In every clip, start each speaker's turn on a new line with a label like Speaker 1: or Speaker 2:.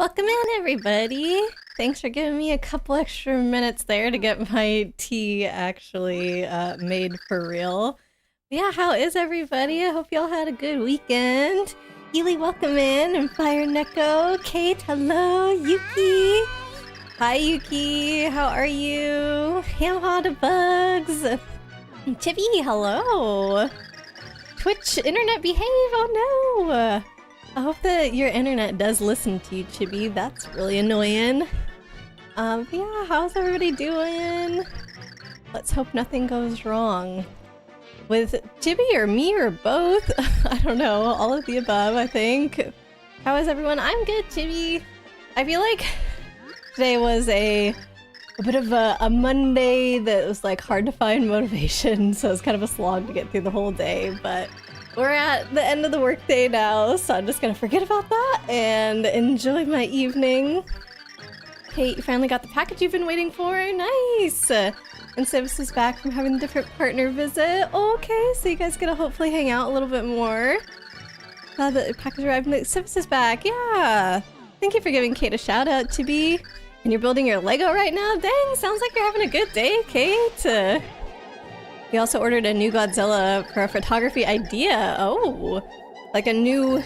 Speaker 1: Welcome in, everybody. Thanks for giving me a couple extra minutes there to get my tea actually made for real. Yeah, how is everybody? I hope y'all had a good weekend. Ely, welcome in, and Fire Neko, Kate, hello, Yuki. Hi, Yuki. How are you? Hamhada Bugs. Chibi, hello. Twitch internet behave. Oh no. I hope that your internet does listen to you, Chibi. That's really annoying. Yeah, how's everybody doing? Let's hope nothing goes wrong. With Chibi or me or both? I don't know. All of the above, I think. How is everyone? I'm good, Chibi. I feel like today was a bit of a Monday that was like hard to find motivation, so it's kind of a slog to get through the whole day, but we're at the end of the workday now, so I'm just gonna forget about that and enjoy my evening. Kate, you finally got the package you've been waiting for. Nice! And Sivs is back from having a different partner visit. Okay, so you guys gonna hopefully hang out a little bit more. Glad that the package arrived. Sivs is back, yeah! Thank you for giving Kate a shout out, Chibi. And you're building your Lego right now? Dang, sounds like you're having a good day, Kate! We also ordered a new Godzilla for a photography idea. Oh, like a new,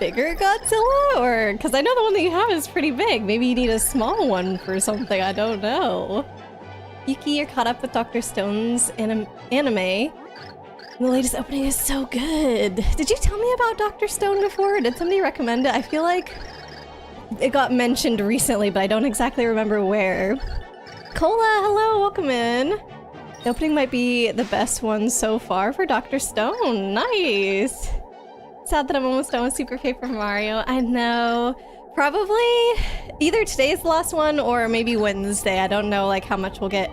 Speaker 1: bigger Godzilla? Or, because I know the one that you have is pretty big. Maybe you need a small one for something, I don't know. Yuki, you're caught up with Dr. Stone's anime. The latest opening is so good. Did you tell me about Dr. Stone before? Or did somebody recommend it? I feel like it got mentioned recently, but I don't exactly remember where. Cola, hello, welcome in. The opening might be the best one so far for Dr. Stone. Nice! Sad that I'm almost done with Super Paper Mario. I know. Probably either today's the last one or maybe Wednesday. I don't know like how much we'll get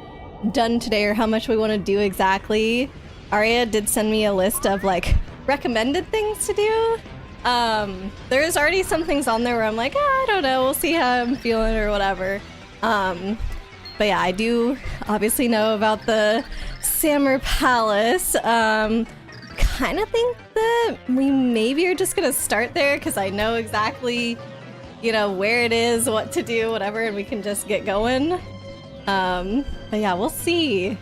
Speaker 1: done today or how much we want to do exactly. Aria did send me a list of like recommended things to do. There's already some things on there where I'm like, I don't know, we'll see how I'm feeling or whatever. But yeah, I do obviously know about the Samur Palace. Kind of think that we maybe are just gonna start there because I know exactly, you know, where it is, what to do, whatever, and we can just get going. But yeah, we'll see.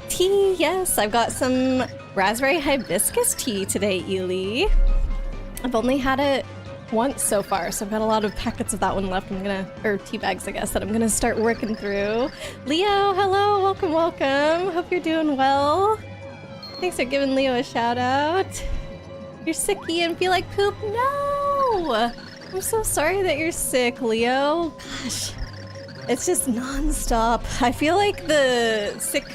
Speaker 1: Tea, yes, I've got some raspberry hibiscus tea today, Ely. I've only had it once so far, so I've got a lot of packets of that one left. Or tea bags, I guess, that I'm gonna start working through. Leo, hello, welcome, welcome. Hope you're doing well. Thanks for giving Leo a shout out. You're sicky and feel like poop? No! I'm so sorry that you're sick, Leo. Gosh, it's just non-stop. I feel like the sick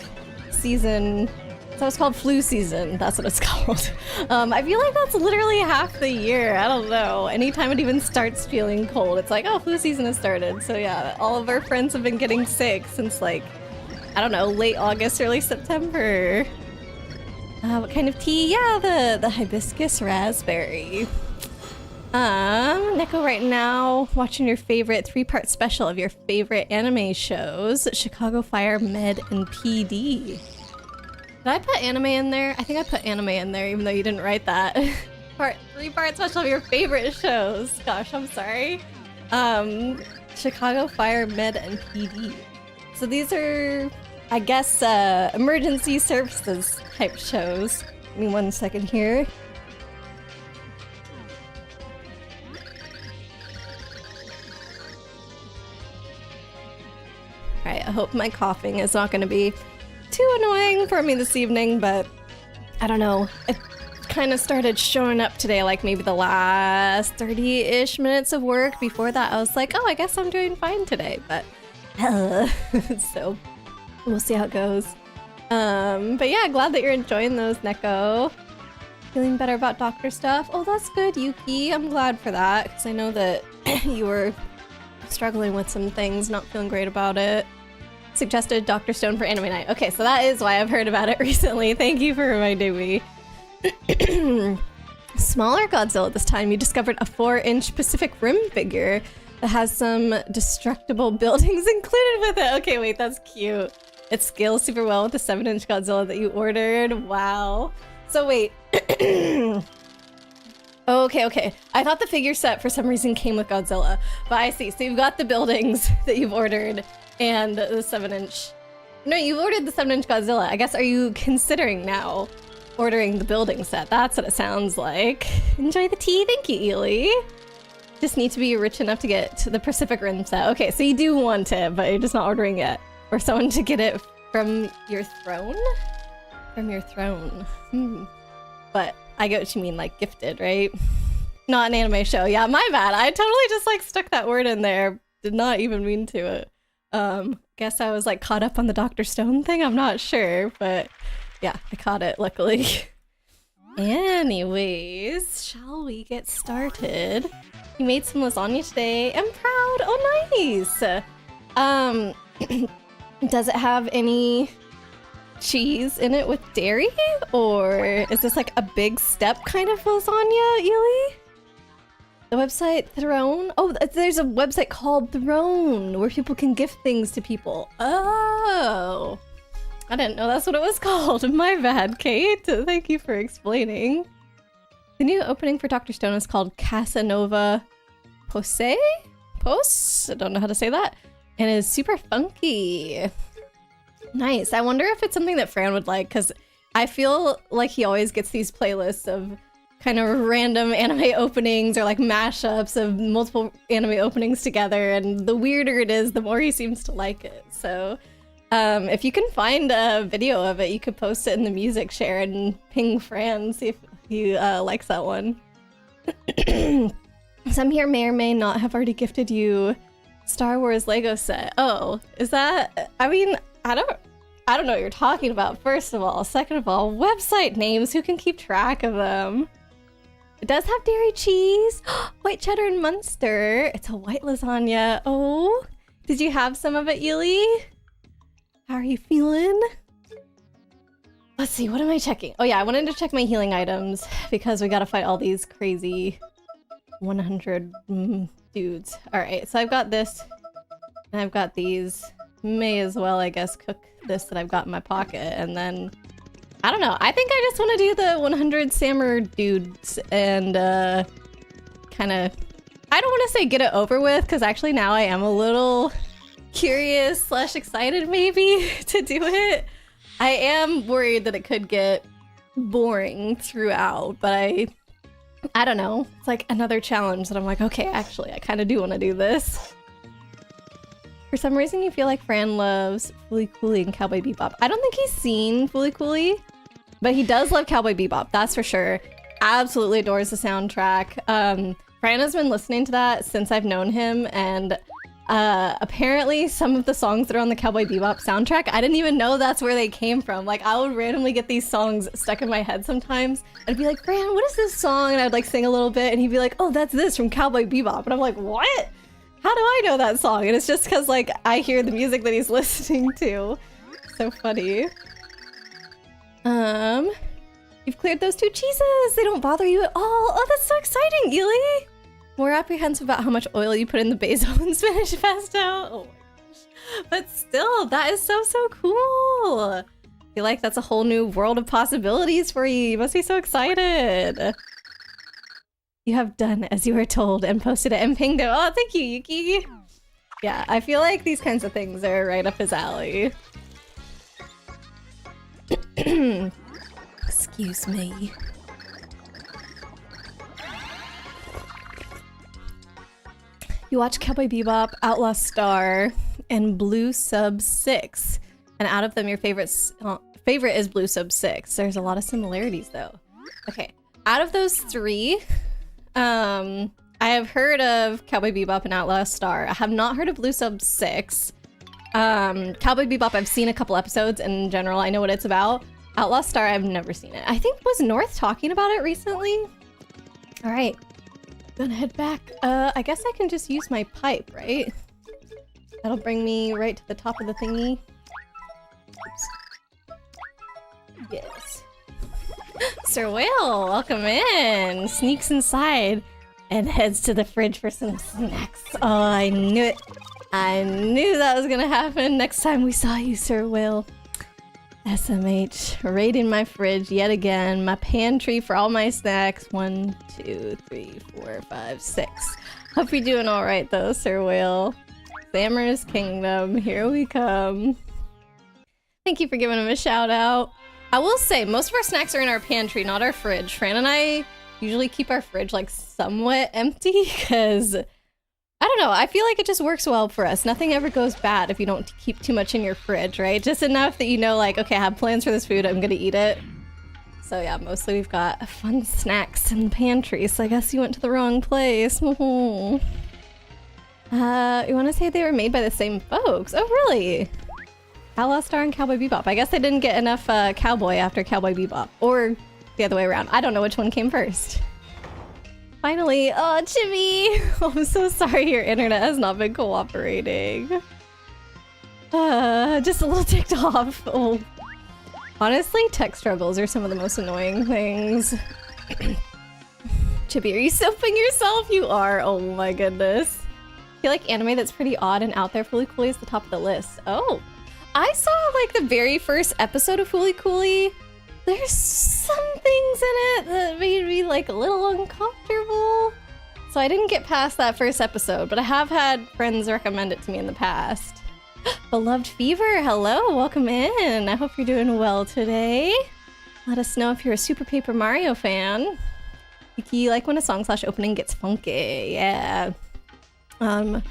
Speaker 1: season, so it's called flu season. That's what it's called. I feel like that's literally half the year. I don't know. Anytime it even starts feeling cold, it's like, oh, flu season has started. So yeah, all of our friends have been getting sick since like, I don't know, late August, early September. What kind of tea? Yeah, the hibiscus raspberry. Neko right now watching your favorite 3-part special of your favorite anime shows, Chicago Fire, Med, and PD. Did I put anime in there? I think I put anime in there, even though you didn't write that. 3-part special of your favorite shows. Gosh, I'm sorry. Chicago Fire, Med, and PD. So these are, I guess, emergency services type shows. Give me 1 second here. Alright, I hope my coughing is not going to be too annoying for me this evening, but I don't know. It kind of started showing up today, like maybe the last 30-ish minutes of work. Before that, I was like, oh, I guess I'm doing fine today, but so we'll see how it goes. But yeah, glad that you're enjoying those, Neko. Feeling better about doctor stuff? Oh, that's good, Yuki. I'm glad for that, because I know that you were struggling with some things, not feeling great about it. Suggested Dr. Stone for anime night. Okay, so that is why I've heard about it recently. Thank you for reminding me. Smaller Godzilla this time. You discovered a 4-inch Pacific Rim figure that has some destructible buildings included with it. Okay, wait, that's cute. It scales super well with the 7-inch Godzilla that you ordered. Wow. So wait. Okay, okay. I thought the figure set for some reason came with Godzilla, but I see. So you've got the buildings that you've ordered and the 7-inch. No, you ordered the 7-inch Godzilla. I guess, are you considering now ordering the building set? That's what it sounds like. Enjoy the tea. Thank you, Ely. Just need to be rich enough to get to the Pacific Rim set. Okay, so you do want it, but you're just not ordering it. Or someone to get it from your throne? From your throne. But I get what you mean, like gifted, right? Not an anime show. Yeah, my bad. I totally just like stuck that word in there. Did not even mean to it. Guess I was like caught up on the Dr. Stone thing. I'm not sure, but yeah, I caught it luckily. Anyways, shall we get started? You made some lasagna today. I'm proud. Oh, nice. Does it have any cheese in it with dairy? Or is this like a big step kind of lasagna, Ely? The website Throne? Oh, there's a website called Throne where people can gift things to people. Oh, I didn't know that's what it was called. My bad, Kate. Thank you for explaining. The new opening for Dr. Stone is called Casanova Pose? I don't know how to say that. And is super funky. Nice. I wonder if it's something that Fran would like, because I feel like he always gets these playlists of kind of random anime openings or like mashups of multiple anime openings together, and the weirder it is, the more he seems to like it. So if you can find a video of it, you could post it in the music share and ping Fran, see if he likes that one. Some here may or may not have already gifted you Star Wars Lego set. Oh, is that, I mean, I don't know what you're talking about, first of all. Second of all, website names, who can keep track of them? It does have dairy cheese, white cheddar and Munster. It's a white lasagna. Oh, did you have some of it, Ely? How are you feeling? Let's see, what am I checking? Oh yeah, I wanted to check my healing items because we gotta fight all these crazy 100 dudes. All right, so I've got this and I've got these. May as well, I guess, cook this that I've got in my pocket, and then I don't know. I think I just want to do the 100 Sammer dudes and kind of, I don't want to say get it over with, because actually now I am a little curious slash excited maybe to do it. I am worried that it could get boring throughout, but I don't know. It's like another challenge that I'm like, okay, actually, I kind of do want to do this. For some reason, you feel like Fran loves Fooly Cooly and Cowboy Bebop. I don't think he's seen Fooly Cooly, but he does love Cowboy Bebop, that's for sure. Absolutely adores the soundtrack. Fran has been listening to that since I've known him, and apparently some of the songs that are on the Cowboy Bebop soundtrack, I didn't even know that's where they came from. Like, I would randomly get these songs stuck in my head sometimes. I'd be like, Fran, what is this song? And I'd like sing a little bit, and he'd be like, oh, that's this from Cowboy Bebop. And I'm like, what? How do I know that song? And it's just because, like, I hear the music that he's listening to. So funny. You've cleared those 2 cheeses. They don't bother you at all. Oh, that's so exciting, Ely. More apprehensive about how much oil you put in the basil and spinach pesto. Oh my gosh. But still, that is so cool. I feel like that's a whole new world of possibilities for you. You must be so excited. You have done as you were told and posted it and pinged it. Oh, thank you, Yuki. Yeah, I feel like these kinds of things are right up his alley. Excuse me. You watch Cowboy Bebop, Outlaw Star, and Blue Sub 6. And out of them, your favorite is Blue Sub 6. There's a lot of similarities, though. Okay, out of those 3... I have heard of Cowboy Bebop and Outlaw Star. I have not heard of Blue Sub 6. Cowboy Bebop, I've seen a couple episodes, and in general, I know what it's about. Outlaw Star, I've never seen it. I think, was North talking about it recently? All right, gonna head back. I guess I can just use my pipe, right? That'll bring me right to the top of the thingy. Oops. Yes. Sir Whale, welcome in! Sneaks inside and heads to the fridge for some snacks. Oh, I knew it. I knew that was gonna happen next time we saw you, Sir Whale. SMH, raiding my fridge yet again. My pantry for all my snacks. 1, 2, 3, 4, 5, 6. Hope you're doing all right though, Sir Whale. Sammer's Kingdom, here we come. Thank you for giving him a shout out. I will say, most of our snacks are in our pantry, not our fridge. Fran and I usually keep our fridge like somewhat empty because, I don't know, I feel like it just works well for us. Nothing ever goes bad if you don't keep too much in your fridge, right? Just enough that you know, like, okay, I have plans for this food, I'm gonna eat it. So yeah, mostly we've got fun snacks in the pantry, so I guess you went to the wrong place. You want to say they were made by the same folks? Oh, really? Outlaw Star and Cowboy Bebop. I guess they didn't get enough Cowboy after Cowboy Bebop. Or the other way around. I don't know which one came first. Finally. Oh, Chibi! Oh, I'm so sorry your internet has not been cooperating. Just a little ticked off. Oh. Honestly, tech struggles are some of the most annoying things. Chibi, are you soaping yourself? You are. Oh my goodness. I feel like anime that's pretty odd and out there. Fooly Cooly is the top of the list. Oh. I saw like the very first episode of Fooly Cooly. There's some things in it that made me like a little uncomfortable. So I didn't get past that first episode, but I have had friends recommend it to me in the past. Beloved Fever, hello, welcome in. I hope you're doing well today. Let us know if you're a Super Paper Mario fan. You like when a song/opening gets funky, yeah. Trying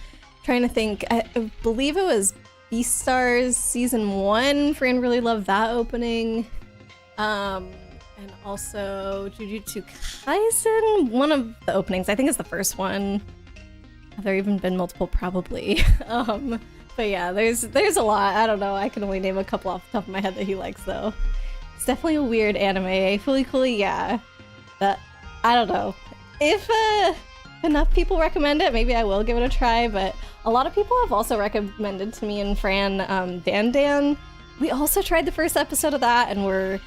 Speaker 1: to think, I believe it was Beastars Season 1. Fran really loved that opening. And also Jujutsu Kaisen, one of the openings. I think it's the first one. Have there even been multiple? Probably. But yeah, there's a lot. I don't know. I can only name a couple off the top of my head that he likes though. It's definitely a weird anime. Fooly Cooly, yeah. But I don't know. If enough people recommend it, maybe I will give it a try, but a lot of people have also recommended to me and Fran Dan Dan. We also tried the first episode of that and were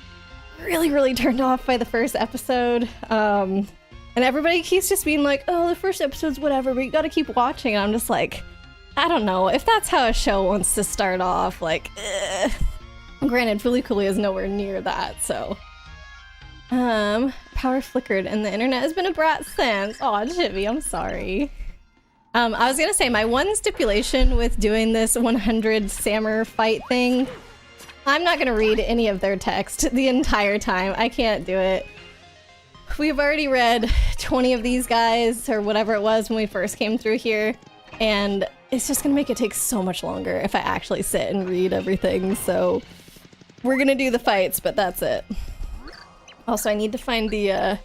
Speaker 1: really turned off by the first episode. And everybody keeps just being like, oh, the first episode's whatever, but you gotta keep watching. And I'm just like, I don't know. If that's how a show wants to start off, like, Granted, Fooly Cooly is nowhere near that, so. Power flickered and the internet has been a brat since. Aw, Chibi, I'm sorry. I was gonna say, my one stipulation with doing this 100 Sammer fight thing, I'm not gonna read any of their text the entire time. I can't do it. We've already read 20 of these guys, or whatever it was when we first came through here, and it's just gonna make it take so much longer if I actually sit and read everything, so we're gonna do the fights, but that's it. Also, I need to find the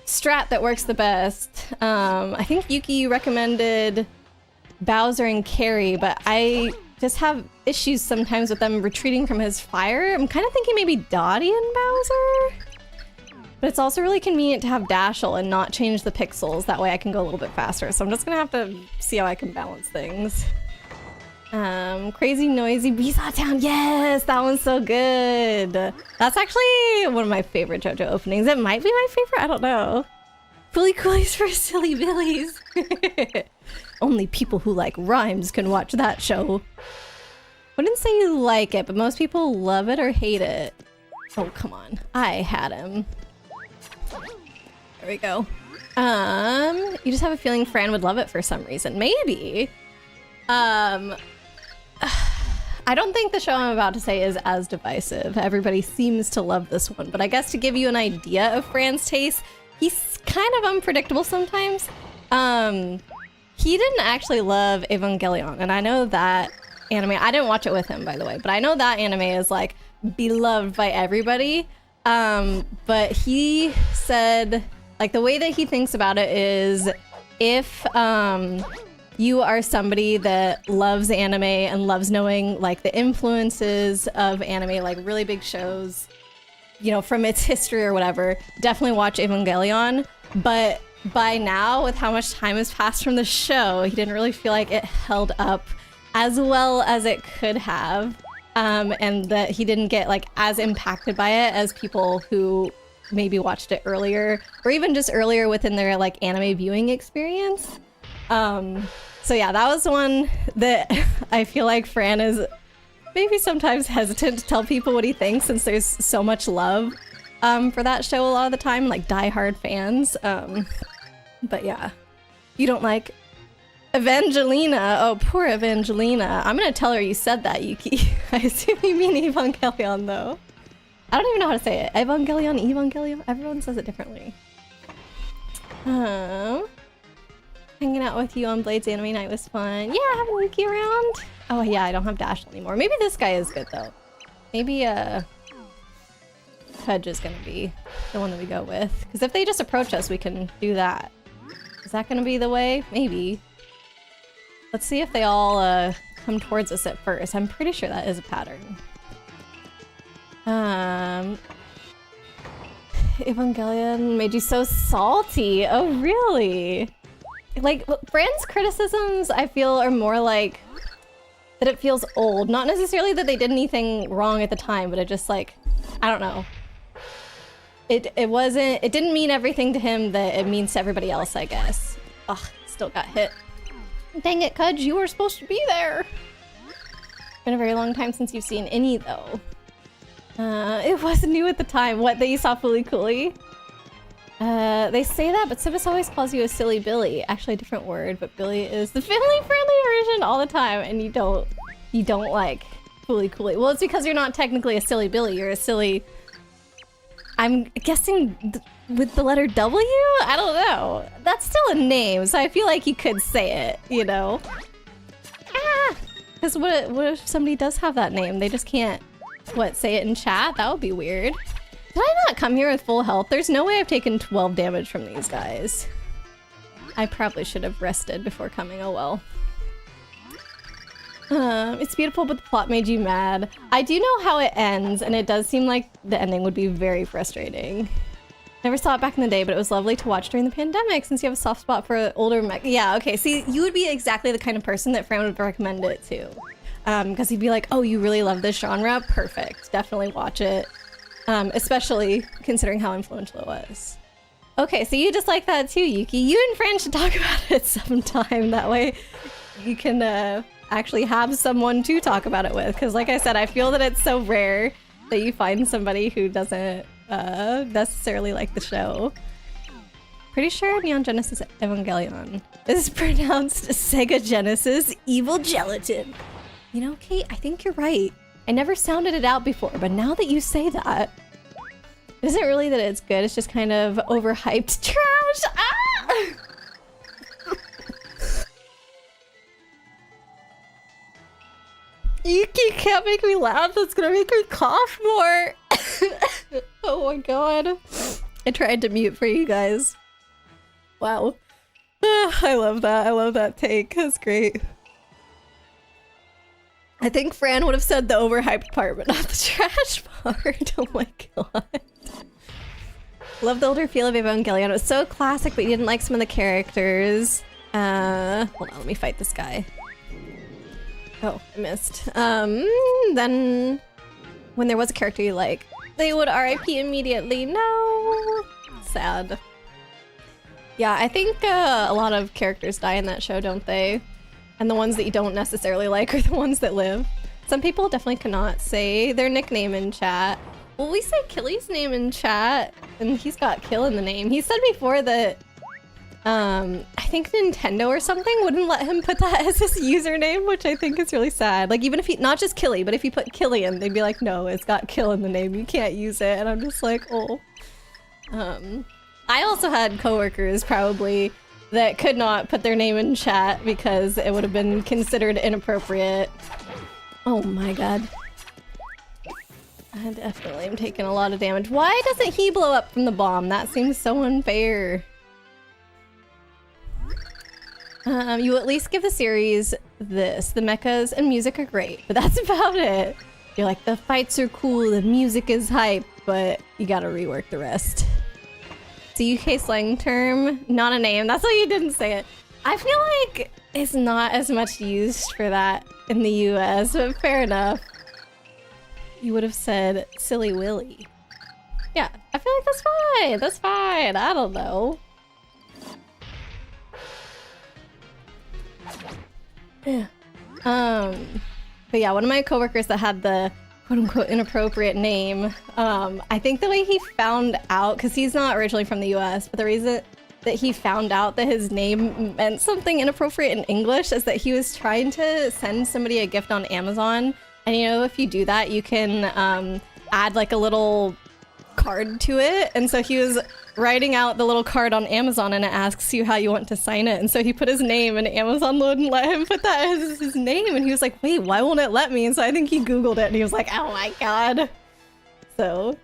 Speaker 1: strat that works the best. I think Yuki recommended Bowser and Carrie, but I just have issues sometimes with them retreating from his fire. I'm kind of thinking maybe Dottie and Bowser? But it's also really convenient to have Dashel and not change the pixels. That way I can go a little bit faster. So I'm just gonna have to see how I can balance things. Crazy Noisy Beesaw Town. Yes, that one's so good. That's actually one of my favorite JoJo openings. It might be my favorite, I don't know. Fooly Cooly's for silly billies. Only people who like rhymes can watch that show. Wouldn't say you like it, but most people love it or hate it. Oh, come on. I had him. There we go. You just have a feeling Fran would love it for some reason. Maybe. I don't think the show I'm about to say is as divisive. Everybody seems to love this one, but I guess to give you an idea of Fran's taste, he's kind of unpredictable sometimes. He didn't actually love Evangelion, and I know that anime, I didn't watch it with him, by the way, but I know that anime is like beloved by everybody. But he said, like, the way that he thinks about it is if, you are somebody that loves anime and loves knowing like the influences of anime, like really big shows, you know, from its history or whatever, definitely watch Evangelion. But by now, with how much time has passed from the show, he didn't really feel like it held up as well as it could have. And that he didn't get like as impacted by it as people who maybe watched it earlier, or even just earlier within their like anime viewing experience. So yeah, that was one that I feel like Fran is maybe sometimes hesitant to tell people what he thinks since there's so much love for that show a lot of the time, like diehard fans. But yeah, you don't like Evangelina. Oh, poor Evangelina. I'm gonna tell her you said that, Yuki. I assume you mean Evangelion, though. I don't even know how to say it. Evangelion? Everyone says it differently. Hanging out with you on Blades Anime Night was fun. Yeah, having Yuki around. Oh yeah, I don't have Dash anymore. Maybe this guy is good, though. Maybe, Pudge is gonna be the one that we go with. Because if they just approach us, we can do that. Is that gonna be the way? Maybe. Let's see if they all come towards us at first. I'm pretty sure that is a pattern. Evangelion made you so salty. Oh, really? Like, Fran's criticisms, I feel, are more like that it feels old. Not necessarily that they did anything wrong at the time, but it just like, I don't know. It didn't mean everything to him that it means to everybody else, I guess. Ugh, still got hit. Dang it, Cudge, you were supposed to be there. Been a very long time since you've seen any, though. It was new at the time. What, that you saw Fooly Cooly? They say that, but Sibis always calls you a silly Billy. Actually, a different word, but Billy is the family-friendly version all the time, and you don't like Fooly Cooly. Well, it's because you're not technically a silly Billy. You're a silly... I'm guessing with the letter W? I don't know. That's still a name, so I feel like you could say it, you know? Ah! Because what if somebody does have that name? They just can't, what, say it in chat? That would be weird. Did I not come here with full health? There's no way I've taken 12 damage from these guys. I probably should have rested before coming, oh well. It's beautiful, but the plot made you mad. I do know how it ends, and it does seem like the ending would be very frustrating. Never saw it back in the day, but it was lovely to watch during the pandemic since you have a soft spot for older mech. Yeah, okay, see, you would be exactly the kind of person that Fran would recommend it to. Because he'd be like, oh, you really love this genre? Perfect, definitely watch it. Especially considering how influential it was. Okay, so you just like that too, Yuki. You and Fran should talk about it sometime. That way you can actually have someone to talk about it with. Because like I said, I feel that it's so rare that you find somebody who doesn't necessarily like the show. Pretty sure Neon Genesis Evangelion is pronounced Sega Genesis Evil Gelatin. You know, Kate, I think you're right. I never sounded it out before, but now that you say that, it isn't really that it's good, it's just kind of overhyped trash. Ah! Yuki can't make me laugh, that's gonna make me cough more. Oh my god. I tried to mute for you guys. Wow. I love that take, that's great. I think Fran would have said the overhyped part, but not the trash part. Oh my god. Love the older feel of Evangelion. It was so classic, but you didn't like some of the characters. Hold on, let me fight this guy. Oh, I missed. Then when there was a character you like, they would RIP immediately. No! Sad. Yeah, I think a lot of characters die in that show, don't they? And the ones that you don't necessarily like are the ones that live. Some people definitely cannot say their nickname in chat. Well, we say Killy's name in chat, and he's got Kill in the name. He said before that, I think Nintendo or something wouldn't let him put that as his username, which I think is really sad. Like, even if he, not just Killy, but if he put Killian, they'd be like, no, it's got Kill in the name, you can't use it. And I'm just like, oh. I also had coworkers, probably, that could not put their name in chat because it would have been considered inappropriate. Oh my god. I definitely am taking a lot of damage. Why doesn't he blow up from the bomb? That seems so unfair. You at least give the series this. The mechas and music are great, but that's about it. You're like, the fights are cool, the music is hype, but you gotta rework the rest. It's a UK slang term, not a name. That's why you didn't say it. I feel like it's not as much used for that in the US, but fair enough. You would have said Silly Willy. Yeah, I feel like that's fine. That's fine. I don't know. Yeah. But yeah, one of my coworkers that had the quote-unquote inappropriate name, I think the way he found out, because he's not originally from the US, but the reason that he found out that his name meant something inappropriate in English is that he was trying to send somebody a gift on Amazon. And you know, if you do that, you can add like a little card to it. And so he was writing out the little card on Amazon and it asks you how you want to sign it. And so he put his name and Amazon wouldn't let him put that as his name. And he was like, wait, why won't it let me? And so I think he Googled it and he was like, oh my God. So,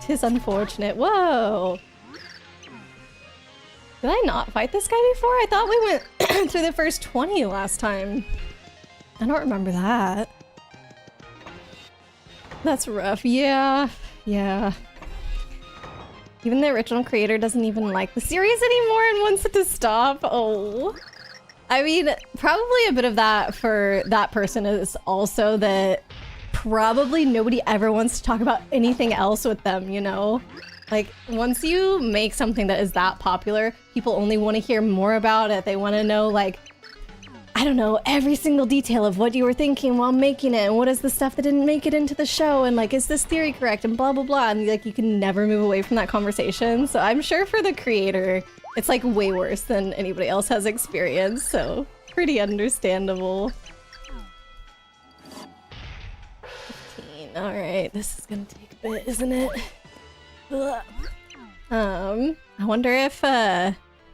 Speaker 1: tis unfortunate. Whoa. Did I not fight this guy before? I thought we went through the first 20 last time. I don't remember that. That's rough. Yeah. Yeah. Even the original creator doesn't even like the series anymore and wants it to stop. Oh. I mean, probably a bit of that for that person is also that probably nobody ever wants to talk about anything else with them, you know? Like, once you make something that is that popular, people only want to hear more about it. They want to know, like, I don't know, every single detail of what you were thinking while making it, and what is the stuff that didn't make it into the show, and like, is this theory correct, and blah, blah, blah. And like, you can never move away from that conversation. So I'm sure for the creator, it's like way worse than anybody else has experienced. So pretty understandable. 15. All right, this is gonna take a bit, isn't it? Ugh. I wonder if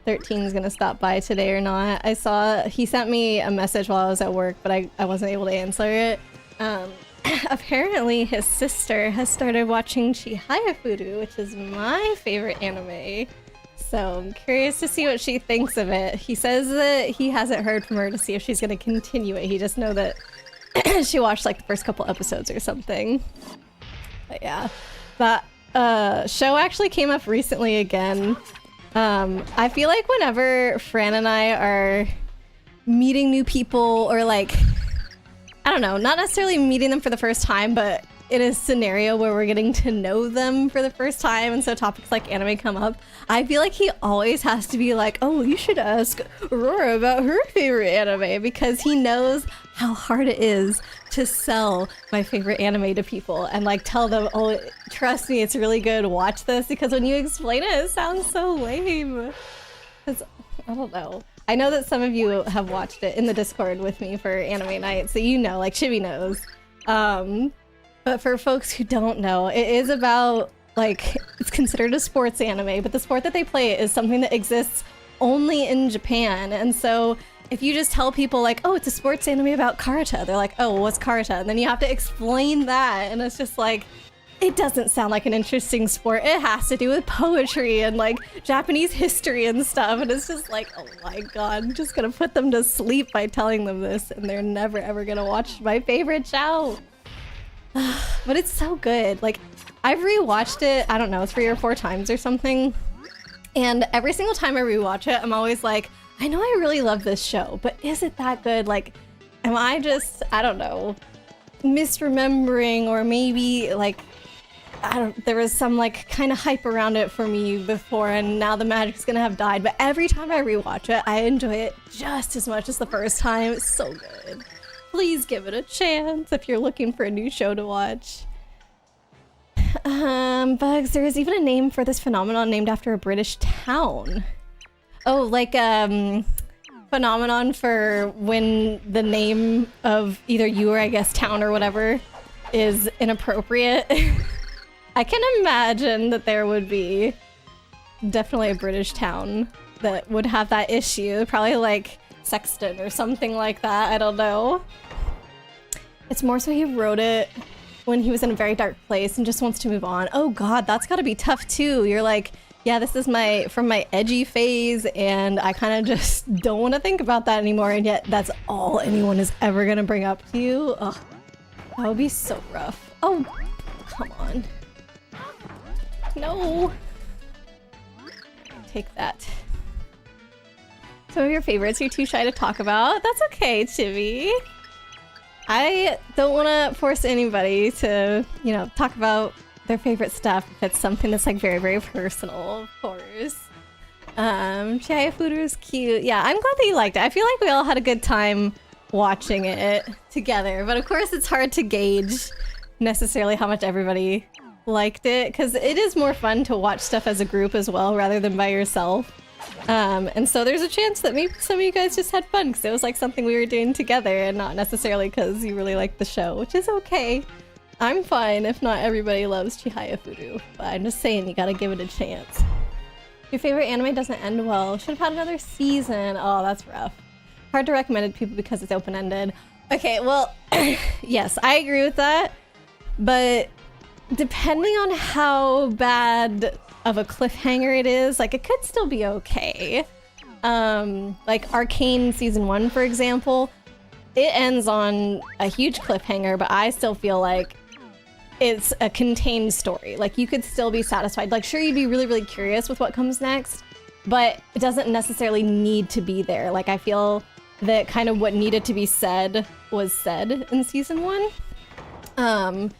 Speaker 1: 13 is gonna stop by today or not. I saw he sent me a message while I was at work, but I wasn't able to answer it. Apparently his sister has started watching Chihayafuru, which is my favorite anime. So I'm curious to see what she thinks of it. He says that he hasn't heard from her to see if she's gonna continue it. He just know that she watched like the first couple episodes or something. But yeah, that show actually came up recently again. I feel like whenever Fran and I are meeting new people or like, I don't know, not necessarily meeting them for the first time, but in a scenario where we're getting to know them for the first time and so topics like anime come up, I feel like he always has to be like, oh, you should ask Aurora about her favorite anime, because he knows how hard it is to sell my favorite anime to people and like tell them, oh, trust me, it's really good, watch this, because when you explain it, it sounds so lame. Because, I don't know. I know that some of you have watched it in the Discord with me for anime night, so you know, like Chibi knows. But for folks who don't know, it is about, like, it's considered a sports anime, but the sport that they play is something that exists only in Japan. And so if you just tell people like, oh, it's a sports anime about karate, they're like, oh, well, what's karate? And then you have to explain that. And it's just like, it doesn't sound like an interesting sport. It has to do with poetry and like Japanese history and stuff. And it's just like, oh my God, I'm just gonna put them to sleep by telling them this. And they're never ever gonna watch my favorite show. But it's so good. Like, I've rewatched it, I don't know, 3 or 4 times or something. And every single time I rewatch it, I'm always like, I know I really love this show, but is it that good? Like, am I just, I don't know, misremembering, or maybe like, there was some like kind of hype around it for me before and now the magic's gonna have died. But every time I rewatch it, I enjoy it just as much as the first time. It's so good. Please give it a chance if you're looking for a new show to watch. Bugs, there is even a name for this phenomenon named after a British town. Oh, like, phenomenon for when the name of either you or I guess town or whatever is inappropriate. I can imagine that there would be definitely a British town that would have that issue. Probably like Sexton or something like that. I don't know. It's more so he wrote it when he was in a very dark place and just wants to move on. Oh God, that's gotta be tough too. You're like, yeah, this is from my edgy phase and I kind of just don't want to think about that anymore, and yet that's all anyone is ever gonna bring up to you. Ugh, that would be so rough. Oh, come on. No. Take that. Some of your favorites you're too shy to talk about. That's okay, Chibi. I don't want to force anybody to, you know, talk about their favorite stuff if it's something that's like very, very personal, of course. Chihayafuru is cute. Yeah, I'm glad that you liked it. I feel like we all had a good time watching it together. But of course, it's hard to gauge necessarily how much everybody liked it, because it is more fun to watch stuff as a group as well, rather than by yourself. And so there's a chance that maybe some of you guys just had fun because it was like something we were doing together and not necessarily because you really liked the show, which is okay. I'm fine if not everybody loves Chihaya Furu, but I'm just saying you gotta give it a chance. Your favorite anime doesn't end well. Should have had another season. Oh, that's rough. Hard to recommend it to people because it's open-ended. Okay, well, yes, I agree with that, but depending on how bad of a cliffhanger it is, like, it could still be okay. Like Arcane season 1, for example, it ends on a huge cliffhanger, but I still feel like it's a contained story. Like, you could still be satisfied. Like, sure, you'd be really, really curious with what comes next, but it doesn't necessarily need to be there. Like, I feel that kind of what needed to be said was said in season 1.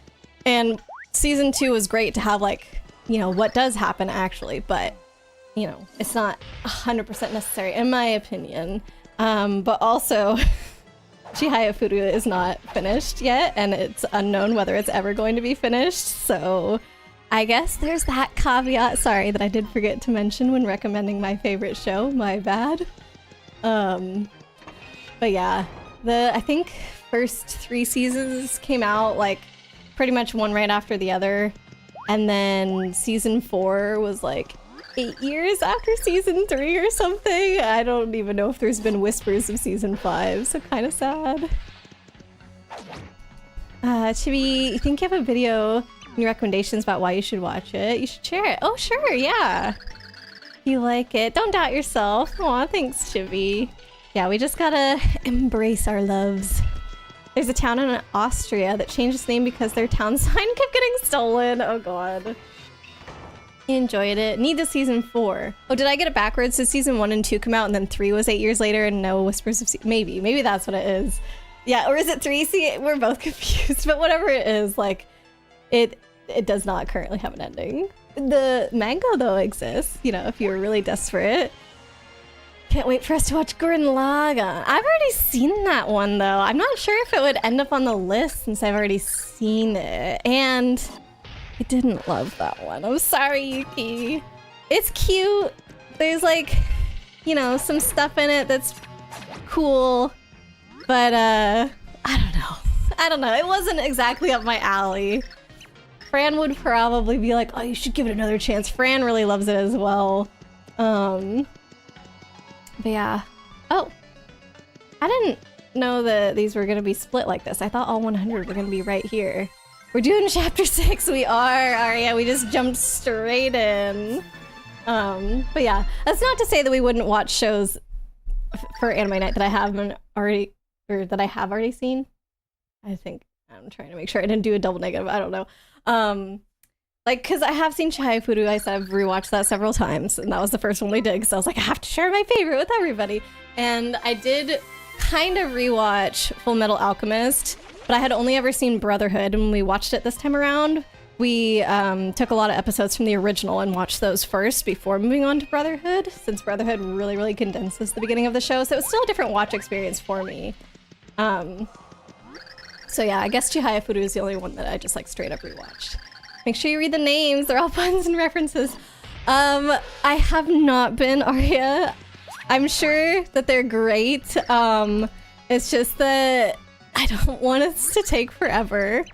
Speaker 1: And season 2 was great to have, like, you know, what does happen actually, but, you know, it's not 100% necessary in my opinion. But also, Chihaya Furu is not finished yet, and it's unknown whether it's ever going to be finished, so I guess there's that caveat, sorry, that I did forget to mention when recommending my favorite show, my bad. But yeah, I think first 3 seasons came out, like, pretty much one right after the other. And then season 4 was like 8 years after season 3 or something. I don't even know if there's been whispers of season 5, so kind of sad. Chibi, you think you have a video in your recommendations about why you should watch it? You should share it. Oh, sure, yeah. You like it. Don't doubt yourself. Aw, thanks, Chibi. Yeah, we just gotta embrace our loves. There's a town in Austria that changed its name because their town sign kept getting stolen. Oh god. Enjoyed it. Need the season 4. Oh, did I get it backwards? Did season 1 and 2 come out and then 3 was 8 years later and no Whispers of Maybe. Maybe that's what it is. Yeah, or is it 3? See, we're both confused, but whatever it is, like, it does not currently have an ending. The manga, though, exists, you know, if you're really desperate. Can't wait for us to watch Gurren Lagann. I've already seen that one, though. I'm not sure if it would end up on the list since I've already seen it. And I didn't love that one. I'm sorry, Yuki. It's cute. There's, like, you know, some stuff in it that's cool. But, I don't know. I don't know. It wasn't exactly up my alley. Fran would probably be like, oh, you should give it another chance. Fran really loves it as well. But yeah. Oh. I didn't know that these were going to be split like this. I thought all 100 were going to be right here. We're doing chapter 6. We are. Alright, yeah, we just jumped straight in. But yeah. That's not to say that we wouldn't watch shows for anime night that I haven't already, or that I have already seen. I think I'm trying to make sure I didn't do a double negative. I don't know. Like, because I have seen Chihaya Furu, I said I've rewatched that several times, and that was the first one we did, because I was like, I have to share my favorite with everybody. And I did kind of rewatch Full Metal Alchemist, but I had only ever seen Brotherhood, and when we watched it this time around, we took a lot of episodes from the original and watched those first before moving on to Brotherhood, since Brotherhood really, really condenses the beginning of the show, so it was still a different watch experience for me. So yeah, I guess Chihaya Furu is the only one that I just, like, straight up rewatched. Make sure you read the names. They're all puns and references. I have not been, Arya. I'm sure that they're great. It's just that I don't want it to take forever.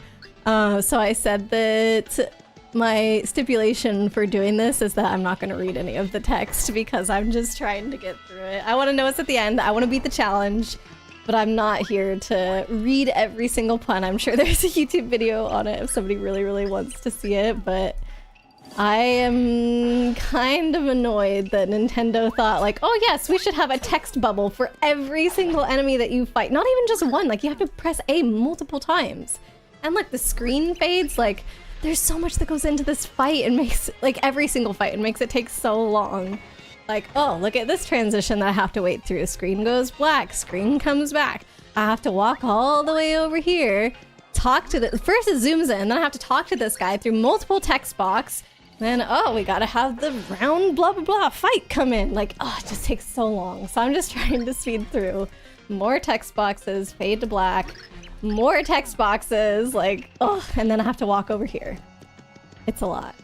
Speaker 1: So I said that my stipulation for doing this is that I'm not going to read any of the text because I'm just trying to get through it. I want to know what's at the end. I want to beat the challenge. But I'm not here to read every single pun. I'm sure there's a YouTube video on it if somebody really, really wants to see it, but I am kind of annoyed that Nintendo thought, like, oh yes, we should have a text bubble for every single enemy that you fight. Not even just one, like, you have to press A multiple times. And like, the screen fades, like, there's so much that goes into this fight and makes, like, every single fight, and makes it take so long. Like, oh, look at this transition that I have to wait through. Screen goes black, screen comes back. I have to walk all the way over here, talk to the, first it zooms in, then I have to talk to this guy through multiple text box. Then, oh, we gotta have the round blah blah blah fight come in. Like, oh, it just takes so long. So I'm just trying to speed through. more text boxes, fade to black, more text boxes, like, oh, and then I have to walk over here. It's a lot.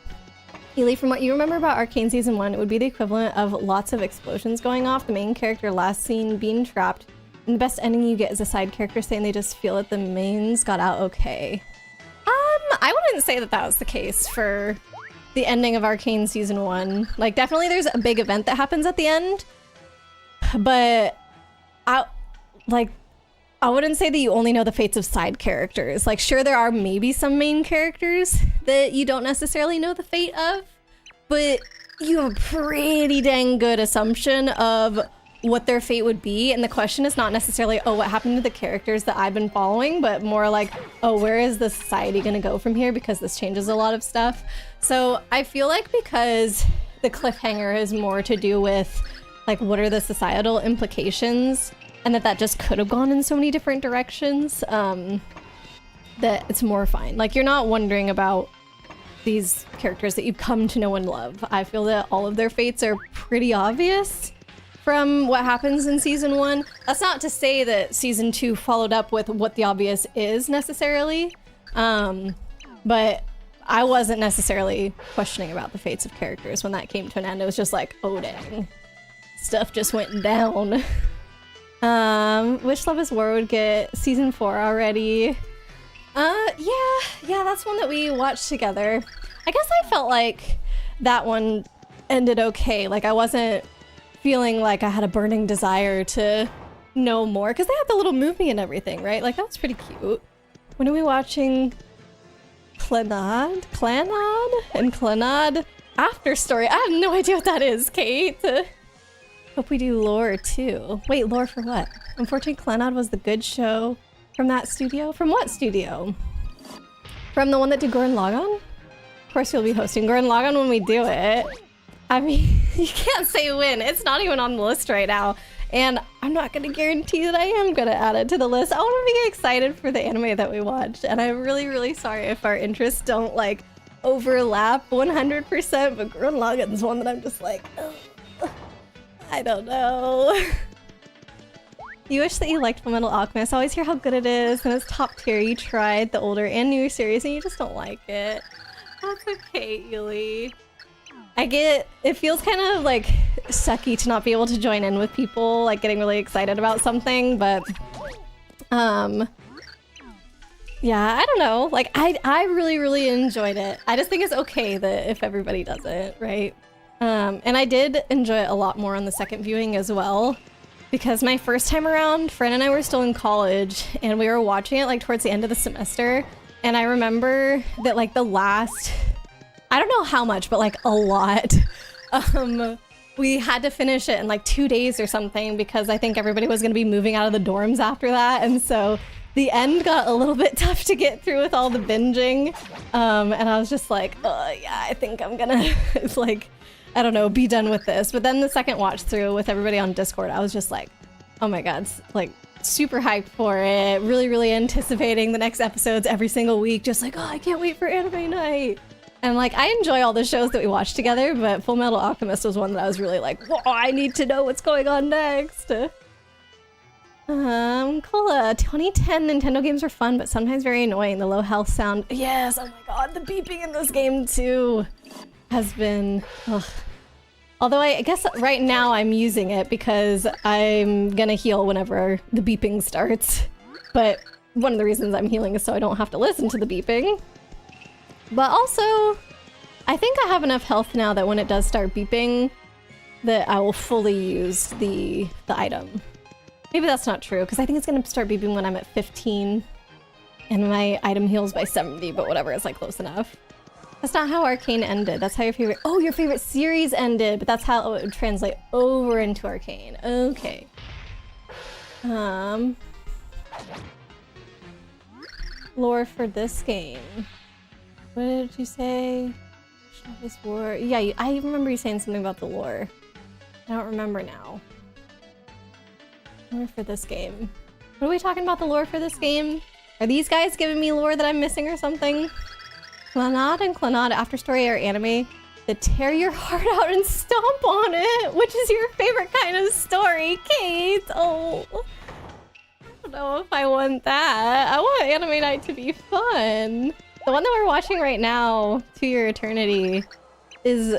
Speaker 1: Ely, from what you remember about Arcane Season 1, it would be the equivalent of lots of explosions going off, the main character last seen being trapped, and the best ending you get is a side character saying they just feel that the mains got out okay. I wouldn't say that that was the case for the ending of Arcane Season 1. Like, definitely there's a big event that happens at the end, but I wouldn't say that you only know the fates of side characters. Like, sure, there are maybe some main characters that you don't necessarily know the fate of, but you have a pretty dang good assumption of what their fate would be. And the question is not necessarily, oh, what happened to the characters that I've been following, but more like, oh, where is the society gonna go from here? Because this changes a lot of stuff. So I feel like because the cliffhanger is more to do with, like, what are the societal implications, and that just could have gone in so many different directions, that it's more fine. Like, you're not wondering about these characters that you've come to know and love. I feel that all of their fates are pretty obvious from what happens in Season 1. That's not to say that Season 2 followed up with what the obvious is necessarily, but I wasn't necessarily questioning about the fates of characters when that came to an end. It was just like, oh dang, stuff just went down. Wish Love is War would get Season 4 already. Yeah, that's one that we watched together. I guess I felt like that one ended okay. Like, I wasn't feeling like I had a burning desire to know more, because they had the little movie and everything, right? Like, that was pretty cute. When are we watching Clannad and Clannad After Story? I have no idea what that is, Kate. Hope we do lore too. Wait, lore for what? Unfortunately, Clannad was the good show from that studio. From what studio? From the one that did Gurren Lagann? Of course you'll be hosting Gurren Lagann when we do it. I mean, you can't say when. It's not even on the list right now. And I'm not gonna guarantee that I am gonna add it to the list. I wanna be excited for the anime that we watched. And I'm really, really sorry if our interests don't, like, overlap 100%, but Gurren Lagann's one that I'm just like, ugh, I don't know. You wish that you liked Fullmetal Alchemist. I always hear how good it is, and it's top tier. You tried the older and newer series, and you just don't like it. That's okay, Ely. I get, it feels kind of like sucky to not be able to join in with people, like getting really excited about something, but yeah, I don't know. Like, I really, really enjoyed it. I just think it's okay that if everybody does it, right? And I did enjoy it a lot more on the second viewing as well, because my first time around, Fran and I were still in college, and we were watching it like towards the end of the semester, and I remember that, like, the last, I don't know how much, but like a lot, we had to finish it in like 2 days or something, because I think everybody was going to be moving out of the dorms after that, and so the end got a little bit tough to get through with all the binging, and I was just like, yeah, I think I'm gonna, it's like, I don't know, be done with this. But then the second watch through with everybody on Discord, I was just like, oh my god, like, super hyped for it, really, really anticipating the next episodes every single week, just like, oh, I can't wait for anime night. And like, I enjoy all the shows that we watch together, but Fullmetal Alchemist was one that I was really like, whoa, I need to know what's going on next. Cola, 2010 Nintendo games are fun, but sometimes very annoying. The low health sound, yes, oh my god, the beeping in this game too has been, ugh. Although I guess right now I'm using it because I'm gonna heal whenever the beeping starts. But one of the reasons I'm healing is so I don't have to listen to the beeping. But also, I think I have enough health now that when it does start beeping, that I will fully use the item. Maybe that's not true, because I think it's gonna start beeping when I'm at 15, and my item heals by 70, but whatever, it's like close enough. That's not how Arcane ended. That's how your favorite, oh, your favorite series ended, but that's how it would translate over into Arcane. Okay. Lore for this game. What did you say? This war. Yeah, I remember you saying something about the lore. I don't remember now. Lore for this game. What are we talking about the lore for this game? Are these guys giving me lore that I'm missing or something? Clannad and Clannad After Story are anime that tear your heart out and stomp on it. Which is your favorite kind of story, Kate? Oh, don't know if I want that. I want anime night to be fun. The one that we're watching right now, To Your Eternity, is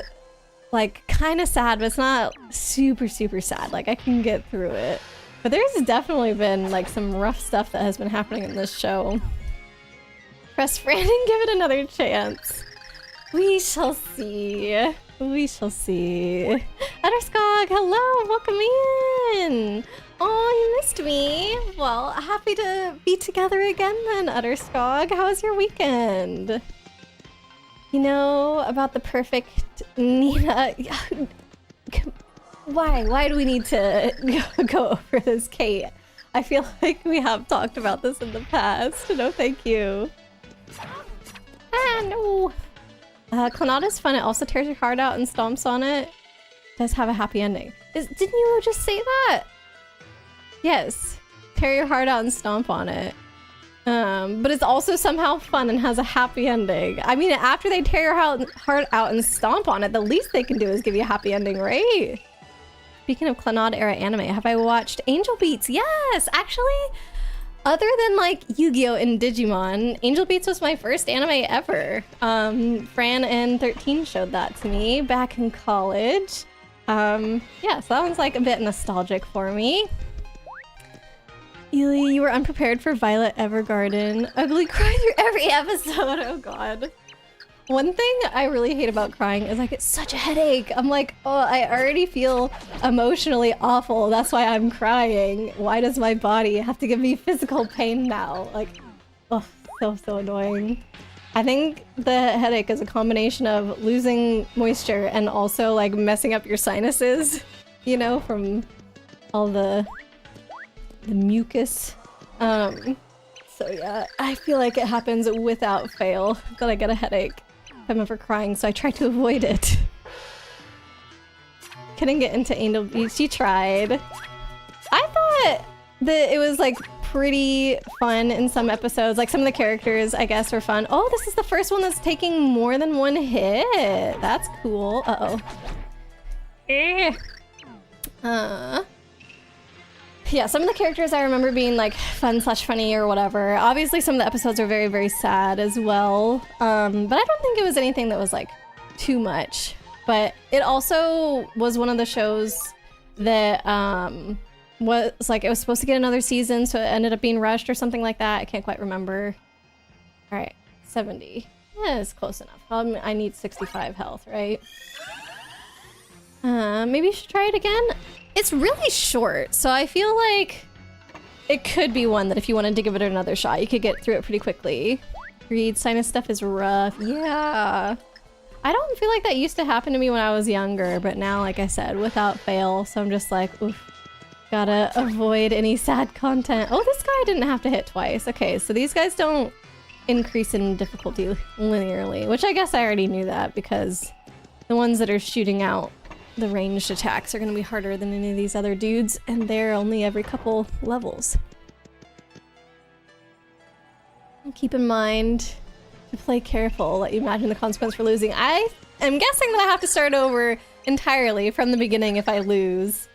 Speaker 1: like kind of sad, but it's not super sad. Like I can get through it. But there's definitely been like some rough stuff that has been happening in this show. Press Fran and give it another chance. We shall see. We shall see. Utterskog, hello, welcome in. Oh, you missed me. Well, happy to be together again then, Utterskog. How was your weekend? You know about the perfect Nina. Why do we need to go over this, Kate? I feel like we have talked about this in the past. No, thank you. Ah, no. Clonade is fun. It also tears your heart out and stomps on it. Does have a happy ending. Didn't you just say that? Yes. Tear your heart out and stomp on it. But it's also somehow fun and has a happy ending. I mean, after they tear your heart out and stomp on it, the least they can do is give you a happy ending, right? Speaking of Clonade era anime, have I watched Angel Beats? Yes! Actually, other than like Yu-Gi-Oh! And Digimon, Angel Beats was my first anime ever. Fran and 13 showed that to me back in college. Yeah, so that one's like a bit nostalgic for me. Ely, you were unprepared for Violet Evergarden. Ugly cry through every episode, oh god. One thing I really hate about crying is I get such a headache. I'm like, oh, I already feel emotionally awful. That's why I'm crying. Why does my body have to give me physical pain now? Like, oh, so annoying. I think the headache is a combination of losing moisture and also like messing up your sinuses, you know, from all the mucus. So yeah, I feel like it happens without fail that I get a headache if I'm ever crying, so I try to avoid it. Couldn't get into Angel Beats. She tried. I thought that it was like pretty fun in some episodes. Like some of the characters, I guess, were fun. Oh, this is the first one that's taking more than one hit. That's cool. Uh-oh. Yeah, some of the characters I remember being like fun/funny or whatever. Obviously some of the episodes are very sad as well. But I don't think it was anything that was like too much. But it also was one of the shows that was like, it was supposed to get another season, so it ended up being rushed or something like that. I can't quite remember. All right, 70. Yeah, it's close enough. I need 65 health, right? Maybe you should try it again. It's really short, so I feel like it could be one that if you wanted to give it another shot, you could get through it pretty quickly. Read sinus stuff is rough. Yeah. I don't feel like that used to happen to me when I was younger, but now, like I said, without fail, so I'm just like, oof. Gotta avoid any sad content. Oh, this guy didn't have to hit twice. Okay, so these guys don't increase in difficulty linearly, which I guess I already knew that because the ones that are shooting out the ranged attacks are going to be harder than any of these other dudes, and they're only every couple levels. Keep in mind to play careful, let you imagine the consequence for losing. I am guessing that I have to start over entirely from the beginning if I lose.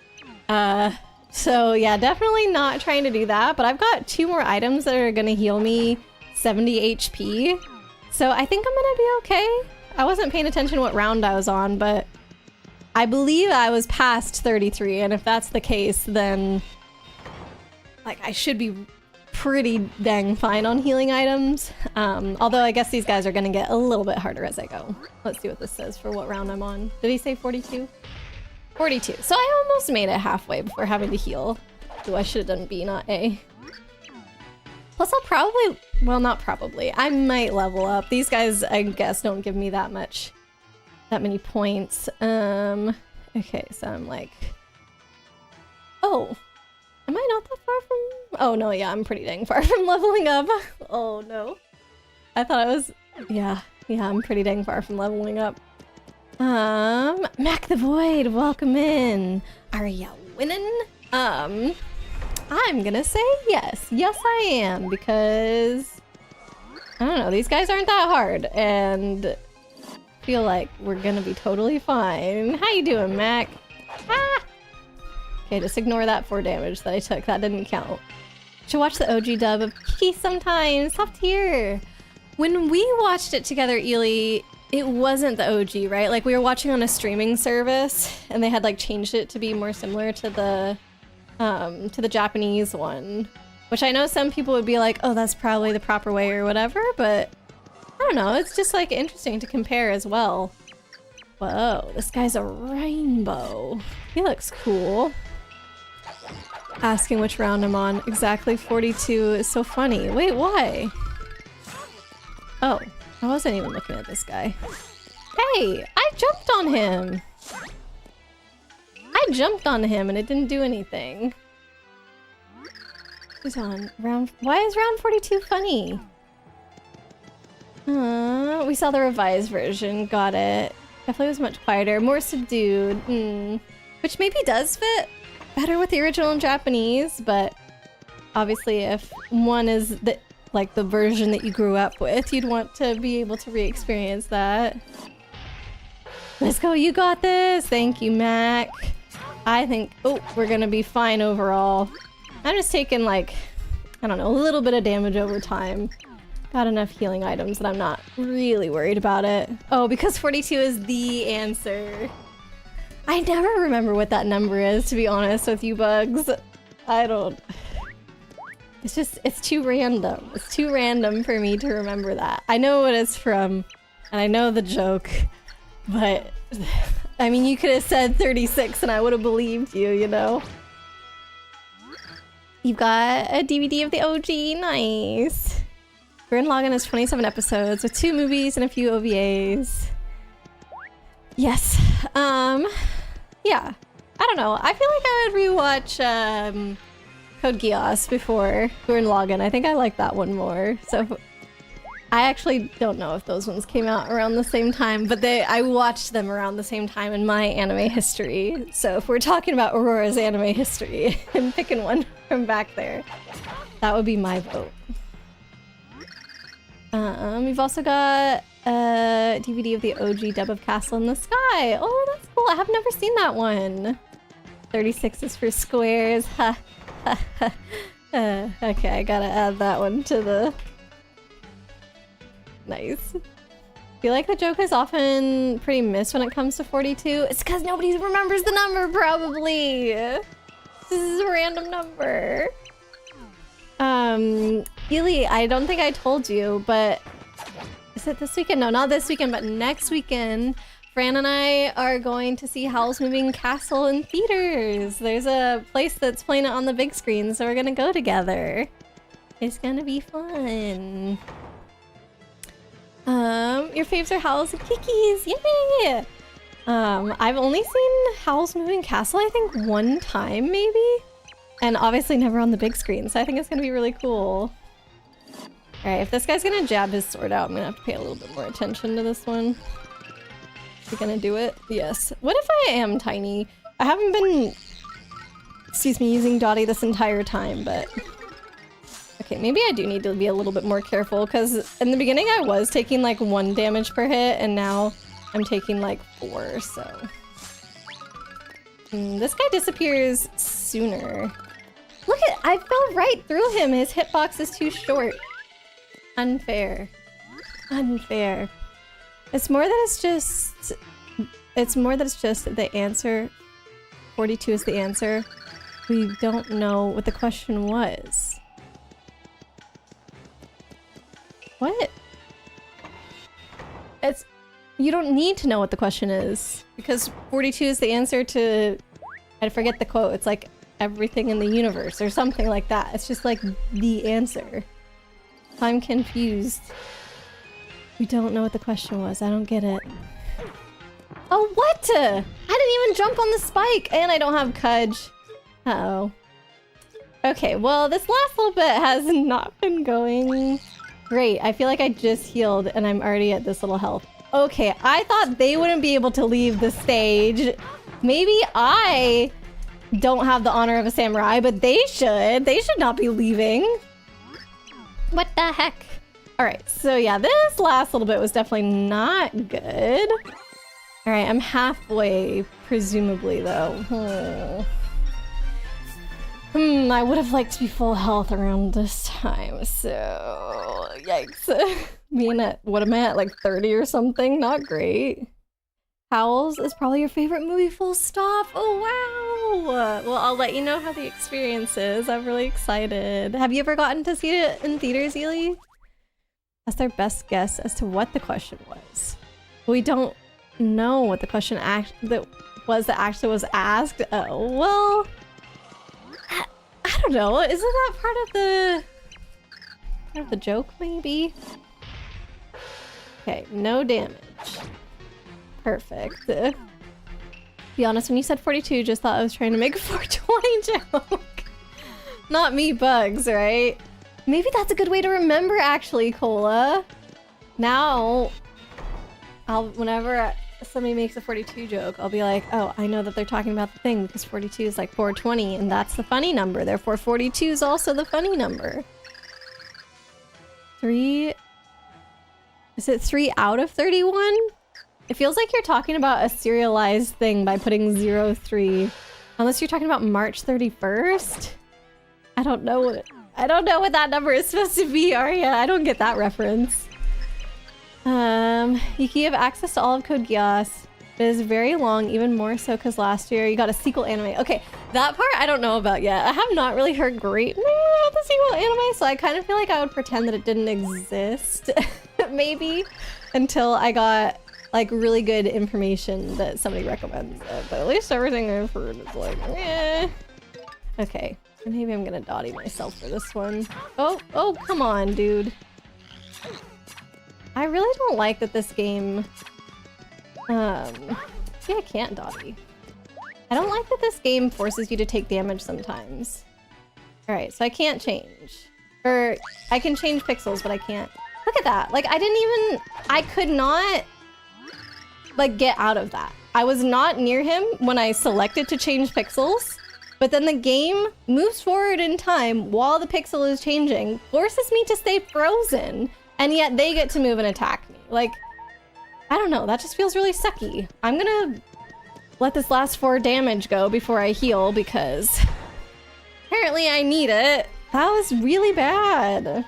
Speaker 1: So yeah, definitely not trying to do that, but I've got 2 more items that are going to heal me 70 HP, so I think I'm going to be okay. I wasn't paying attention what round I was on, but I believe I was past 33, and if that's the case, then like I should be pretty dang fine on healing items. Although I guess these guys are gonna get a little bit harder as I go. Let's see what this says for what round I'm on. Did he say 42? 42. So I almost made it halfway before having to heal. Ooh, I should have done B, not A. Plus I'll probably, well, not probably, I might level up. These guys, I guess, don't give me that many points. Okay, so I'm like, oh, am I not that far from, oh no, yeah, I'm pretty dang far from leveling up. Oh no. I thought I was, yeah, I'm pretty dang far from leveling up. Mac the Void, welcome in. Are ya winning? I'm gonna say yes. Yes, I am, because I don't know, these guys aren't that hard, and feel like we're gonna be totally fine. How you doing, Mac? Ah! Okay, just ignore that 4 damage that I took. That didn't count. Should watch the OG dub of Kiki sometimes. Top tier. When we watched it together, Ely, it wasn't the OG, right? Like we were watching on a streaming service and they had like changed it to be more similar to the Japanese one, which I know some people would be like, oh, that's probably the proper way or whatever, but I don't know. It's just like interesting to compare as well. Whoa, this guy's a rainbow. He looks cool. Asking which round I'm on. Exactly 42 is so funny. Wait, why? Oh, I wasn't even looking at this guy. Hey, I jumped on him. I jumped on him and it didn't do anything. Who's on round? Why is round 42 funny? We saw the revised version. Got it. Definitely was much quieter, more subdued. Which maybe does fit better with the original in Japanese, but obviously if one is the version that you grew up with, you'd want to be able to re-experience that. Let's go, you got this! Thank you, Mac. I think, oh, we're gonna be fine overall. I'm just taking like, I don't know, a little bit of damage over time. Got enough healing items that I'm not really worried about it. Oh, because 42 is the answer. I never remember what that number is, to be honest with you, Bugs. I don't... It's just, it's too random. It's too random for me to remember that. I know what it's from, and I know the joke, but... I mean, you could have said 36 and I would have believed you, you know? You've got a DVD of the OG, nice. Gurren Lagann has 27 episodes with 2 movies and a few OVAs. Yes. Yeah. I don't know. I feel like I would rewatch Code Geass before Gurren Lagann. I think I like that one more. So I actually don't know if those ones came out around the same time, but I watched them around the same time in my anime history. So if we're talking about Aurora's anime history and picking one from back there, that would be my vote. We've also got a DVD of the OG dub of Castle in the Sky. Oh, that's cool. I have never seen that one. 36 is for squares. Ha, ha, ha. Okay, I gotta add that one to the... Nice. I feel like the joke is often pretty missed when it comes to 42. It's because nobody remembers the number, probably. This is a random number. Ely, I don't think I told you, but is it this weekend? No, not this weekend, but next weekend, Fran and I are going to see Howl's Moving Castle in theaters. There's a place that's playing it on the big screen, so we're gonna go together. It's gonna be fun. Your faves are Howl's and Kiki's, yay! I've only seen Howl's Moving Castle, I think, one time, maybe? And obviously never on the big screen, so I think it's gonna be really cool. Alright, if this guy's gonna jab his sword out, I'm gonna have to pay a little bit more attention to this one. Is he gonna do it? Yes. What if I am tiny? I haven't been, excuse me, using Dottie this entire time, but... Okay, maybe I do need to be a little bit more careful, because in the beginning I was taking like 1 damage per hit, and now I'm taking like 4, so... This guy disappears sooner. Look at, I fell right through him. His hitbox is too short. Unfair. Unfair. It's more that it's just the answer. 42 is the answer. We don't know what the question was. What? You don't need to know what the question is, because 42 is the answer to, I forget the quote, it's like everything in the universe or something like that. It's just like the answer. I'm confused. We don't know what the question was. I don't get it. Oh, what? I didn't even jump on the spike, and I don't have Cudge. Uh-oh. Okay, well, this last little bit has not been going great. I feel like I just healed, and I'm already at this little health. Okay, I thought they wouldn't be able to leave the stage. Maybe I don't have the honor of a samurai, but they should. They should not be leaving. What the heck? Alright, so yeah, this last little bit was definitely not good. Alright, I'm halfway, presumably, though. I would have liked to be full health around this time, so yikes. What am I at, like 30 or something? Not great. Howls is probably your favorite movie, full stop. Oh, wow. Well, I'll let you know how the experience is. I'm really excited. Have you ever gotten to see it in theaters, Ely? That's their best guess as to what the question was. We don't know what the question that actually was asked. Well, I don't know. Isn't that part of the joke, maybe? Okay, no damage. Perfect. Be honest, when you said 42, just thought I was trying to make a 420 joke. Not me, bugs, right? Maybe that's a good way to remember, actually, Cola. Now, whenever somebody makes a 42 joke, I'll be like, oh, I know that they're talking about the thing because 42 is like 420, and that's the funny number. Therefore, 42 is also the funny number. 3... Is it 3 out of 31? It feels like you're talking about a serialized thing by putting 03. Unless you're talking about March 31st? I don't know what that number is supposed to be, Arya. I don't get that reference. You can have access to all of Code Geass. It is very long, even more so because last year you got a sequel anime. Okay, that part I don't know about yet. I have not really heard great news about the sequel anime, so I kind of feel like I would pretend that it didn't exist, maybe, until I got like really good information that somebody recommends it. But at least everything I've heard is like, eh. Okay, maybe I'm gonna dotty myself for this one. Oh, come on, dude. I really don't like that this game... See, I can't dotty. I don't like that this game forces you to take damage sometimes. Alright, so I can't change. Or, I can change pixels, but I can't. Look at that! Like, I could not, like, get out of that. I was not near him when I selected to change pixels, but then the game moves forward in time while the pixel is changing, forces me to stay frozen, and yet they get to move and attack me. Like, I don't know, that just feels really sucky. I'm gonna let this last 4 damage go before I heal because apparently I need it. That was really bad.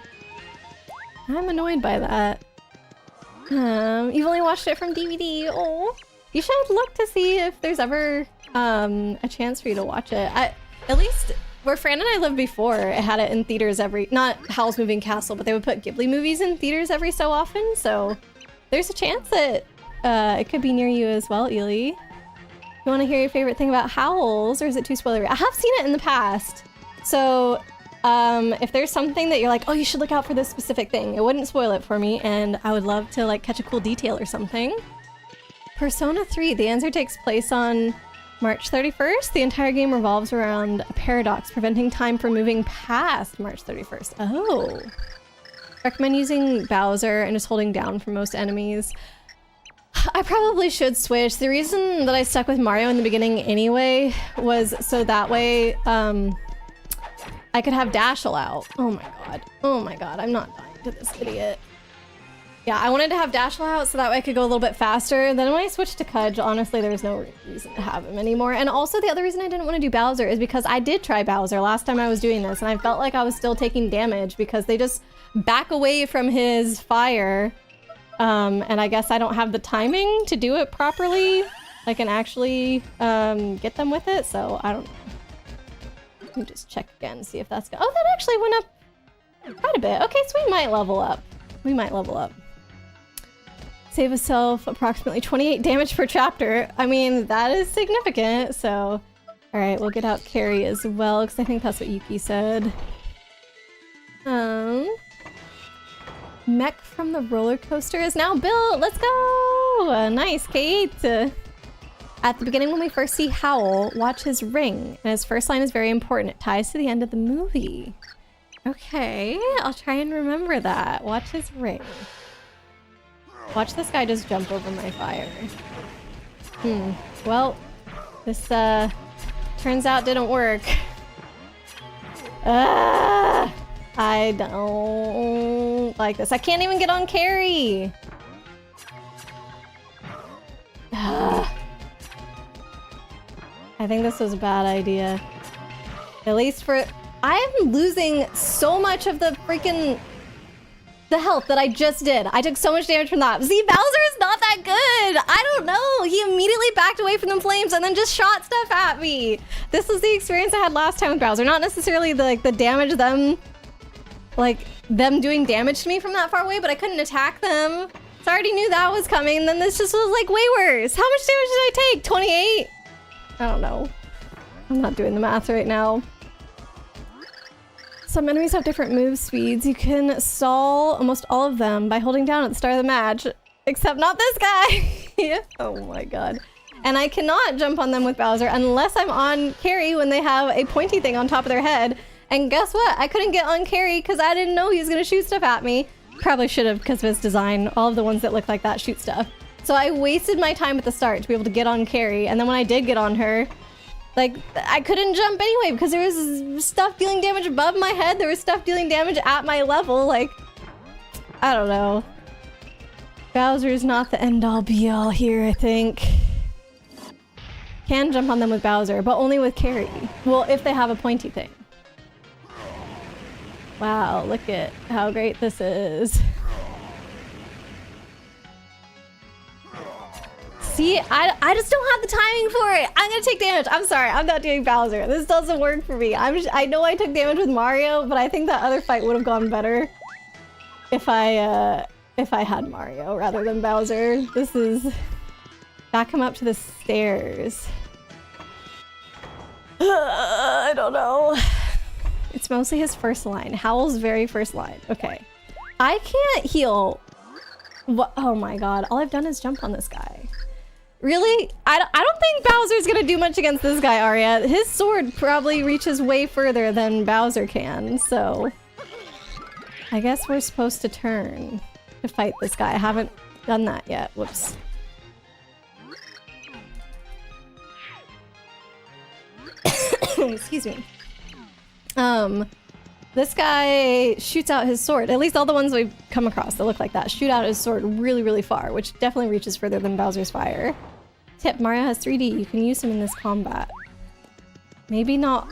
Speaker 1: I'm annoyed by that. You've only watched it from DVD. Oh, you should look to see if there's ever a chance for you to watch it. At least where Fran and I lived before, it had it in theaters not Howl's Moving Castle, but they would put Ghibli movies in theaters every so often, so there's a chance that it could be near you as well, Ely. You want to hear your favorite thing about Howls, or is it too spoilery? I have seen it in the past, so if there's something that you're like, oh, you should look out for this specific thing, it wouldn't spoil it for me, and I would love to like catch a cool detail or something. Persona 3, the answer takes place on March 31st. The entire game revolves around a paradox preventing time from moving past March 31st. Oh. Recommend using Bowser and just holding down for most enemies. I probably should switch. The reason that I stuck with Mario in the beginning anyway was so that way I could have dash out. Oh my god. Oh my god, I'm not dying to this idiot. Yeah, I wanted to have dash out so that way I could go a little bit faster. Then when I switched to Kudge, honestly, there was no reason to have him anymore. And also the other reason I didn't want to do Bowser is because I did try Bowser last time I was doing this, and I felt like I was still taking damage because they just back away from his fire. And I guess I don't have the timing to do it properly. I can actually get them with it, so I don't know. Let me just check again, see if that's good. Oh, that actually went up quite a bit. Okay, so we might level up. We might level up. Save a self approximately 28 damage per chapter. I mean, that is significant, so... Alright, we'll get out Carrie as well, because I think that's what Yuki said. Mech from the roller coaster is now built! Let's go! Nice, Kate! At the beginning when we first see Howl, watch his ring. And his first line is very important. It ties to the end of the movie. Okay, I'll try and remember that. Watch his ring. Watch this guy just jump over my fire. Well, this turns out didn't work. I don't like this. I can't even get on Carrie. I think this was a bad idea. At least for... I'm losing so much of the freaking... the health that I just did. I took so much damage from that. See, Bowser's not that good. I don't know. He immediately backed away from the flames and then just shot stuff at me. This was the experience I had last time with Bowser. Not necessarily the damage them... like, them doing damage to me from that far away, but I couldn't attack them. So I already knew that was coming, and then this just was, like, way worse. How much damage did I take? 28? I don't know. I'm not doing the math right now. Some enemies have different move speeds. You can stall almost all of them by holding down at the start of the match. Except not this guy! Oh my god. And I cannot jump on them with Bowser unless I'm on carry when they have a pointy thing on top of their head. And guess what? I couldn't get on carry because I didn't know he was going to shoot stuff at me. Probably should have because of his design. All of the ones that look like that shoot stuff. So I wasted my time at the start to be able to get on carry. And then when I did get on her, like, I couldn't jump anyway because there was stuff dealing damage above my head. There was stuff dealing damage at my level. Like, I don't know. Bowser's not the end-all be-all here, I think. Can jump on them with Bowser, but only with carry. Well, if they have a pointy thing. Wow, look at how great this is. See, I just don't have the timing for it. I'm gonna take damage. I'm sorry, I'm not doing Bowser. This doesn't work for me. I know I took damage with Mario, but I think that other fight would have gone better if I had Mario rather than Bowser. This is... back him up to the stairs. I don't know. It's mostly his first line. Howl's very first line. Okay. I can't heal. What? Oh my god. All I've done is jump on this guy. Really? I don't think Bowser's gonna do much against this guy, Arya. His sword probably reaches way further than Bowser can, so... I guess we're supposed to turn to fight this guy. I haven't done that yet. Whoops. Excuse me. This guy shoots out his sword. At least all the ones we've come across that look like that shoot out his sword really, really far, which definitely reaches further than Bowser's fire. Tip, Mario has 3D. You can use him in this combat. Maybe not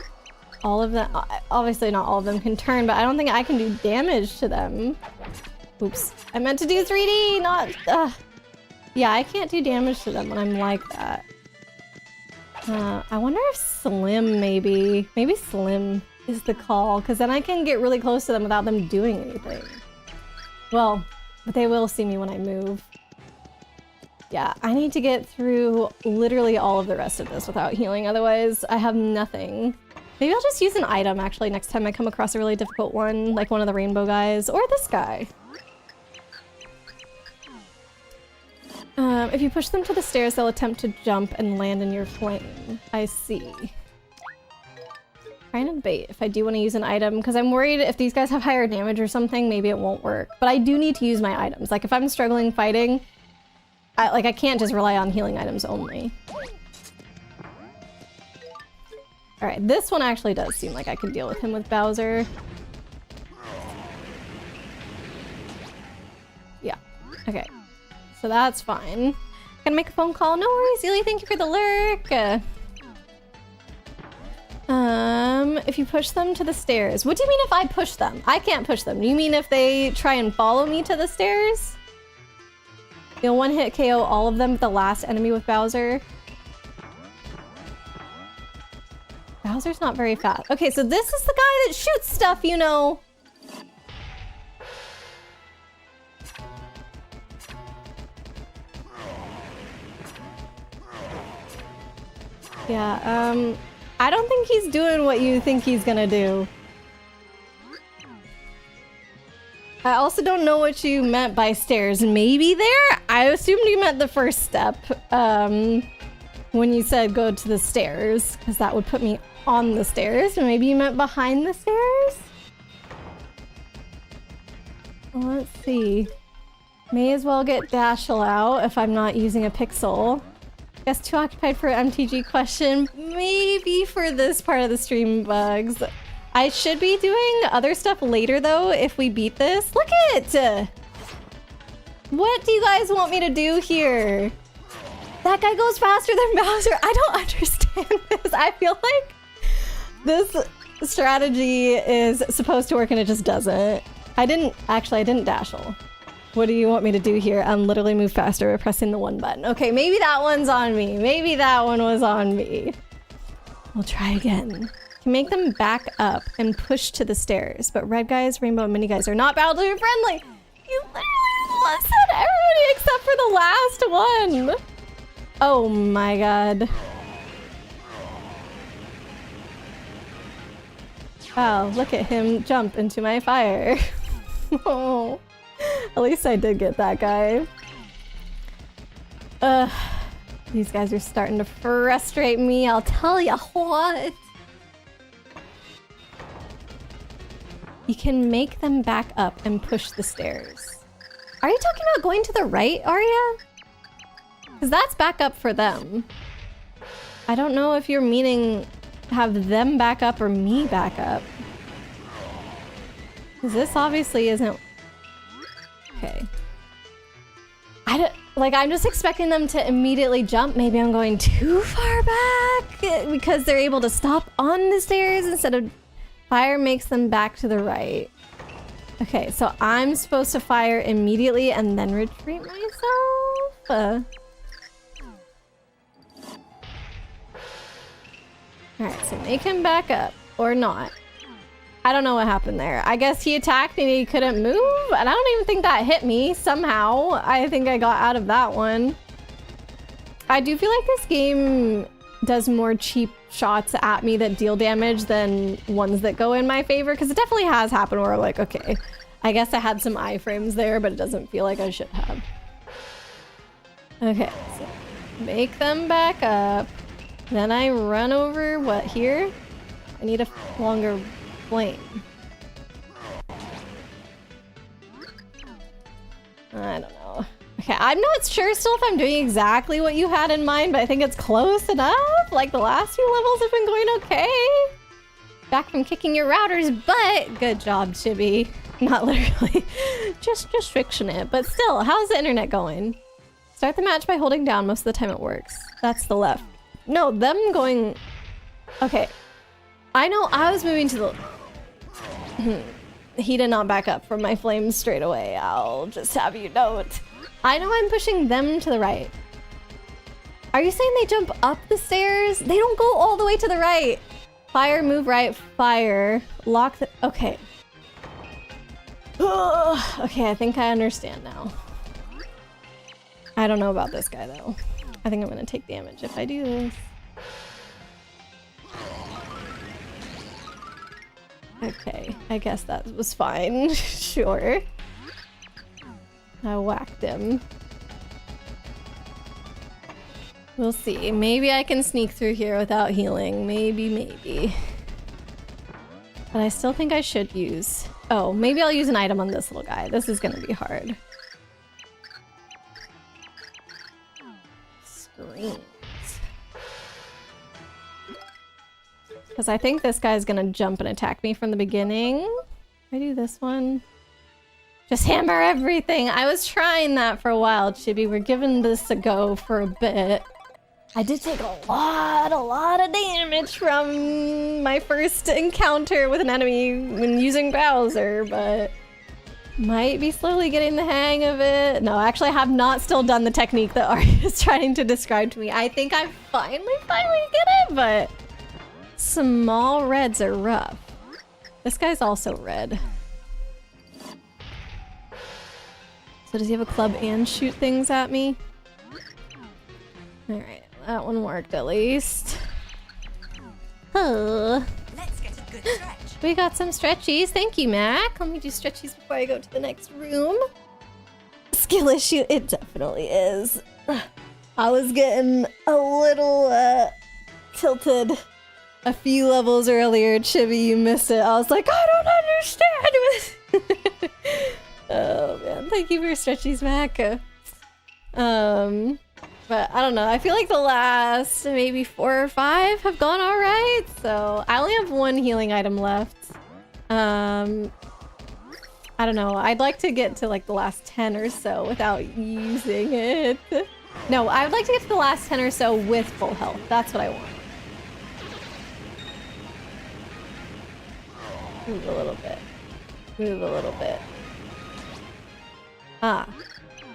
Speaker 1: all of them. Obviously not all of them can turn, but I don't think I can do damage to them. Oops. I meant to do 3D, not... Yeah, I can't do damage to them when I'm like that. I wonder if Slim maybe... Maybe Slim is the call, because then I can get really close to them without them doing anything. Well, but they will see me when I move. Yeah, I need to get through literally all of the rest of this without healing, otherwise I have nothing. Maybe I'll just use an item actually next time I come across a really difficult one, like one of the rainbow guys, or this guy. If you push them to the stairs, they'll attempt to jump and land in your flame. I see. Trying to bait if I do want to use an item, because I'm worried if these guys have higher damage or something, maybe it won't work. But I do need to use my items. Like if I'm struggling fighting, I can't just rely on healing items only. Alright, this one actually does seem like I can deal with him with Bowser. Yeah, okay. So that's fine. Gonna make a phone call. No worries, Zealy, thank you for the lurk. If you push them to the stairs. What do you mean if I push them? I can't push them. Do you mean if they try and follow me to the stairs? You'll one-hit KO all of them with the last enemy with Bowser. Bowser's not very fast. Okay, so this is the guy that shoots stuff, you know. Yeah, I don't think he's doing what you think he's gonna do. I also don't know what you meant by stairs. Maybe there? I assumed you meant the first step, when you said go to the stairs, because that would put me on the stairs. Maybe you meant behind the stairs? Well, let's see. May as well get Dashel out if I'm not using a pixel. Guess too occupied for MTG question. Maybe for this part of the stream bugs. I should be doing other stuff later though if we beat this. Look at it! What do you guys want me to do here? That guy goes faster than Bowser. I don't understand this. I feel like this strategy is supposed to work and it just doesn't. I didn't dashel. What do you want me to do here? Literally move faster by pressing the 1 button. Okay, maybe that one's on me. Maybe that one was on me. We'll try again. Can make them back up and push to the stairs, but red guys, rainbow, and mini guys are not battle friendly. You literally said everybody except for the last one. Oh my god. Wow, look at him jump into my fire. Oh, at least I did get that guy. These guys are starting to frustrate me, I'll tell ya what. You can make them back up and push the stairs. Are you talking about going to the right, Arya? Because that's back up for them. I don't know if you're meaning have them back up or me back up. Because this obviously isn't... Okay. I'm just expecting them to immediately jump. Maybe I'm going too far back because they're able to stop on the stairs instead of fire makes them back to the right. Okay, so I'm supposed to fire immediately and then retreat myself? Alright, so make him back up. Or not. I don't know what happened there. I guess he attacked and he couldn't move? And I don't even think that hit me somehow. I think I got out of that one. I do feel like this game does more cheap shots at me that deal damage than ones that go in my favor. Because it definitely has happened where I'm like, okay, I guess I had some iframes there, but it doesn't feel like I should have. Okay, so make them back up. Then I run over, what, here? I need a longer flame. I don't know. Okay, I'm not sure still if I'm doing exactly what you had in mind, but I think it's close enough. Like, the last few levels have been going okay. Back from kicking your router's butt. Good job, Chibi. Not literally. just fixing it. But still, how's the internet going? Start the match by holding down. Most of the time it works. That's the left. No, them going... Okay. I know I was moving to the... He did not back up from my flames straight away. I'll just have you note. I know I'm pushing them to the right. Are you saying they jump up the stairs? They don't go all the way to the right. Fire, move right, fire. Lock the... Okay. Ugh. Okay, I think I understand now. I don't know about this guy, though. I think I'm gonna take damage if I do this. Okay, I guess that was fine. Sure. I whacked him. We'll see. Maybe I can sneak through here without healing. Maybe. But I still think I should use... Oh, maybe I'll use an item on this little guy. This is gonna be hard. Screens. Because I think this guy's gonna jump and attack me from the beginning. Can I do this one? Just hammer everything! I was trying that for a while, Chibi. We're giving this a go for a bit. I did take a lot of damage from my first encounter with an enemy when using Bowser, but might be slowly getting the hang of it. No, actually I have not still done the technique that Arya is trying to describe to me. I think I finally get it, but small reds are rough. This guy's also red. So does he have a club and shoot things at me? Alright. That one worked at least. Oh.
Speaker 2: Let's get a good stretch.
Speaker 1: We got some stretchies. Thank you, Mac. Let me do stretchies before I go to the next room. Skill issue. It definitely is. I was getting a little tilted a few levels earlier. Chibi, you missed it. I was like, I don't understand. Oh man, thank you for stretchies, Mac. But I don't know, I feel like the last maybe 4 or 5 have gone all right. So I only have 1 healing item left. I don't know, I'd like to get to like the last 10 or so without using it. No, I would like to get to the last 10 or so with full health. That's what I want. Move a little bit. Move a little bit. Ah.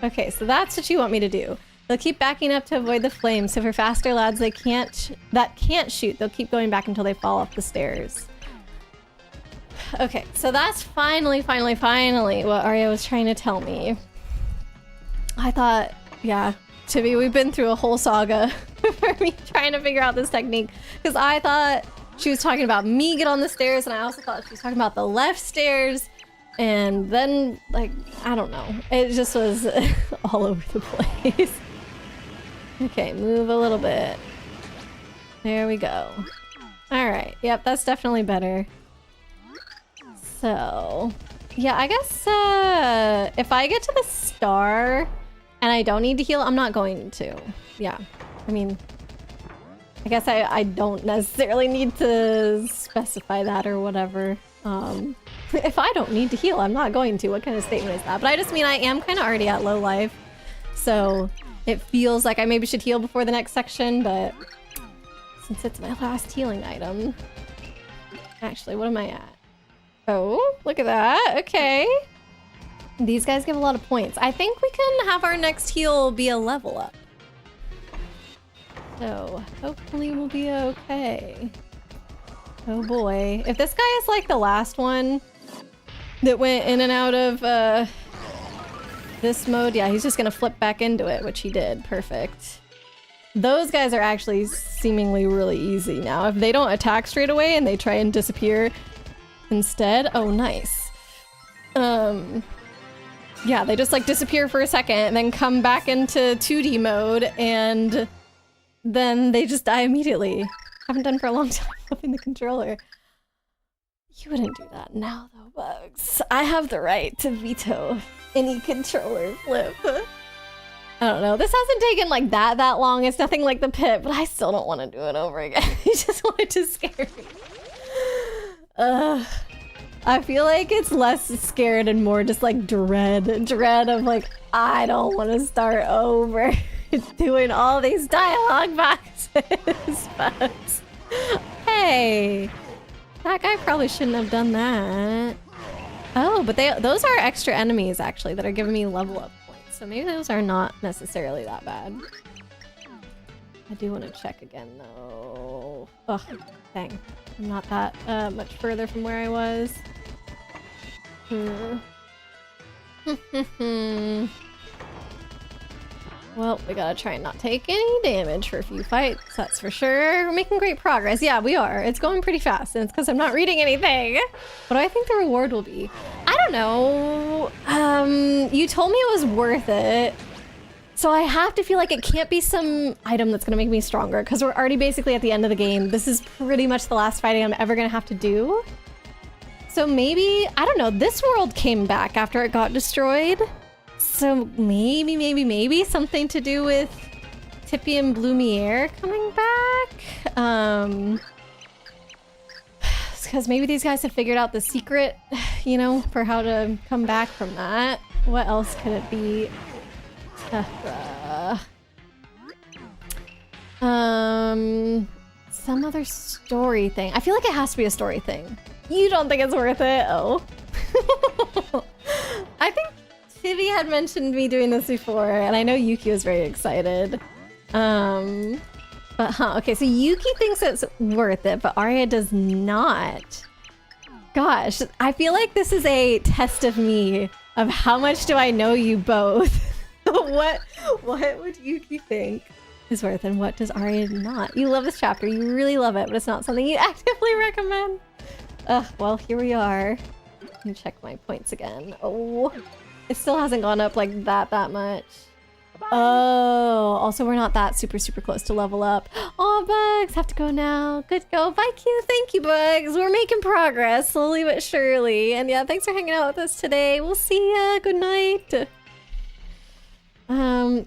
Speaker 1: Okay, so that's what you want me to do. They'll keep backing up to avoid the flames, so for faster lads that can't shoot, they'll keep going back until they fall off the stairs. Okay, so that's finally what Arya was trying to tell me. I thought, yeah, Chibi, we've been through a whole saga for me trying to figure out this technique, because I thought she was talking about me get on the stairs, and I also thought she was talking about the left stairs, and then, like, I don't know. It just was all over the place. Okay, move a little bit. There we go. Alright, yep, that's definitely better. So, yeah, I guess if I get to the star and I don't need to heal, I'm not going to. Yeah, I mean, I guess I don't necessarily need to specify that or whatever. If I don't need to heal, I'm not going to. What kind of statement is that? But I just mean I am kind of already at low life, so it feels like I maybe should heal before the next section, but since it's my last healing item... Actually, what am I at? Oh, look at that. Okay. These guys give a lot of points. I think we can have our next heal be a level up. So, hopefully we'll be okay. Oh boy. If this guy is like the last one that went in and out of this mode, yeah, he's just gonna flip back into it, which he did. Perfect. Those guys are actually seemingly really easy now. If they don't attack straight away and they try and disappear instead, oh nice. Yeah, they just like disappear for a second and then come back into 2D mode and then they just die immediately. Haven't done for a long time flipping the controller. You wouldn't do that now though, Bugs. I have the right to veto any controller flip. I don't know. This hasn't taken like that long. It's nothing like the pit, but I still don't want to do it over again. I just wanted to scare me. I feel like it's less scared and more just like dread of like, I don't want to start over doing all these dialogue boxes. But hey, that guy probably shouldn't have done that. Oh, but those are extra enemies actually that are giving me level up points. So maybe those are not necessarily that bad. I do want to check again though. Ugh, dang. I'm not that much further from where I was. Well, we gotta try and not take any damage for a few fights, that's for sure. We're making great progress. Yeah, we are. It's going pretty fast, and it's because I'm not reading anything. What do I think the reward will be? I don't know. You told me it was worth it. So I have to feel like it can't be some item that's gonna make me stronger, because we're already basically at the end of the game. This is pretty much the last fighting I'm ever gonna have to do. So maybe, I don't know, this world came back after it got destroyed. So maybe something to do with Tippy and Blumiere coming back? Because maybe these guys have figured out the secret, you know, for how to come back from that. What else could it be? Some other story thing. I feel like it has to be a story thing. You don't think it's worth it? Oh. I think Tibi had mentioned me doing this before, and I know Yuki was very excited. But okay, so Yuki thinks it's worth it, but Arya does not. Gosh, I feel like this is a test of me, of how much do I know you both. What would Yuki think is worth and what does Arya not? You love this chapter, you really love it, but it's not something you actively recommend. Well, here we are. Let me check my points again. Oh, it still hasn't gone up like that much. Oh, also we're not that super close to level up. Oh, Bugs, have to go now. Good to go. Bye, Q. Thank you, Bugs. We're making progress, slowly but surely. And yeah, thanks for hanging out with us today. We'll see ya. Good night.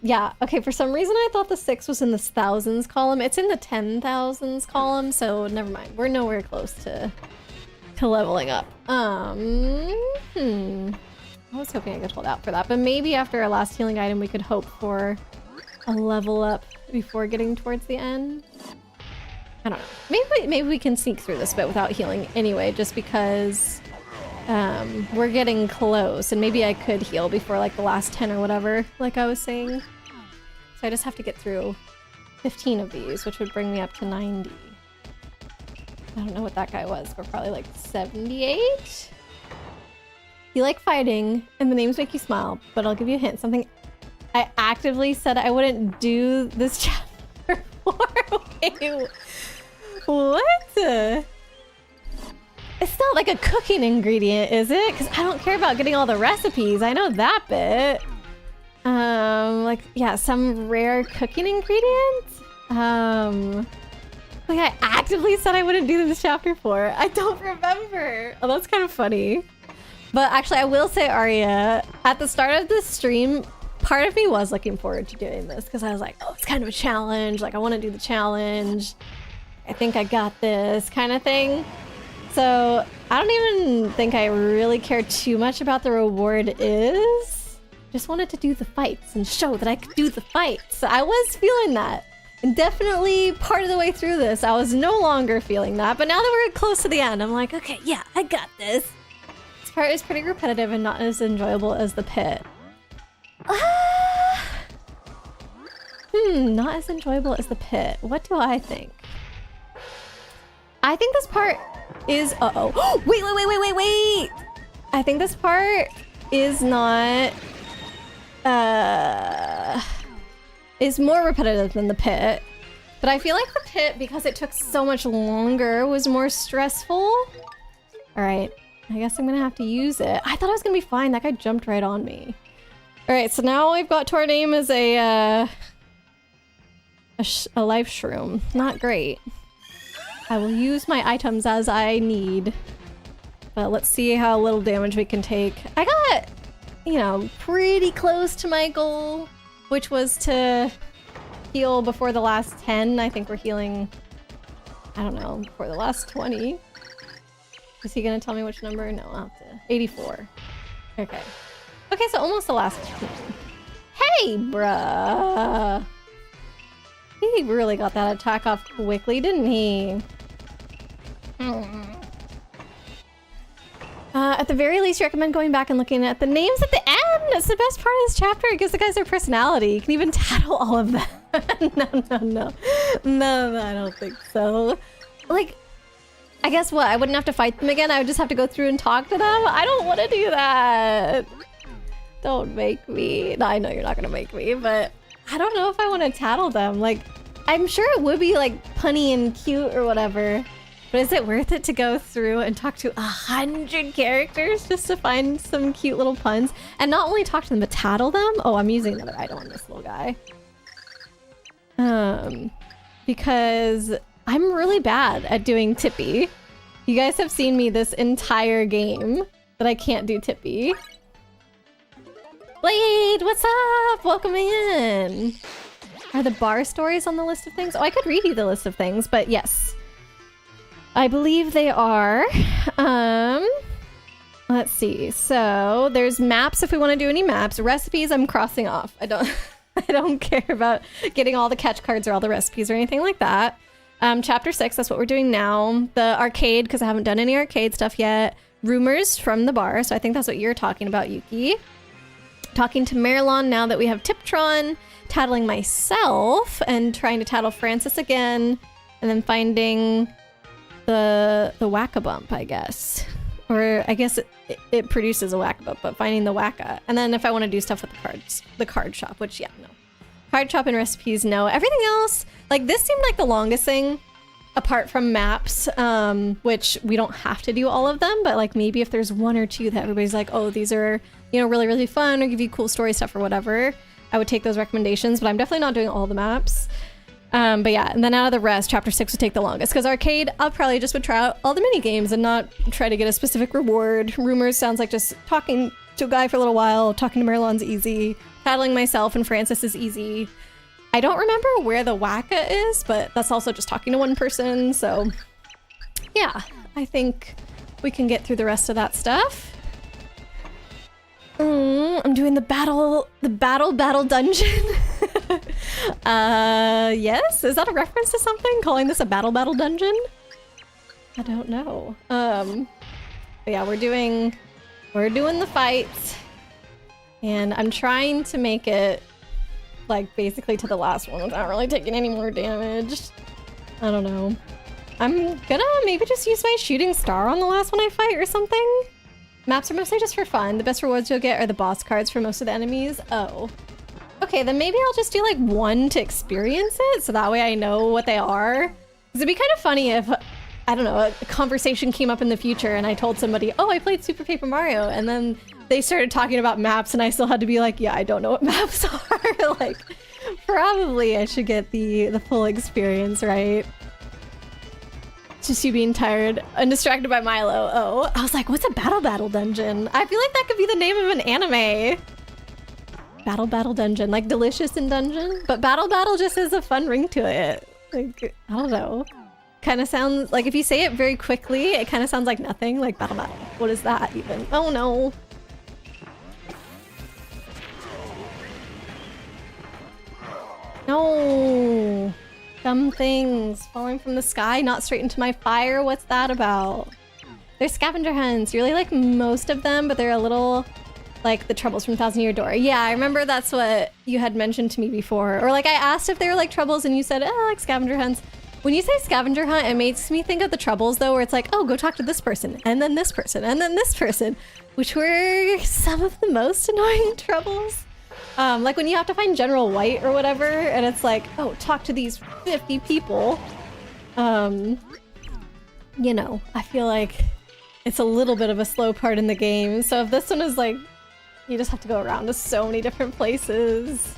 Speaker 1: Yeah, okay, for some reason I thought the 6 was in the thousands column. It's in the 10,000s column, so never mind. We're nowhere close to leveling up. I was hoping I could hold out for that, but maybe after our last healing item we could hope for a level up before getting towards the end. I don't know. Maybe we can sneak through this bit without healing anyway, just because we're getting close, and maybe I could heal before like the last 10 or whatever, like I was saying. So I just have to get through 15 of these, which would bring me up to 90. I don't know what that guy was. We're probably like 78. You like fighting, and the names make you smile, but I'll give you a hint. Something I actively said I wouldn't do this chapter for. Wait, what? It's not like a cooking ingredient, is it? Because I don't care about getting all the recipes. I know that bit. Like, yeah, some rare cooking ingredient? Like I actively said I wouldn't do this chapter for. I don't remember. Oh, that's kind of funny. But actually, I will say, Arya, at the start of this stream, part of me was looking forward to doing this because I was like, oh, it's kind of a challenge. Like, I want to do the challenge. I think I got this kind of thing. So I don't even think I really care too much about the reward is. Just wanted to do the fights and show that I could do the fights. So I was feeling that. And definitely part of the way through this, I was no longer feeling that. But now that we're close to the end, I'm like, okay, yeah, I got this. This part is pretty repetitive and not as enjoyable as the pit. Not as enjoyable as the pit. What do I think? I think this part is... Uh-oh. Wait! I think this part is not... is more repetitive than the pit. But I feel like the pit, because it took so much longer, was more stressful. Alright. I guess I'm gonna have to use it. I thought I was gonna be fine. That guy jumped right on me. Alright, so now we've got to our name as a life shroom. Not great. I will use my items as I need. But let's see how little damage we can take. I got, you know, pretty close to my goal, which was to heal before the last 10. I think we're healing, I don't know, before the last 20. Is he gonna tell me which number? No, I'll have to. 84. Okay. Okay, so almost the last 10. Hey, bruh! He really got that attack off quickly, didn't he? At the very least, you recommend going back and looking at the names at the end. That's the best part of this chapter. It gives the guys their personality. You can even tattle all of them. No, I don't think so. Like, I guess what? I wouldn't have to fight them again. I would just have to go through and talk to them. I don't want to do that. Don't make me. No, I know you're not gonna make me, but I don't know if I want to tattle them. Like, I'm sure it would be like punny and cute or whatever. But is it worth it to go through and talk to 100 characters just to find some cute little puns? And not only talk to them, but tattle them? Oh, I'm using another item on this little guy. Because I'm really bad at doing Tippy. You guys have seen me this entire game that I can't do Tippy. Blade, what's up? Welcome in. Are the bar stories on the list of things? Oh, I could read you the list of things, but yes. I believe they are. Let's see. So there's maps if we want to do any maps. Recipes I'm crossing off. I don't care about getting all the catch cards or all the recipes or anything like that. Chapter 6, that's what we're doing now. The arcade, because I haven't done any arcade stuff yet. Rumors from the bar, so I think that's what you're talking about, Yuki. Talking to Marilyn now that we have Tiptron. Tattling myself and trying to tattle Francis again. And then finding the whack-a-bump, I guess. Or I guess it produces a whack-a-bump, but finding the whack-a. And then if I want to do stuff with the cards, the card shop, which, yeah, no. Card shop and recipes, no. Everything else, like this seemed like the longest thing apart from maps, which we don't have to do all of them, but like maybe if there's one or two that everybody's like, oh, these are, you know, really, really fun or give you cool story stuff or whatever, I would take those recommendations, but I'm definitely not doing all the maps. But yeah, and then out of the rest, chapter 6 would take the longest because arcade, I'll probably just would try out all the mini games and not try to get a specific reward. Rumors sounds like just talking to a guy for a little while. Talking to Marilyn's easy. Tattling myself and Francis is easy. I don't remember where the wacka is, but that's also just talking to one person. So yeah, I think we can get through the rest of that stuff. I'm doing the battle dungeon. Yes? Is that a reference to something? Calling this a battle dungeon? I don't know. But yeah, we're doing the fights. And I'm trying to make it, like, basically to the last one without really taking any more damage. I don't know. I'm gonna maybe just use my shooting star on the last one I fight or something. Maps are mostly just for fun. The best rewards you'll get are the boss cards for most of the enemies. Oh. Okay, then maybe I'll just do like one to experience it, so that way I know what they are. Because it'd be kind of funny if, I don't know, a conversation came up in the future and I told somebody, oh, I played Super Paper Mario, and then they started talking about maps and I still had to be like, yeah, I don't know what maps are. Like, probably I should get the full experience, right? Just you being tired and distracted by Milo. Oh, I was like, what's a battle dungeon? I feel like that could be the name of an anime. Battle dungeon, like delicious in dungeon, but battle just has a fun ring to it. Like, I don't know. Kind of sounds like if you say it very quickly, it kind of sounds like nothing, like battle. What is that even? Oh no. No. Dumb things falling from the sky, not straight into my fire. What's that about? They're scavenger hunts. You really like most of them, but they're a little like the troubles from Thousand Year Door. Yeah, I remember that's what you had mentioned to me before. Or like I asked if they were like troubles and you said, oh, like scavenger hunts. When you say scavenger hunt, it makes me think of the troubles though, where it's like, oh, go talk to this person and then this person and then this person, which were some of the most annoying troubles. Like when you have to find General White or whatever, and it's like, oh, talk to these 50 people. You know, I feel like it's a little bit of a slow part in the game. So if this one is like, you just have to go around to so many different places.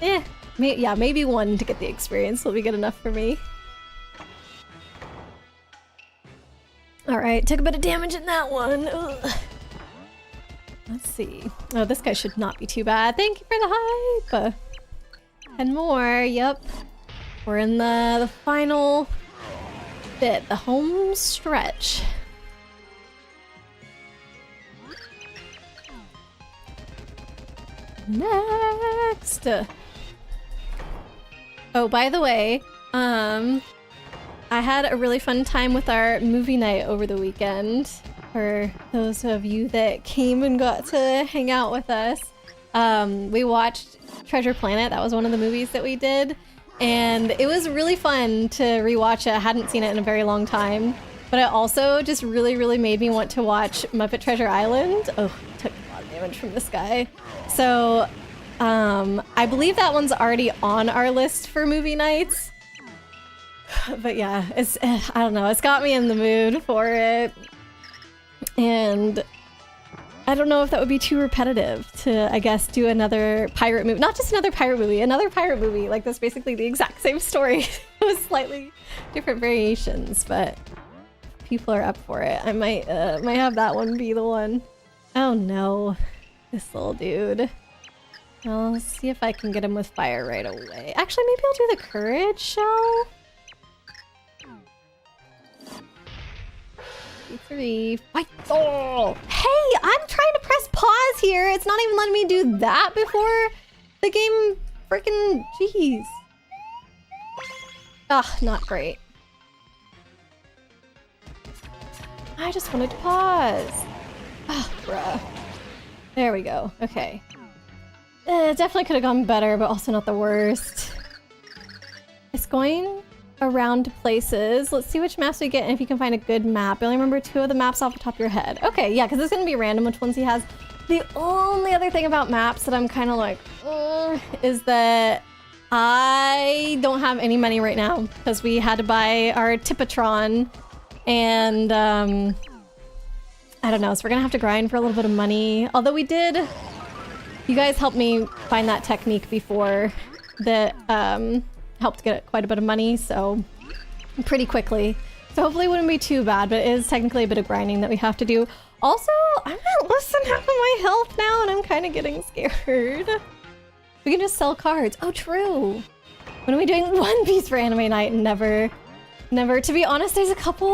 Speaker 1: Yeah, maybe one to get the experience will be good enough for me. All right, took a bit of damage in that one. Ugh. Let's see. Oh, this guy should not be too bad. Thank you for the hype. And more, yep. We're in the final bit, the home stretch. Next. Oh, by the way, I had a really fun time with our movie night over the weekend. For those of you that came and got to hang out with us. We watched Treasure Planet. That was one of the movies that we did. And it was really fun to rewatch it. I hadn't seen it in a very long time. But it also just really made me want to watch Muppet Treasure Island. Oh, took a lot of damage from this guy. So, I believe that one's already on our list for movie nights. But yeah, I don't know. It's got me in the mood for it. And I don't know if that would be too repetitive to, I guess, do another pirate movie. Not just another pirate movie. Like, that's basically the exact same story with slightly different variations, but people are up for it. I might have that one be the one. Oh no, this little dude. I'll see if I can get him with fire right away. Actually, maybe I'll do the courage shell. 3, fight! Oh! Hey, I'm trying to press pause here. It's not even letting me do that before the game freaking... Jeez. Ah, not great. I just wanted to pause. Ah, bruh. There we go. Okay. Definitely could have gone better, but also not the worst. It's going around places. Let's see which maps we get and if you can find a good map. I only remember 2 of the maps off the top of your head. Okay, yeah, because it's going to be random which ones he has. The only other thing about maps that I'm kind of like, is that I don't have any money right now because we had to buy our Tipatron and I don't know, so we're going to have to grind for a little bit of money. Although we did, you guys helped me find that technique before that helped get quite a bit of money, so pretty quickly. So hopefully it wouldn't be too bad, but it is technically a bit of grinding that we have to do. Also, I'm at less than half of my health now and I'm kind of getting scared. We can just sell cards. Oh, true. When are we doing One Piece for anime night? Never. To be honest, there's a couple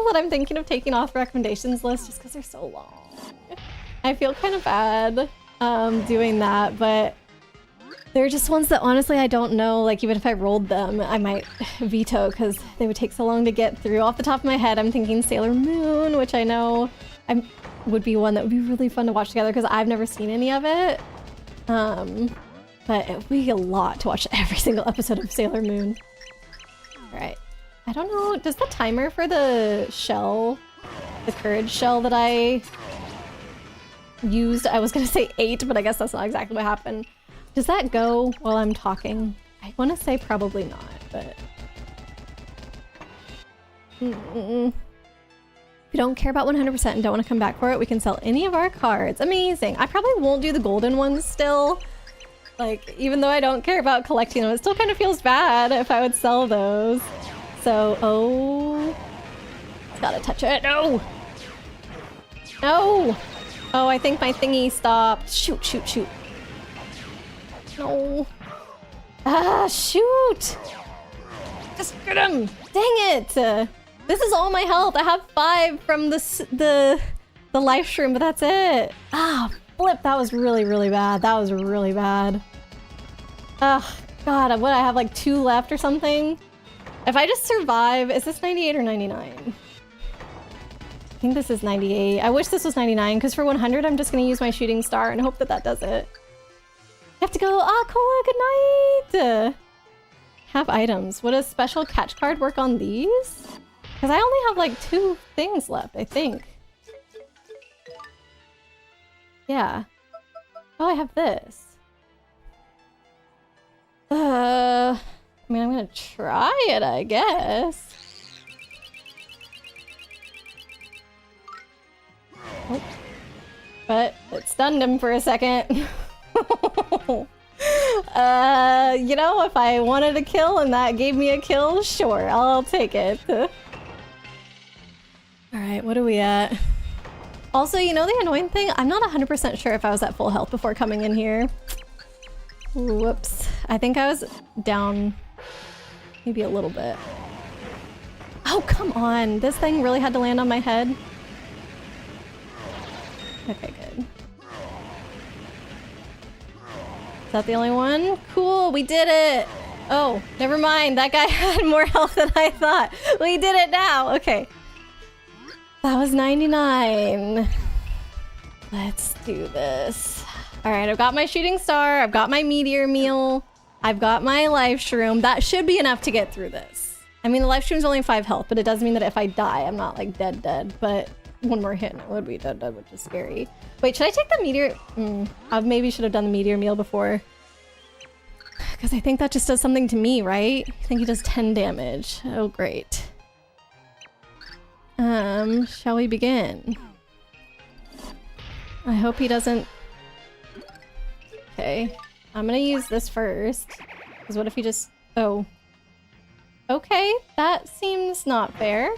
Speaker 1: that I'm thinking of taking off the recommendations list just because they're so long. I feel kind of bad doing that, but There are just ones that honestly I don't know, like even if I rolled them, I might veto because they would take so long to get through. Off the top of my head, I'm thinking Sailor Moon, which I know would be one that would be really fun to watch together because I've never seen any of it. But it would be a lot to watch every single episode of Sailor Moon. Alright. I don't know, does the timer for the shell, the courage shell that I used, I was gonna say 8, but I guess that's not exactly what happened. Does that go while I'm talking? I want to say probably not, but... If you don't care about 100% and don't want to come back for it, we can sell any of our cards. Amazing! I probably won't do the golden ones still. Like, even though I don't care about collecting them, it still kind of feels bad if I would sell those. So, oh... Gotta touch it. No! No! Oh, I think my thingy stopped. Shoot, shoot, shoot. No. Ah, shoot! Just get him! Dang it! This is all my health. I have 5 from the life shroom, but that's it. Ah, flip. That was really, really bad. That was really bad. Ugh, God, what, I have like 2 left or something? If I just survive, is this 98 or 99? I think this is 98. I wish this was 99, because for 100, I'm just gonna use my shooting star and hope that that does it. You have to go, ah, Cola, good night! Have items. Would a special catch card work on these? Because I only have like 2 things left, I think. Yeah. Oh, I have this. I mean, I'm gonna try it, I guess. Oh. But it stunned him for a second. You know, if I wanted a kill and that gave me a kill, sure, I'll take it. Alright, what are we at? Also, you know the annoying thing? I'm not 100% sure if I was at full health before coming in here. Whoops. I think I was down maybe a little bit. Oh, come on. This thing really had to land on my head. Okay, good. Is that the only one? Cool, we did it! Oh, never mind. That guy had more health than I thought. We did it now! Okay. That was 99. Let's do this. Alright, I've got my shooting star, I've got my meteor meal, I've got my life shroom. That should be enough to get through this. I mean, the life shroom's only 5 health, but it does mean that if I die, I'm not like dead, but one more hit and I would be dead, which is scary. Wait, should I take the meteor? I maybe should have done the meteor meal before. Because I think that just does something to me, right? I think he does 10 damage. Oh, great. Shall we begin? I hope he doesn't... Okay. I'm gonna use this first. Because what if he just... Oh. Okay, that seems not fair.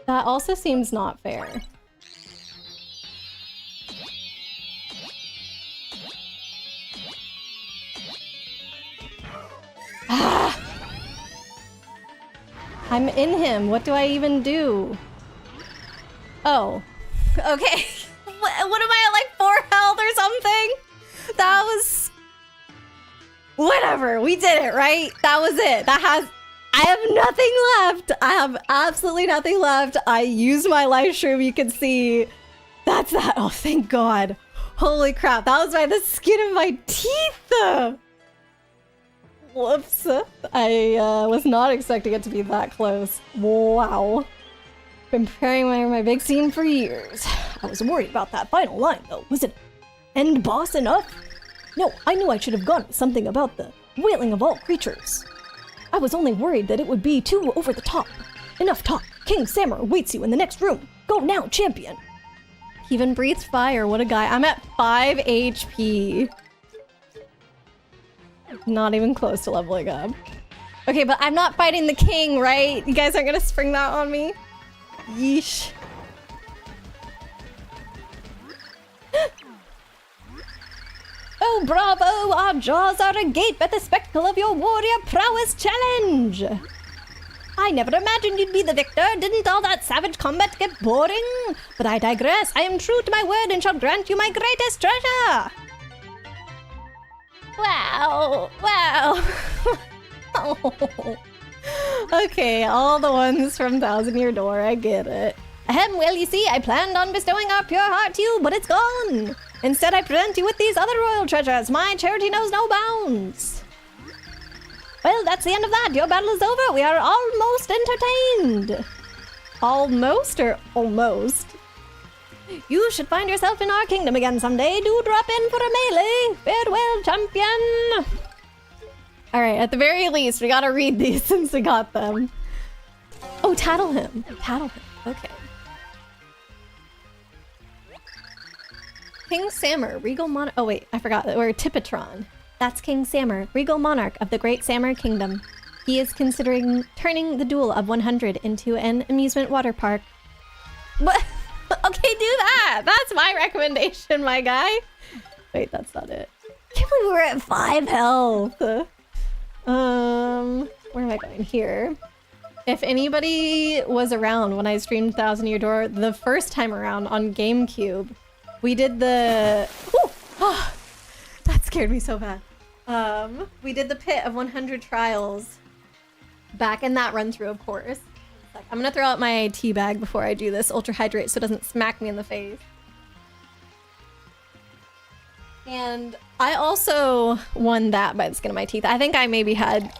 Speaker 1: That also seems not fair. Ah! I'm in him. What do I even do? Oh. Okay. What am I at, like 4 health or something? That was... Whatever. We did it, right? That was it. That has... I have nothing left. I have absolutely nothing left. I used my life shroom. You can see. That's that. Oh, thank God. Holy crap. That was by the skin of my teeth. Whoops. I was not expecting it to be that close. Wow. Been preparing my big scene for years. I was worried about that final line, though. Was it end boss enough? No, I knew I should have gone with something about the wailing of all creatures. I was only worried that it would be too over the top. Enough talk. King Samurai waits you in the next room. Go now, champion. He even breathes fire. What a guy. I'm at 5 HP. Not even close to leveling up. Okay, but I'm not fighting the king, right? You guys aren't gonna spring that on me? Yeesh. Oh, bravo! Our jaws are agape at the spectacle of your warrior prowess challenge! I never imagined you'd be the victor. Didn't all that savage combat get boring? But I digress. I am true to my word and shall grant you my greatest treasure! Wow. Wow. Oh. Okay, all the ones from Thousand Year Door, I get it. Ahem, well, you see, I planned on bestowing our pure heart to you, but it's gone. Instead, I present you with these other royal treasures. My charity knows no bounds. Well, that's the end of that. Your battle is over. We are almost entertained. Almost or almost? You should find yourself in our kingdom again someday. Do drop in for a melee. Farewell, champion. All right, at the very least, we gotta read these since we got them. Oh, tattle him. Tattle him. Okay. King Sammer, regal monarch. Oh wait, I forgot that we're Tipitron. That's King Sammer, regal monarch of the Great Sammer Kingdom. He is considering turning the Duel of 100 into an amusement water park. What? Okay, do that. That's my recommendation, my guy. Wait, that's not it. I can't believe we're at 5 health. Where am I going? Here. If anybody was around when I streamed Thousand Year Door the first time around on GameCube, we did the... Ooh! Oh, that scared me so bad. We did the pit of 100 trials back in that run through, of course. I'm gonna throw out my tea bag before I do this ultra hydrate so it doesn't smack me in the face. And I also won that by the skin of my teeth. I think I maybe had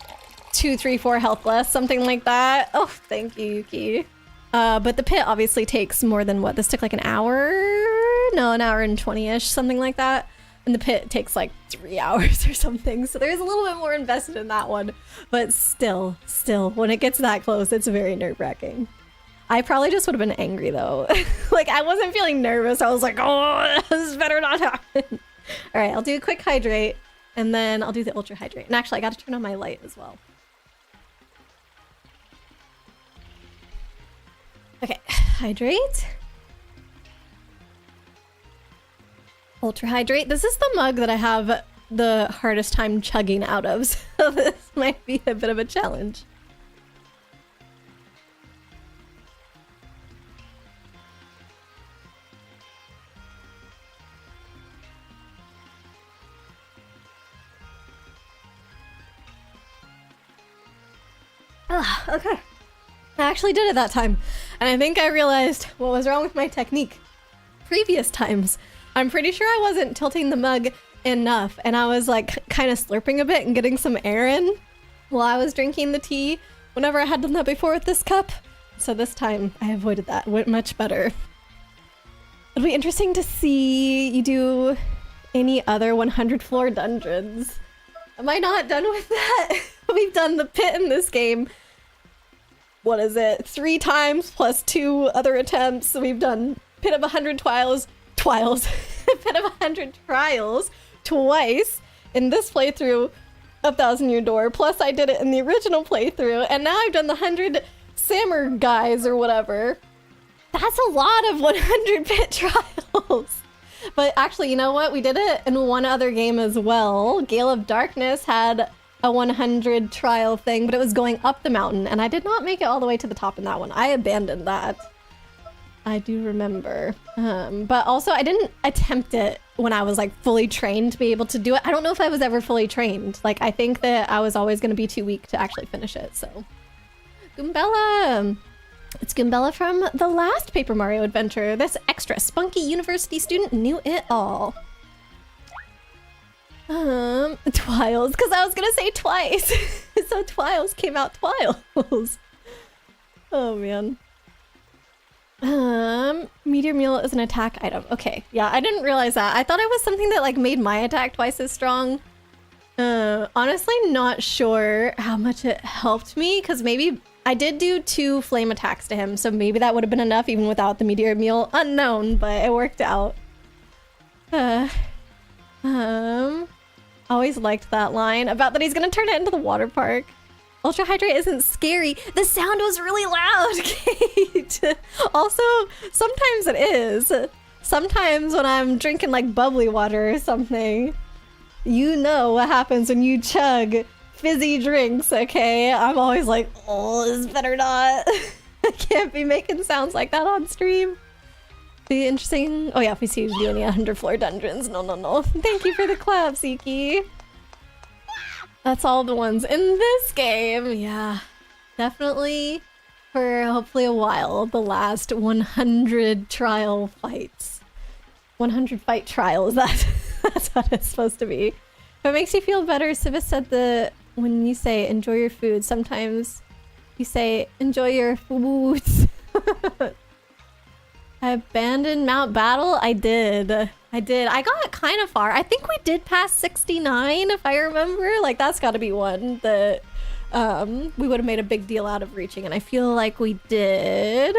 Speaker 1: 2, 3, 4 health less, something like that. Oh, thank you, Yuki. But the pit obviously takes more than what? This took like an hour? No, an hour and 20-ish, something like that. And the pit takes like 3 hours or something. So there's a little bit more invested in that one. But still, when it gets that close, it's very nerve-wracking. I probably just would have been angry though. Like I wasn't feeling nervous. I was like, oh, this better not happen. All right, I'll do a quick hydrate and then I'll do the ultra hydrate. And actually I got to turn on my light as well. Okay, hydrate. Ultra hydrate. This is the mug that I have the hardest time chugging out of, so this might be a bit of a challenge. Okay. I actually did it that time, and I think I realized what was wrong with my technique. Previous times, I'm pretty sure I wasn't tilting the mug enough, and I was like kind of slurping a bit and getting some air in while I was drinking the tea whenever I had done that before with this cup. So this time I avoided that. It went much better. It'll be interesting to see you do any other 100 floor dungeons. Am I not done with that? We've done the pit in this game. What is it? 3 times plus 2 other attempts. So we've done pit of 100 trials. Pit of 100 trials twice in this playthrough of Thousand Year Door. Plus I did it in the original playthrough. And now I've done the 100 Sammer guys or whatever. That's a lot of 100 pit trials. But actually, you know what? We did it in one other game as well. Gale of Darkness had a 100 trial thing, but it was going up the mountain, and I did not make it all the way to the top in that one. I abandoned that. I do remember. But also, I didn't attempt it when I was like fully trained to be able to do it. I don't know if I was ever fully trained. Like, I think that I was always going to be too weak to actually finish it, so. Goombella! It's Goombella from the last Paper Mario adventure. This extra spunky university student knew it all. Twiles, because I was gonna say twice. So Twiles came out Twiles. Oh man. Meteor Mule is an attack item. Okay, yeah, I didn't realize that. I thought it was something that like made my attack twice as strong. Honestly, not sure how much it helped me, because maybe I did do 2 flame attacks to him, so maybe that would have been enough even without the Meteor Mule. Unknown, but it worked out. Always liked that line about that he's gonna turn it into the water park. Ultra Hydrate isn't scary. The sound was really loud, Kate. Also, sometimes it is. Sometimes when I'm drinking like bubbly water or something, you know what happens when you chug fizzy drinks, okay? I'm always like, oh, this better not. I can't be making sounds like that on stream. Be interesting. Oh yeah, if we see you do any 100 floor dungeons. No. Thank you for the clap, Siki. That's all the ones in this game. Yeah, definitely for hopefully a while, the last 100 trial fights. 100 fight trials, that's what it's supposed to be. If it makes you feel better, Civis said when you say enjoy your food, sometimes you say enjoy your foods. I abandoned Mount Battle? I did. I got kind of far. I think we did pass 69, if I remember. Like, that's got to be one that we would have made a big deal out of reaching, and I feel like we did.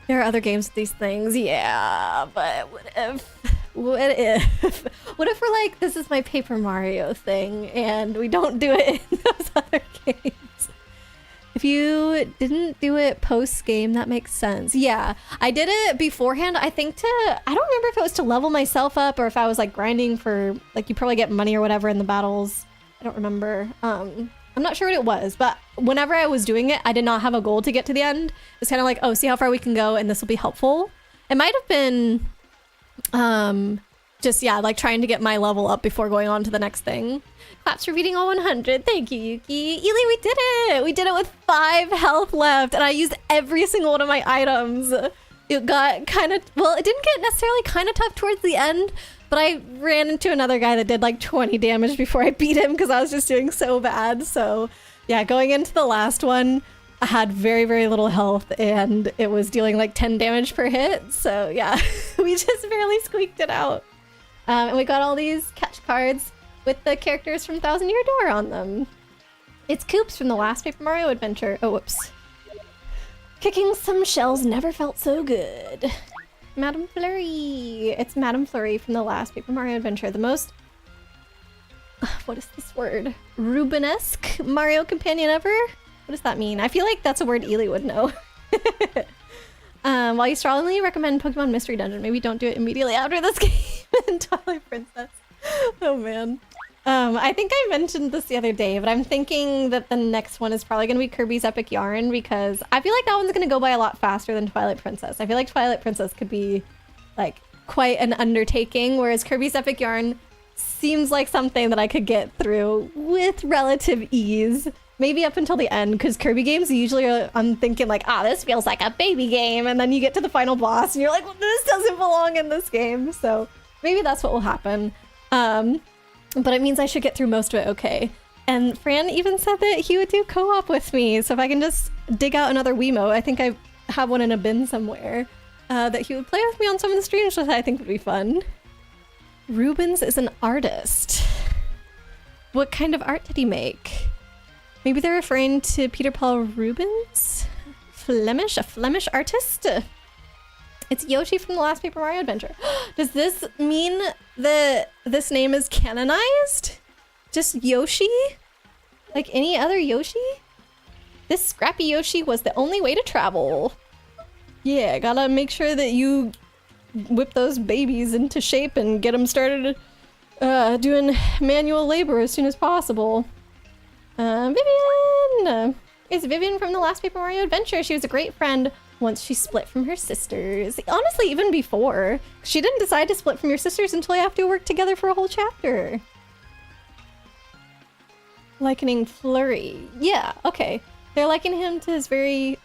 Speaker 1: There are other games with these things, yeah, but what if we're like, this is my Paper Mario thing, and we don't do it in those other games? If you didn't do it post-game, that makes sense. Yeah, I did it beforehand, I think I don't remember if it was to level myself up or if I was like grinding for, like, you probably get money or whatever in the battles. I don't remember. I'm not sure what it was, but whenever I was doing it, I did not have a goal to get to the end. It's kind of like, oh, see how far we can go and this will be helpful. It might have been just, yeah, like trying to get my level up before going on to the next thing. Claps for beating all 100. Thank you, Yuki. Ely, we did it! We did it with 5 health left, and I used every single one of my items. It got kind of, well, it didn't get necessarily kind of tough towards the end, but I ran into another guy that did like 20 damage before I beat him because I was just doing so bad. So yeah, going into the last one, I had very, very little health and it was dealing like 10 damage per hit. So yeah, we just barely squeaked it out. And we got all these catch cards with the characters from Thousand Year Door on them. It's Koops from the last Paper Mario adventure. Oh, whoops. Kicking some shells never felt so good. Madame Flurry. It's Madame Flurry from the last Paper Mario adventure. The most... what is this word? Rubenesque Mario companion ever? What does that mean? I feel like that's a word Ely would know. While you strongly recommend Pokemon Mystery Dungeon, maybe don't do it immediately after this game in Twilight Princess. Oh man. I think I mentioned this the other day, but I'm thinking that the next one is probably going to be Kirby's Epic Yarn because I feel like that one's going to go by a lot faster than Twilight Princess. I feel like Twilight Princess could be like quite an undertaking, whereas Kirby's Epic Yarn seems like something that I could get through with relative ease. Maybe up until the end, because Kirby games usually I'm thinking like, this feels like a baby game, and then you get to the final boss and you're like, well, this doesn't belong in this game. So maybe that's what will happen. But it means I should get through most of it okay. And Fran even said that he would do co-op with me, so if I can just dig out another Wiimote, I think I have one in a bin somewhere, that he would play with me on some of the streams, which I think would be fun. Rubens is an artist. What kind of art did he make? Maybe they're referring to Peter Paul Rubens? Flemish? A Flemish artist? It's Yoshi from the last Paper Mario adventure. Does this mean that this name is canonized? Just Yoshi? Like any other Yoshi? This scrappy Yoshi was the only way to travel. Yeah, gotta make sure that you whip those babies into shape and get them started doing manual labor as soon as possible. Vivian! It's Vivian from the last Paper Mario adventure. She was a great friend once she split from her sisters. Honestly, even before. She didn't decide to split from your sisters until you have to work together for a whole chapter. Likening Flurry. Yeah, okay. They're likening him to his very...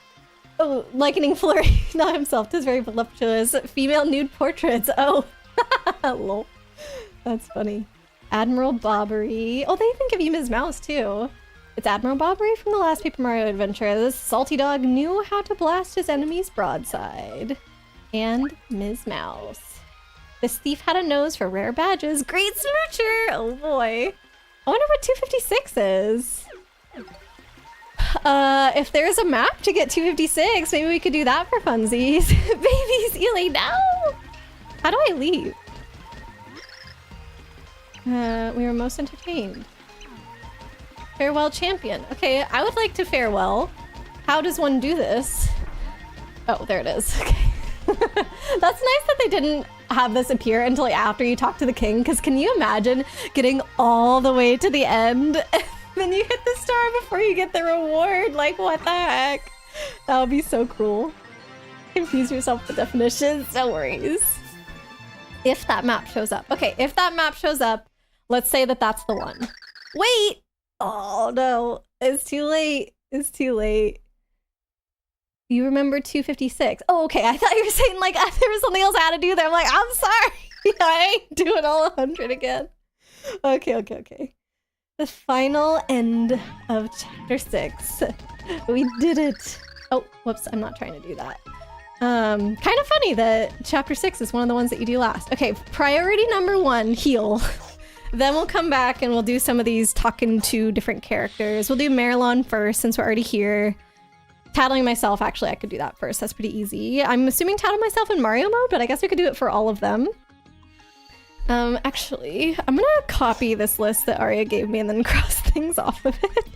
Speaker 1: Oh, likening Flurry, not himself, to his very voluptuous female nude portraits. Oh, lol. That's funny. Admiral Bobbery. Oh, they even give you Ms. Mouse, too. It's Admiral Bobbery from the last Paper Mario adventure. This salty dog knew how to blast his enemies broadside. And Ms. Mouse. This thief had a nose for rare badges. Great smoocher! Oh boy. I wonder what 256 is. If there's a map to get 256, maybe we could do that for funsies. Babies, Ely, no! How do I leave? We were most entertained. Farewell champion. Okay, I would like to farewell. How does one do this? Oh, there it is. Okay. That's nice that they didn't have this appear until after you talk to the king, because can you imagine getting all the way to the end and then you hit the star before you get the reward? Like, what the heck? That would be so cruel. Confuse yourself with definitions. No worries. If that map shows up. Okay, if that map shows up, let's say that that's the one. Wait! Oh no, it's too late. It's too late. You remember 256. Oh, okay. I thought you were saying like there was something else I had to do there. I'm like, I'm sorry. I ain't doing all 100 again. Okay. The final end of chapter 6. We did it. Oh, whoops. I'm not trying to do that. Kind of funny that chapter 6 is one of the ones that you do last. Okay, priority number 1, heal. Then we'll come back and we'll do some of these talking to different characters. We'll do Marilyn first since we're already here. Tattling myself, actually, I could do that first. That's pretty easy. I'm assuming tattle myself in Mario mode, but I guess we could do it for all of them. Actually, I'm gonna copy this list that Arya gave me and then cross things off of it.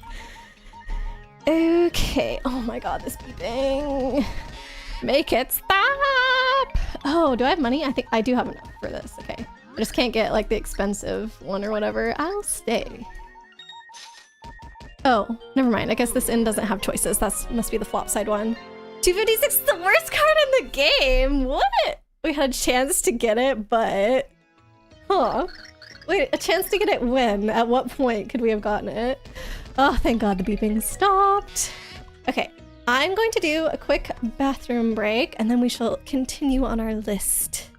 Speaker 1: Okay. Oh my god, this beeping. Make it stop! Oh, do I have money? I think I do have enough for this. Okay. I just can't get like the expensive one or whatever. I'll stay. Oh, never mind. I guess this inn doesn't have choices. That must be the flop side one. 256 is the worst card in the game! What? We had a chance to get it, but... Huh. Wait, a chance to get it when? At what point could we have gotten it? Oh, thank god the beeping stopped. Okay, I'm going to do a quick bathroom break, and then we shall continue on our list.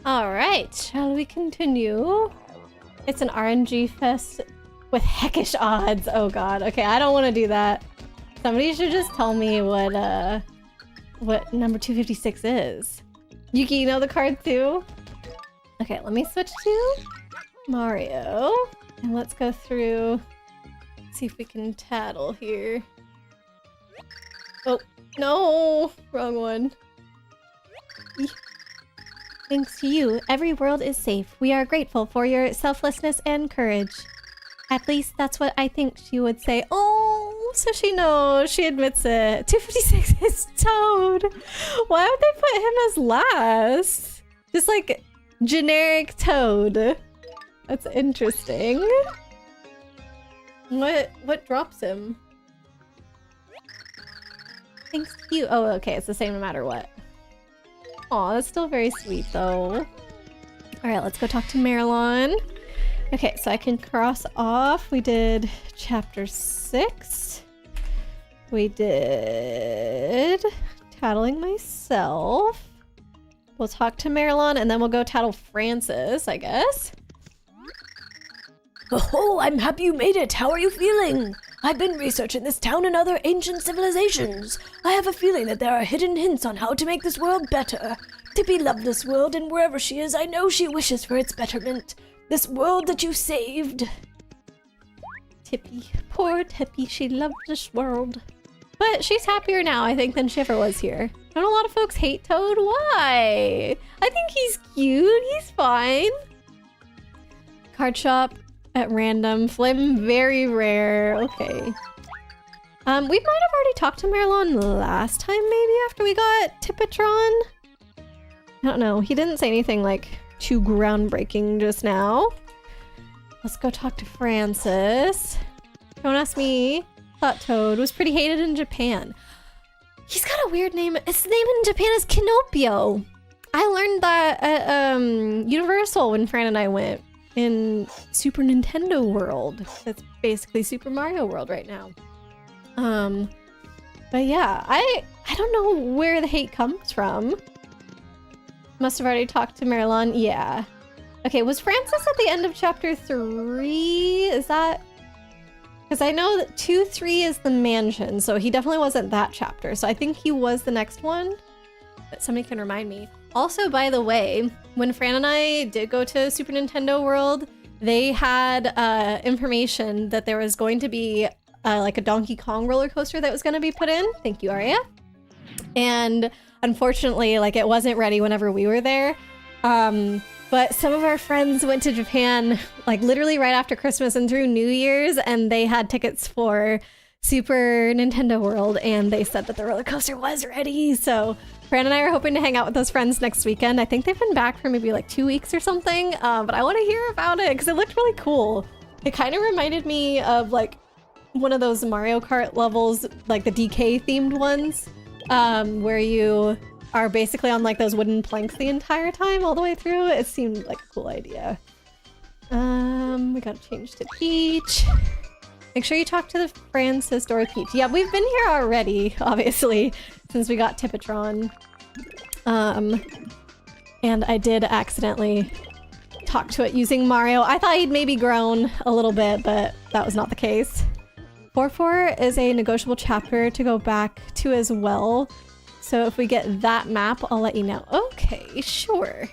Speaker 1: Alright, shall we continue? It's an RNG fest with heckish odds. Oh god, okay, I don't want to do that. Somebody should just tell me what number 256 is. Yuki, you know the card too? Okay, let me switch to Mario. And let's go through, see if we can tattle here. Oh, no! Wrong one. Thanks to you, every world is safe. We are grateful for your selflessness and courage. At least that's what I think she would say. Oh, so she knows. She admits it. 256 is Toad. Why would they put him as last? Just like generic Toad. That's interesting. What drops him? Thanks to you. Oh, okay. It's the same no matter what. Aw, that's still very sweet though. Alright, let's go talk to Marilyn. Okay, so I can cross off. We did chapter 6. We did tattling myself. We'll talk to Marilyn and then we'll go tattle Francis, I guess.
Speaker 2: Oh, I'm happy you made it. How are you feeling? I've been researching this town and other ancient civilizations. I have a feeling that there are hidden hints on how to make this world better. Tippy loved this world, and wherever she is, I know she wishes for its betterment. This world that you saved.
Speaker 1: Tippy. Poor Tippy. She loved this world. But she's happier now, I think, than she ever was here. Don't a lot of folks hate Toad? Why? I think he's cute. He's fine. Card shop at random. Flim, very rare. Okay. We might have already talked to Merlon last time, maybe, after we got Tippetron. I don't know. He didn't say anything, like, too groundbreaking just now. Let's go talk to Francis. Don't ask me. Thought Toad was pretty hated in Japan. He's got a weird name. His name in Japan is Kinopio. I learned that at Universal when Fran and I went in Super Nintendo World. That's basically Super Mario World right now. But yeah, I don't know where the hate comes from. Must have already talked to Merlon. Yeah. Okay, was Francis at the end of chapter 3? Is that... Because I know that 2-3 is the mansion, so he definitely wasn't that chapter. So I think he was the next one. But somebody can remind me. Also, by the way, when Fran and I did go to Super Nintendo World, they had information that there was going to be like a Donkey Kong roller coaster that was going to be put in. Thank you, Aria. And unfortunately, like, it wasn't ready whenever we were there. But some of our friends went to Japan, like, literally right after Christmas and through New Year's, and they had tickets for Super Nintendo World, and they said that the roller coaster was ready. So Fran and I are hoping to hang out with those friends next weekend. I think they've been back for maybe like 2 weeks or something, but I want to hear about it because it looked really cool. It kind of reminded me of like one of those Mario Kart levels, like the DK themed ones, where you are basically on like those wooden planks the entire time all the way through. It seemed like a cool idea. We gotta change to Peach. Make sure you talk to the Francis Dora Peach. Yeah, we've been here already, obviously, since we got Tippetron. And I did accidentally talk to it using Mario. I thought he'd maybe grown a little bit, but that was not the case. 4-4 is a negotiable chapter to go back to as well. So if we get that map, I'll let you know. Okay, sure.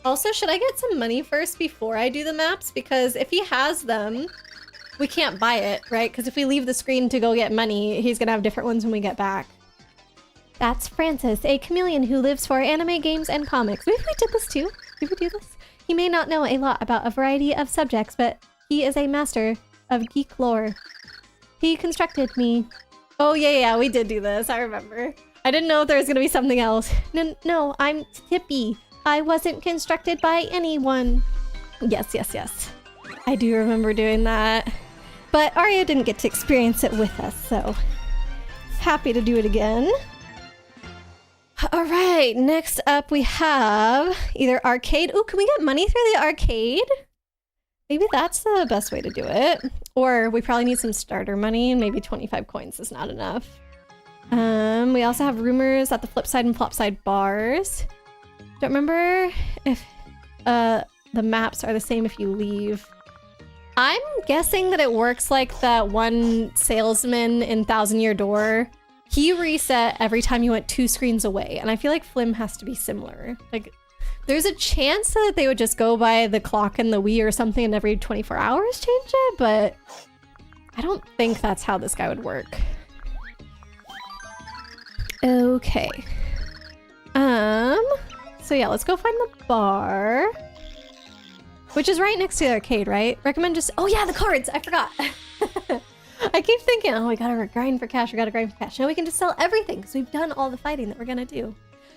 Speaker 1: Also, should I get some money first before I do the maps? Because if he has them, we can't buy it, right? Because if we leave the screen to go get money, he's gonna have different ones when we get back. That's Francis, a chameleon who lives for anime, games, and comics. Maybe we did this too. Did we do this? He may not know a lot about a variety of subjects, but he is a master of geek lore. He constructed me. Oh yeah, we did do this. I remember. I didn't know if there was gonna be something else. No, I'm Tippy. I wasn't constructed by anyone. Yes. I do remember doing that. But Aria didn't get to experience it with us, so happy to do it again. All right, next up we have either arcade. Ooh, can we get money through the arcade? Maybe that's the best way to do it. Or we probably need some starter money, and maybe 25 coins is not enough. We also have rumors at the flip side and flop side bars. Don't remember if the maps are the same if you leave. I'm guessing that it works like that one salesman in Thousand Year Door. He reset every time you went 2 screens away, and I feel like Flim has to be similar. Like, there's a chance that they would just go by the clock in the Wii or something and every 24 hours change it, but I don't think that's how this guy would work. Okay. So yeah, let's go find the bar. Which is right next to the arcade, right? Recommend just... Oh yeah, the cards! I forgot! I keep thinking, oh, we gotta grind for cash, Now we can just sell everything, because we've done all the fighting that we're gonna do.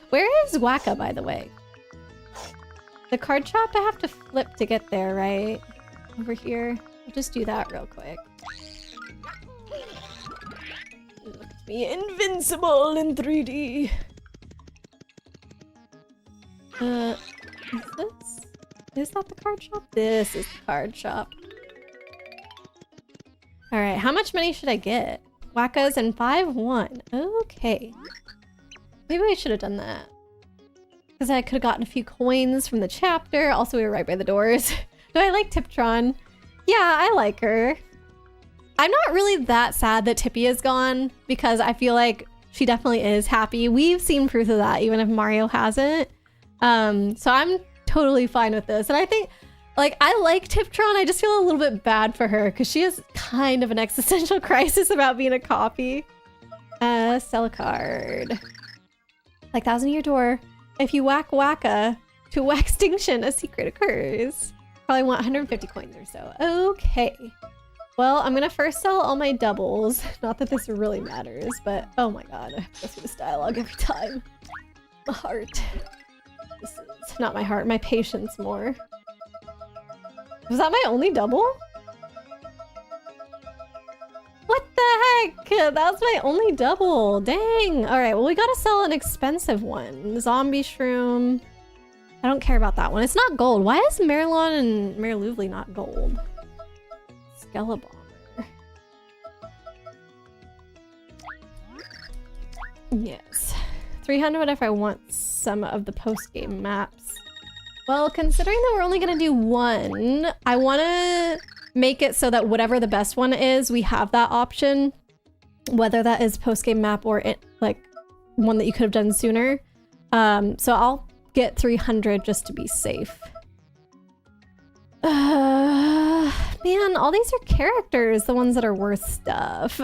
Speaker 1: Where is Waka, by the way? The card shop, I have to flip to get there, right? Over here. I'll just do that real quick. Look at me, invincible in 3D! Is this? Is that the card shop? This is the card shop. Alright, how much money should I get? Wackas and 5-1. Okay. Maybe I should have done that. Because I could have gotten a few coins from the chapter. Also, we were right by the doors. Do I like Tiptron? Yeah, I like her. I'm not really that sad that Tippy is gone, because I feel like she definitely is happy. We've seen proof of that, even if Mario hasn't. So I'm totally fine with this. And I think, Like, I like Tiptron, I just feel a little bit bad for her because she has kind of an existential crisis about being a copy. Sell a card. Like 1,000-year door. If you whack Wacka to Waxtinction, a secret occurs. Probably want 150 coins or so. Okay. Well, I'm gonna first sell all my doubles. Not that this really matters, but oh my god, I have to go through this dialogue every time. My heart. This is not my heart, my patience more. Was that my only double? What the heck? That was my only double. Dang. All right, well, we gotta sell an expensive one. Zombie Shroom. I don't care about that one. It's not gold. Why is Merlon and Merluvely not gold? Skelebomber. Yes. 300 if I want some of the post-game maps. Well, considering that we're only gonna do one, I wanna make it so that whatever the best one is, we have that option. Whether that is post-game map or like one that you could have done sooner. So I'll get 300 just to be safe. Man, all these are characters, the ones that are worth stuff.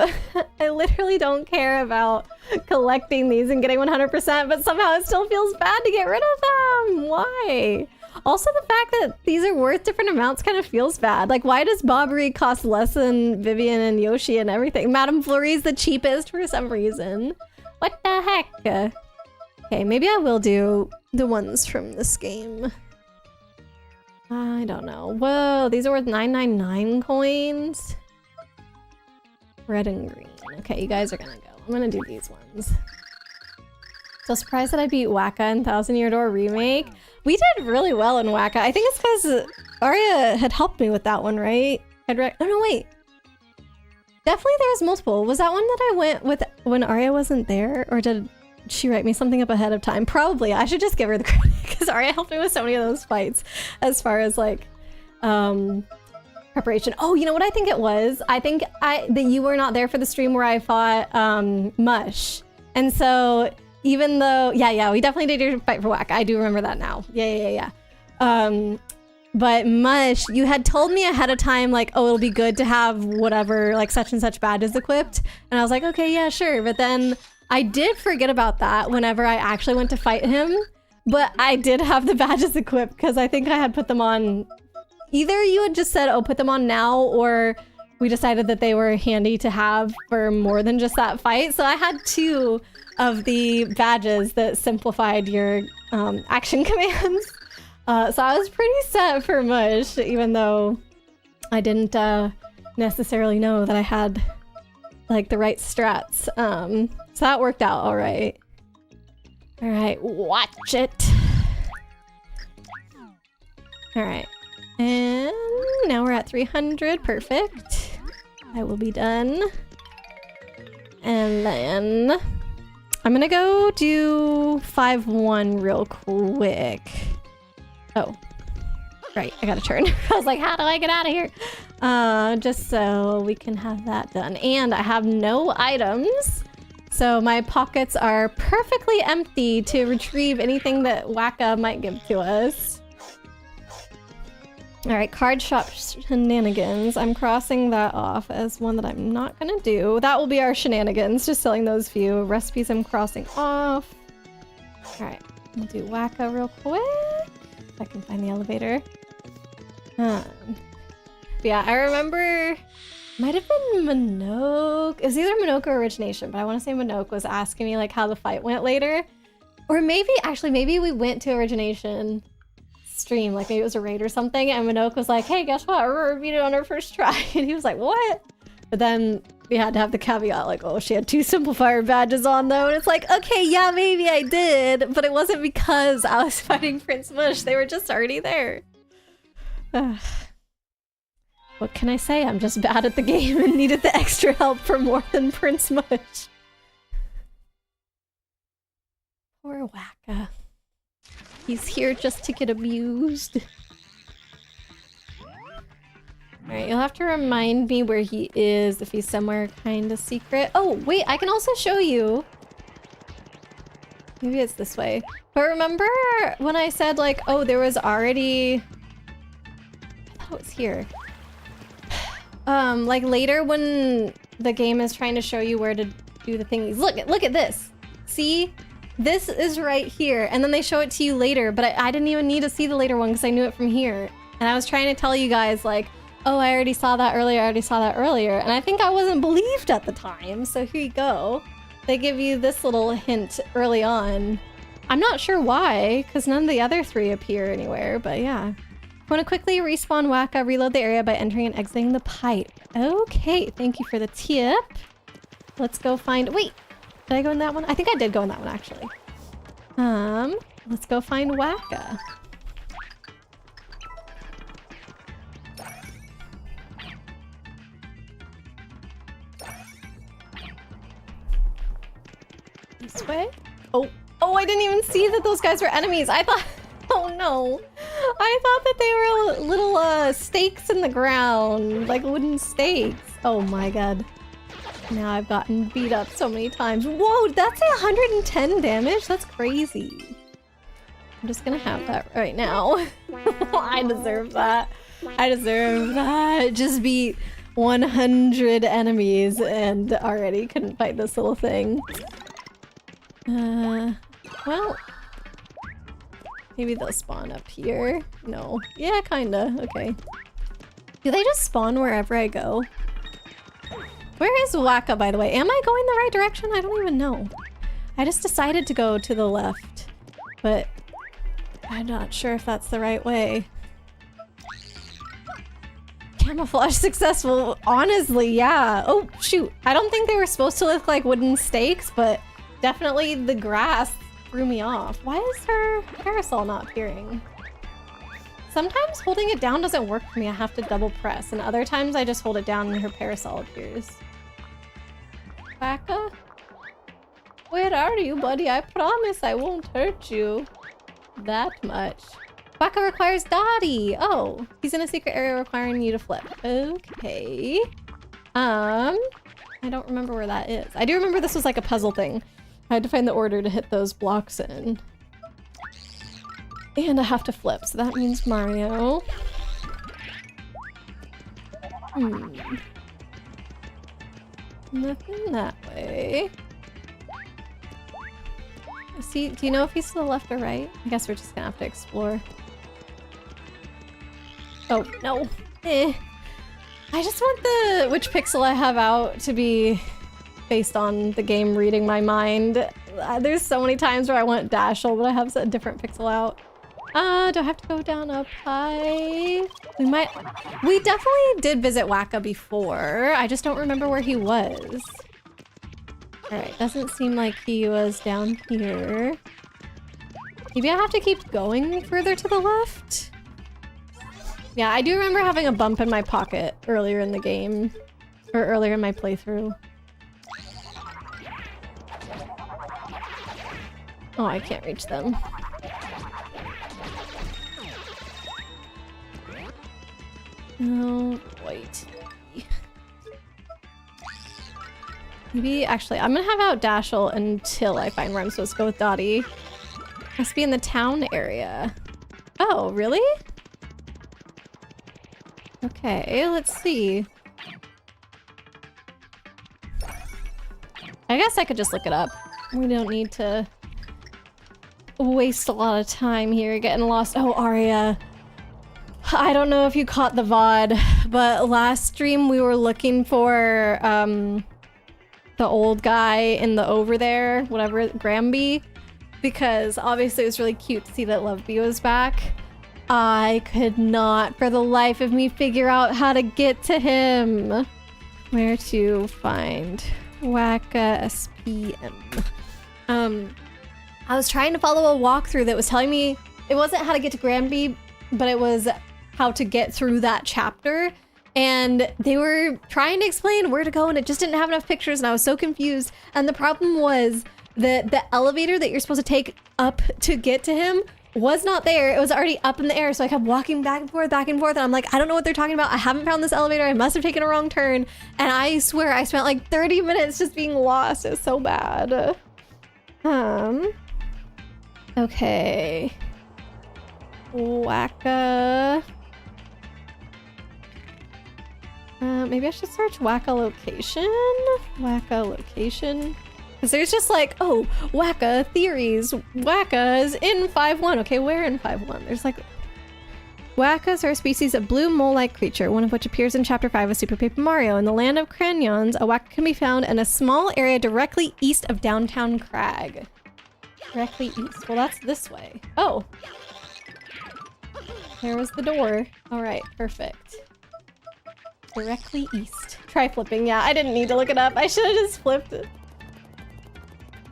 Speaker 1: I literally don't care about collecting these and getting 100%, but somehow it still feels bad to get rid of them. Why? Also, the fact that these are worth different amounts kind of feels bad. Like, why does Bobbery cost less than Vivian and Yoshi and everything? Madame Fleury's the cheapest for some reason. What the heck? Okay, maybe I will do the ones from this game. I don't know. Whoa, these are worth 999 coins. Red and green. Okay, you guys are gonna go. I'm gonna do these ones. So surprised that I beat Wacka in 1,000-Year Door Remake. We did really well in Wacka. I think it's because Arya had helped me with that one, right? Oh no, wait. Definitely there was multiple. Was that one that I went with when Arya wasn't there? Or did she write me something up ahead of time? Probably. I should just give her the credit because Arya helped me with so many of those fights as far as like preparation. Oh, you know what I think it was? I think that you were not there for the stream where I fought Mush. And so even though, yeah, we definitely did your fight for Whack. I do remember that now. Yeah. But Mush, you had told me ahead of time, like, oh, it'll be good to have whatever, like, such and such badges equipped. And I was like, okay, yeah, sure. But then I did forget about that whenever I actually went to fight him. But I did have the badges equipped because I think I had put them on. Either you had just said, oh, put them on now, or we decided that they were handy to have for more than just that fight. So I had 2 of the badges that simplified your action commands. So I was pretty set for Mush, even though I didn't necessarily know that I had like the right strats. So that worked out all right. All right, watch it. All right, and now we're at 300, perfect. I will be done. And then I'm gonna go do 5-1 real quick. Oh, right, I gotta turn. I was like, how do I get out of here? Just so we can have that done. And I have no items, so my pockets are perfectly empty to retrieve anything that Wacka might give to us. All right, card shop shenanigans. I'm crossing that off as one that I'm not gonna do. That will be our shenanigans, just selling those few. Recipes I'm crossing off. All right, we'll do Wacka real quick. If I can find the elevator. Yeah, I remember, might have been Minogue. It was either Minogue or Origination, but I want to say Minogue was asking me like how the fight went later. Or maybe, actually, maybe we went to Origination stream, like maybe it was a raid or something, and Minogue was like, hey, guess what? Aurora beat it on her first try. And he was like, what? But then we had to have the caveat, like, oh, she had 2 simplifier badges on though. And it's like, okay, yeah, maybe I did, but it wasn't because I was fighting Prince Mush. They were just already there. What can I say? I'm just bad at the game and needed the extra help for more than Prince Mush. Poor Wacka. He's here just to get abused. Alright, you'll have to remind me where he is if he's somewhere kind of secret. Oh, wait, I can also show you. Maybe it's this way. But remember when I said like, oh, there was already thought it was here. Like later when the game is trying to show you where to do the thingies. Look at this. See? This is right here. And then they show it to you later, but I didn't even need to see the later one because I knew it from here. And I was trying to tell you guys like, oh, I already saw that earlier, And I think I wasn't believed at the time. So here you go. They give you this little hint early on. I'm not sure why, because none of the other three appear anywhere, but yeah. Want to quickly respawn Waka, reload the area by entering and exiting the pipe. Okay, thank you for the tip. Let's go find... Wait, did I go in that one? I think I did go in that one, actually. Let's go find Waka. This way? Oh, I didn't even see that those guys were enemies. I thought... Oh no. I thought that they were little stakes in the ground, like wooden stakes. Oh my god. Now I've gotten beat up so many times. Whoa, that's 110 damage? That's crazy. I'm just gonna have that right now. I deserve that. I deserve that. Just beat 100 enemies and already couldn't fight this little thing. Well... Maybe they'll spawn up here. No. Yeah, kinda. Okay. Do they just spawn wherever I go? Where is Waka, by the way? Am I going the right direction? I don't even know. I just decided to go to the left, but I'm not sure if that's the right way. Camouflage successful. Honestly, yeah. Oh, shoot. I don't think they were supposed to look like wooden stakes, but definitely the grass threw me off. Why is her parasol not appearing? Sometimes holding it down doesn't work for me. I have to double press, and other times I just hold it down and her parasol appears. Waka? Where are you, buddy? I promise I won't hurt you that much. Waka requires Dottie. Oh, he's in a secret area requiring you to flip. Okay. I don't remember where that is. I do remember this was like a puzzle thing. I had to find the order to hit those blocks in. And I have to flip, so that means Mario. Nothing that way. See, do you know if he's to the left or right? I guess we're just gonna have to explore. Oh, no. I just want the which pixel I have out to be based on the game reading my mind. There's so many times where I want Dashel, but I have a different pixel out. Do I have to go down up high? We definitely did visit Waka before. I just don't remember where he was. Alright, doesn't seem like he was down here. Maybe I have to keep going further to the left? Yeah, I do remember having a bump in my pocket earlier in the game. Or earlier in my playthrough. Oh, I can't reach them. Oh, wait. Maybe, actually, I'm gonna have out Dashel until I find where I'm supposed to go with Dottie. Must be in the town area. Oh, really? Okay, let's see. I guess I could just look it up. We don't need to waste a lot of time here getting lost. Oh, Aria. I don't know if you caught the VOD, but last stream we were looking for the old guy in the over there, whatever, Gramby, because obviously it was really cute to see that Loveby was back. I could not for the life of me figure out how to get to him. Where to find Waka SPM. I was trying to follow a walkthrough that was telling me it wasn't how to get to Granby, but it was how to get through that chapter. And they were trying to explain where to go and it just didn't have enough pictures and I was so confused. And the problem was that the elevator that you're supposed to take up to get to him was not there. It was already up in the air. So I kept walking back and forth, and I'm like, I don't know what they're talking about. I haven't found this elevator. I must have taken a wrong turn. And I swear I spent like 30 minutes just being lost. It was so bad. Okay. Waka. Maybe I should search Wacka location? Wacka location? Because there's just like, oh, Wacka theories. Wackas in 5.1. Okay, where in 5.1? There's like... Wackas are a species of blue mole-like creature, one of which appears in Chapter 5 of Super Paper Mario. In the land of Crayons, a Wacka can be found in a small area directly east of downtown Crag. Directly east. Well, that's this way. Oh. There was the door. Alright, perfect. Directly east. Try flipping. Yeah, I didn't need to look it up. I should have just flipped it.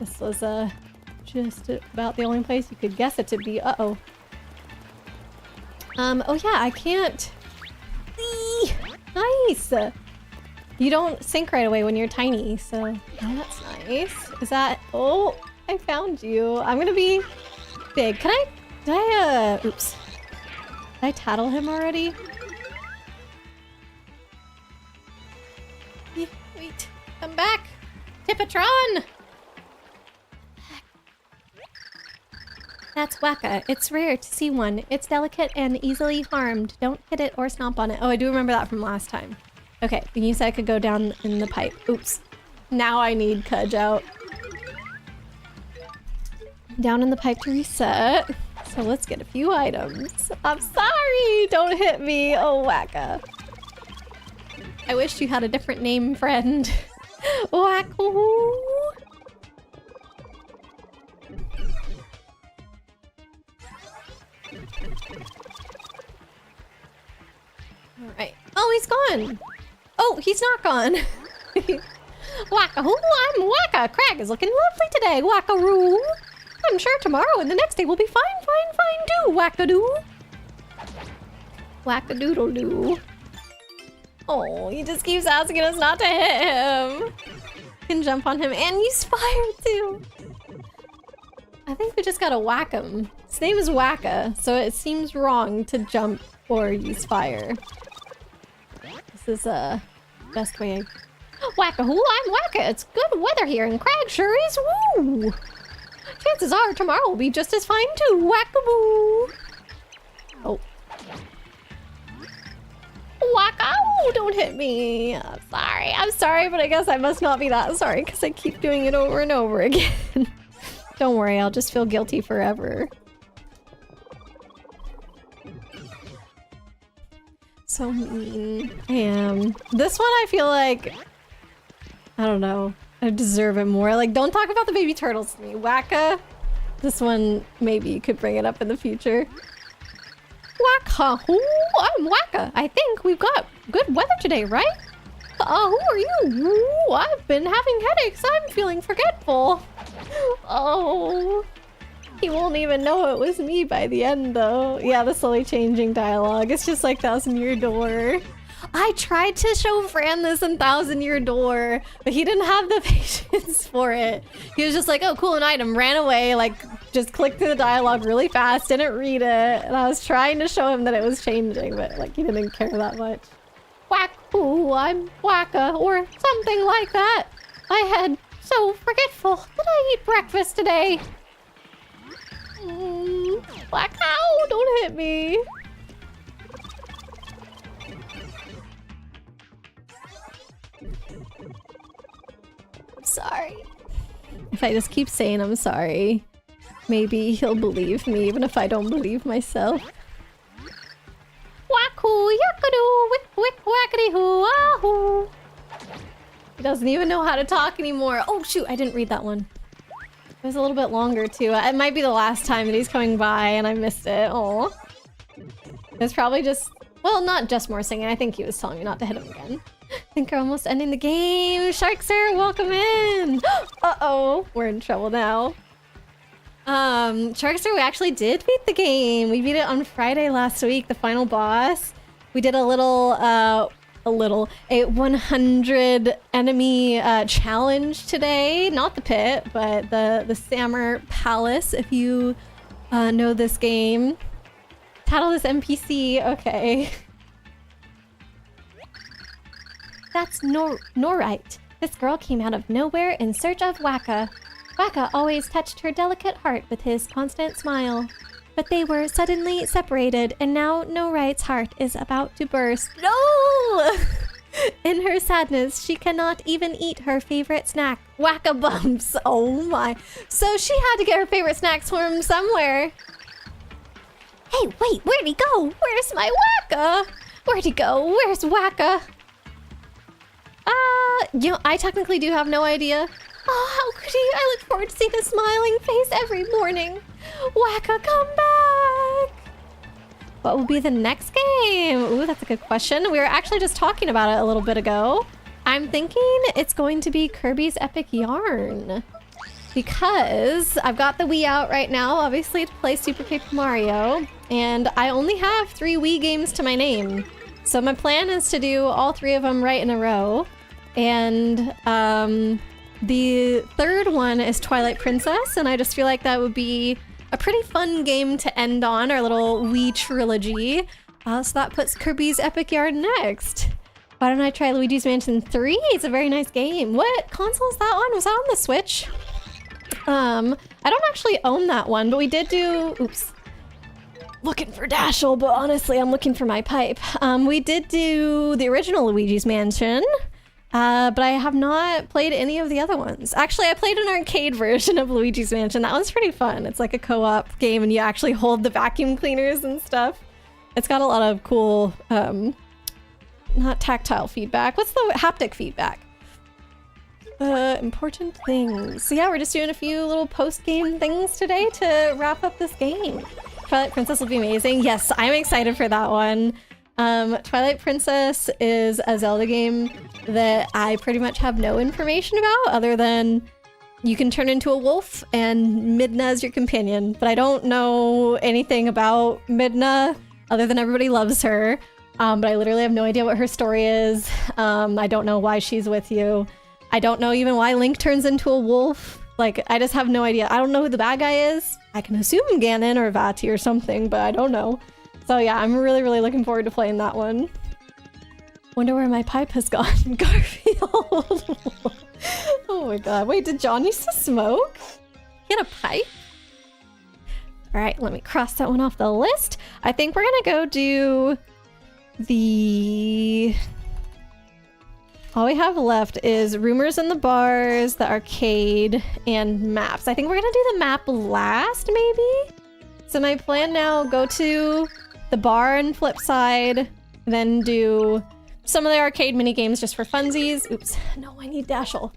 Speaker 1: This was just about the only place you could guess it to be. Uh-oh. Oh yeah, I can't... Eee! Nice! You don't sink right away when you're tiny, so that's nice. Is that... Oh, I found you. I'm gonna be big. Can I... Did I, oops. Did I tattle him already? Wait. Come back! Tippatron! That's Wacka. It's rare to see one. It's delicate and easily harmed. Don't hit it or stomp on it. Oh, I do remember that from last time. Okay, you said I could go down in the pipe. Oops. Now I need Cudge out. Down in the pipe to reset. So let's get a few items. I'm sorry! Don't hit me! Oh, Wacka. I wish you had a different name, friend. Wacko! Alright. Oh, he's gone! Oh, he's not gone! Wacka-hoo! I'm Wacka! Crag is looking lovely today, Wackaroo! I'm sure tomorrow and the next day will be fine, fine, fine too, Wackadoo! Wackadoodle-doo. Oh, he just keeps asking us not to hit him! Can jump on him and use fire too! I think we just gotta whack him. His name is Wacka, so it seems wrong to jump or use fire. This is best way. Wacka-hoo, I'm Wacka. It's good weather here and Crag sure is. Woo! Chances are tomorrow will be just as fine too. Wacka-boo! Oh. Wacka! Don't hit me. I'm sorry, but I guess I must not be that sorry because I keep doing it over and over again. Don't worry, I'll just feel guilty forever. So mean. I am. This one I feel like... I don't know. I deserve it more. Like, don't talk about the baby turtles to me. Wacka. This one, maybe you could bring it up in the future. Wacka. Ooh, I'm Wacka. I think we've got good weather today, right? Who are you? Ooh, I've been having headaches. I'm feeling forgetful. Oh. He won't even know it was me by the end, though. Yeah, the slowly changing dialogue. It's just like Thousand Year Door. I tried to show Fran this in Thousand Year Door, but he didn't have the patience for it. He was just like, oh, cool, an item. Ran away, like, just clicked through the dialogue really fast, didn't read it. And I was trying to show him that it was changing, but, like, he didn't care that much. Whack, ooh, I'm Wacka, or something like that. I had so forgetful. Did I eat breakfast today? Black cow, don't hit me. I'm sorry. If I just keep saying I'm sorry, maybe he'll believe me even if I don't believe myself. Wacko, yakadoo, wick wick wackety hoo, ahoo. He doesn't even know how to talk anymore. Oh shoot, I didn't read that one. It was a little bit longer too. It might be the last time that he's coming by and I missed it. Aw. It's probably just, well, not just more singing. I think he was telling me not to hit him again. I think we're almost ending the game. Shark Sir, welcome in. Uh-oh, we're in trouble now. Shark Sir, we actually did beat the game. We beat it on Friday last week, the final boss. We did a 100 enemy challenge today. Not the pit, but the Sammer Palace, if you know this game. Tattle this NPC, okay. That's Norite. This girl came out of nowhere in search of Wacka. Wacka always touched her delicate heart with his constant smile. But they were suddenly separated, and now Norite's heart is about to burst. No! In her sadness, she cannot even eat her favorite snack, Whack-a-Bumps. Oh my. So she had to get her favorite snacks from somewhere. Hey, wait, where'd he go? Where's my Wacka? Where'd he go? Where's Wacka? You know, I technically do have no idea. Oh, how could he? I look forward to seeing his smiling face every morning. Wacka, come back! What will be the next game? Ooh, that's a good question. We were actually just talking about it a little bit ago. I'm thinking it's going to be Kirby's Epic Yarn. Because I've got the Wii out right now, obviously, to play Super Paper Mario. And I only have 3 Wii games to my name. So my plan is to do all 3 of them right in a row. And the third one is Twilight Princess. And I just feel like that would be a pretty fun game to end on, our little Wii trilogy. So that puts Kirby's Epic Yarn next. Why don't I try Luigi's Mansion 3? It's a very nice game. What console is that on? Was that on the Switch? I don't actually own that one, but we did do... Oops. Looking for Dashel, but honestly, I'm looking for my pipe. We did do the original Luigi's Mansion, but I have not played any of the other ones. Actually, I played an arcade version of Luigi's Mansion. That one's pretty fun. It's like a co-op game, and you actually hold the vacuum cleaners and stuff. It's got a lot of cool, not tactile feedback. What's the haptic feedback? Important things. So yeah, we're just doing a few little post-game things today to wrap up this game. Twilight Princess will be amazing. Yes, I'm excited for that one. Twilight Princess is a Zelda game that I pretty much have no information about other than you can turn into a wolf and Midna is your companion. But I don't know anything about Midna other than everybody loves her. But I literally have no idea what her story is. I don't know why she's with you. I don't know even why Link turns into a wolf. Like, I just have no idea. I don't know who the bad guy is. I can assume Ganon or Vati or something, but I don't know. So yeah, I'm really, really looking forward to playing that one. Wonder where my pipe has gone. Garfield. Oh my god. Wait, did John used to smoke? He had a pipe? Alright, let me cross that one off the list. I think we're gonna go do the... All we have left is Rumors in the Bars, the arcade, and maps. I think we're gonna do the map last, maybe? So my plan now, go to the bar and flip side, then do some of the arcade mini games just for funsies. Oops, no, I need Dashel.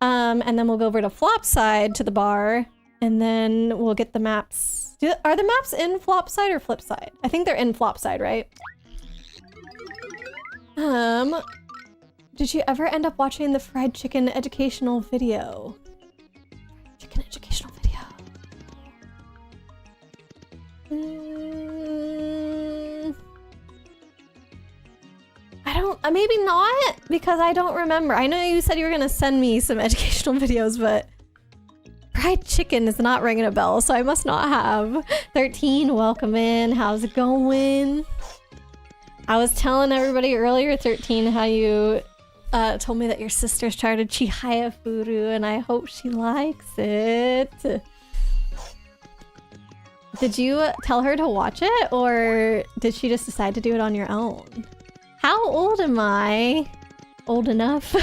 Speaker 1: And then we'll go over to flop side to the bar, and then we'll get the maps. Are the maps in flop side or flip side? I think they're in flop side, right? Did you ever end up watching the fried chicken educational video? Chicken educational video. I don't, maybe not, because I don't remember. I know you said you were gonna send me some educational videos, but fried chicken is not ringing a bell, so I must not have. 13, welcome in. How's it going? I was telling everybody earlier, 13, how you told me that your sister started Chihaya Furu, and I hope she likes it. Did you tell her to watch it, or did she just decide to do it on your own? How old am I? Old enough?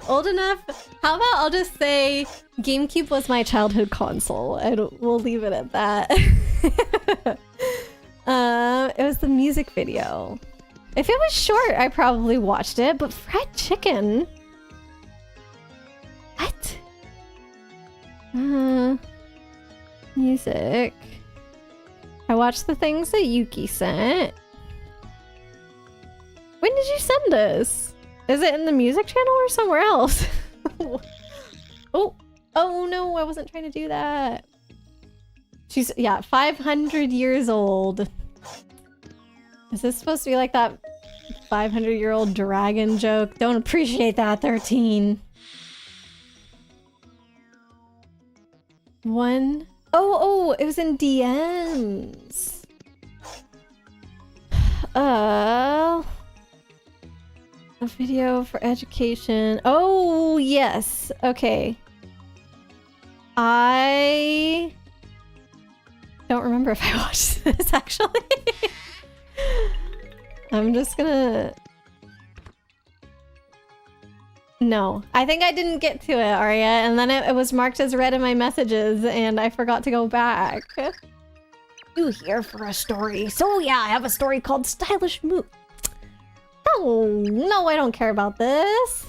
Speaker 1: Old enough? How about I'll just say GameCube was my childhood console, and we'll leave it at that. It was the music video. If it was short, I probably watched it, but fried chicken? What? Music. I watched the things that Yuki sent. When did you send us? Is it in the music channel or somewhere else? Oh no, I wasn't trying to do that. She's, yeah, 500 years old. Is this supposed to be like that 500-year-old dragon joke? Don't appreciate that, 13. One. Oh, it was in DMs. A video for education. Oh, yes. Okay. I don't remember if I watched this, actually. I'm just gonna No, I think I didn't get to it, Arya, and then it was marked as read in my messages, and I forgot to go back.
Speaker 2: You here for a story? So yeah, I have a story called Stylish Move.
Speaker 1: No, I don't care about this.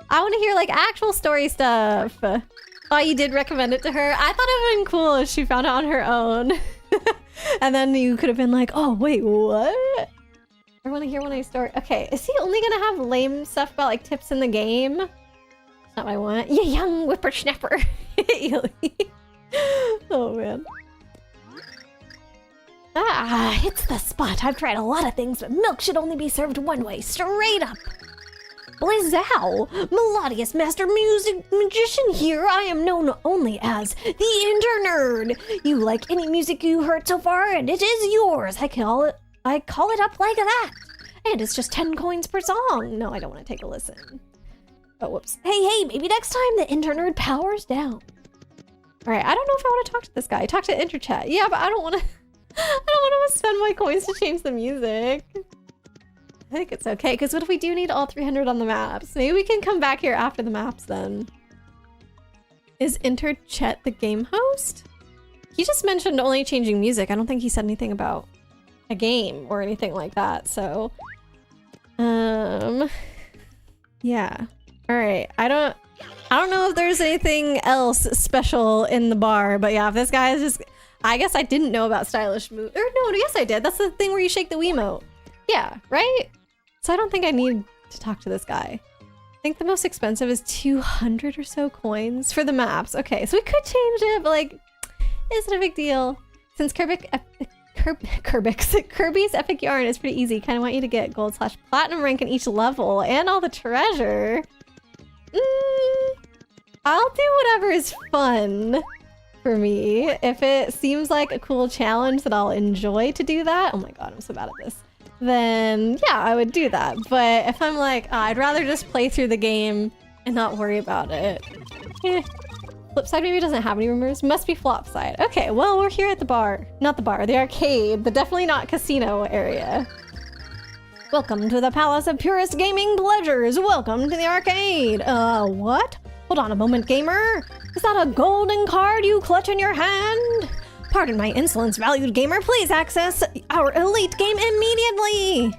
Speaker 1: I want to hear like actual story stuff. Oh, you did recommend it to her? I thought it would have been cool if she found it on her own. And then you could have been like, oh, wait, what? I want to hear one of these stories. Okay, is he only gonna have lame stuff about like tips in the game? That's not what I want. You young whippersnapper. Oh, man.
Speaker 2: Ah, it's the spot. I've tried a lot of things, but milk should only be served one way, straight up. Blizow, Melodious Master Music Magician here. I am known only as the Internerd. You like any music you heard so far, and it is yours. I call it up like that. And it's just 10 coins per song. No, I don't want to take a listen. Oh, whoops. Hey, maybe next time the Internerd powers down.
Speaker 1: All right, I don't know if I want to talk to this guy. Talk to Interchat. Yeah, but I don't want to. I don't want to spend my coins to change the music. I think it's okay, because what if we do need all 300 on the maps? Maybe we can come back here after the maps then. Is Interchat the game host? He just mentioned only changing music. I don't think he said anything about a game or anything like that, so... Yeah. Alright, I don't know if there's anything else special in the bar, but yeah, if this guy is just... I guess I didn't know about Stylish Move. Or no, yes I did. That's the thing where you shake the Wiimote. Yeah, right? So I don't think I need to talk to this guy. I think the most expensive is 200 or so coins for the maps. Okay, so we could change it, but like, is it a big deal? Since Kirby's Epic Yarn is pretty easy, kind of want you to get gold/platinum rank in each level and all the treasure. I'll do whatever is fun for me. If it seems like a cool challenge that I'll enjoy to do that, oh my god, I'm so bad at this, then yeah, I would do that. But if I'm like, oh, I'd rather just play through the game and not worry about it. Flipside maybe doesn't have any rumors. Must be Flopside. Okay, well, we're here at the bar. Not the bar, the arcade. The definitely not casino area. Welcome to the Palace of Purest Gaming Pleasures. Welcome to the arcade. What? Hold on a moment, gamer. Is that a golden card you clutch in your hand? Pardon my insolence, valued gamer. Please access our elite game immediately.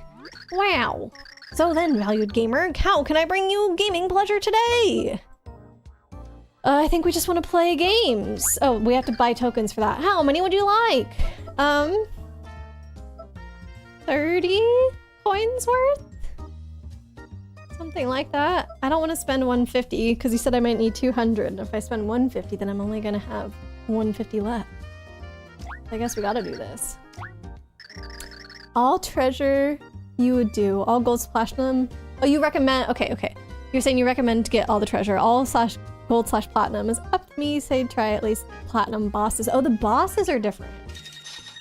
Speaker 1: Wow. So then, valued gamer, how can I bring you gaming pleasure today? I think we just want to play games. Oh, we have to buy tokens for that. How many would you like? 30 coins worth? Something like that. I don't want to spend 150 because he said I might need 200. If I spend 150, then I'm only gonna have 150 left. I guess we gotta do this. All treasure you would do. All gold platinum. Oh, you recommend. Okay. You're saying you recommend to get all the treasure. All gold/platinum is up to me. Say try at least platinum bosses. Oh, the bosses are different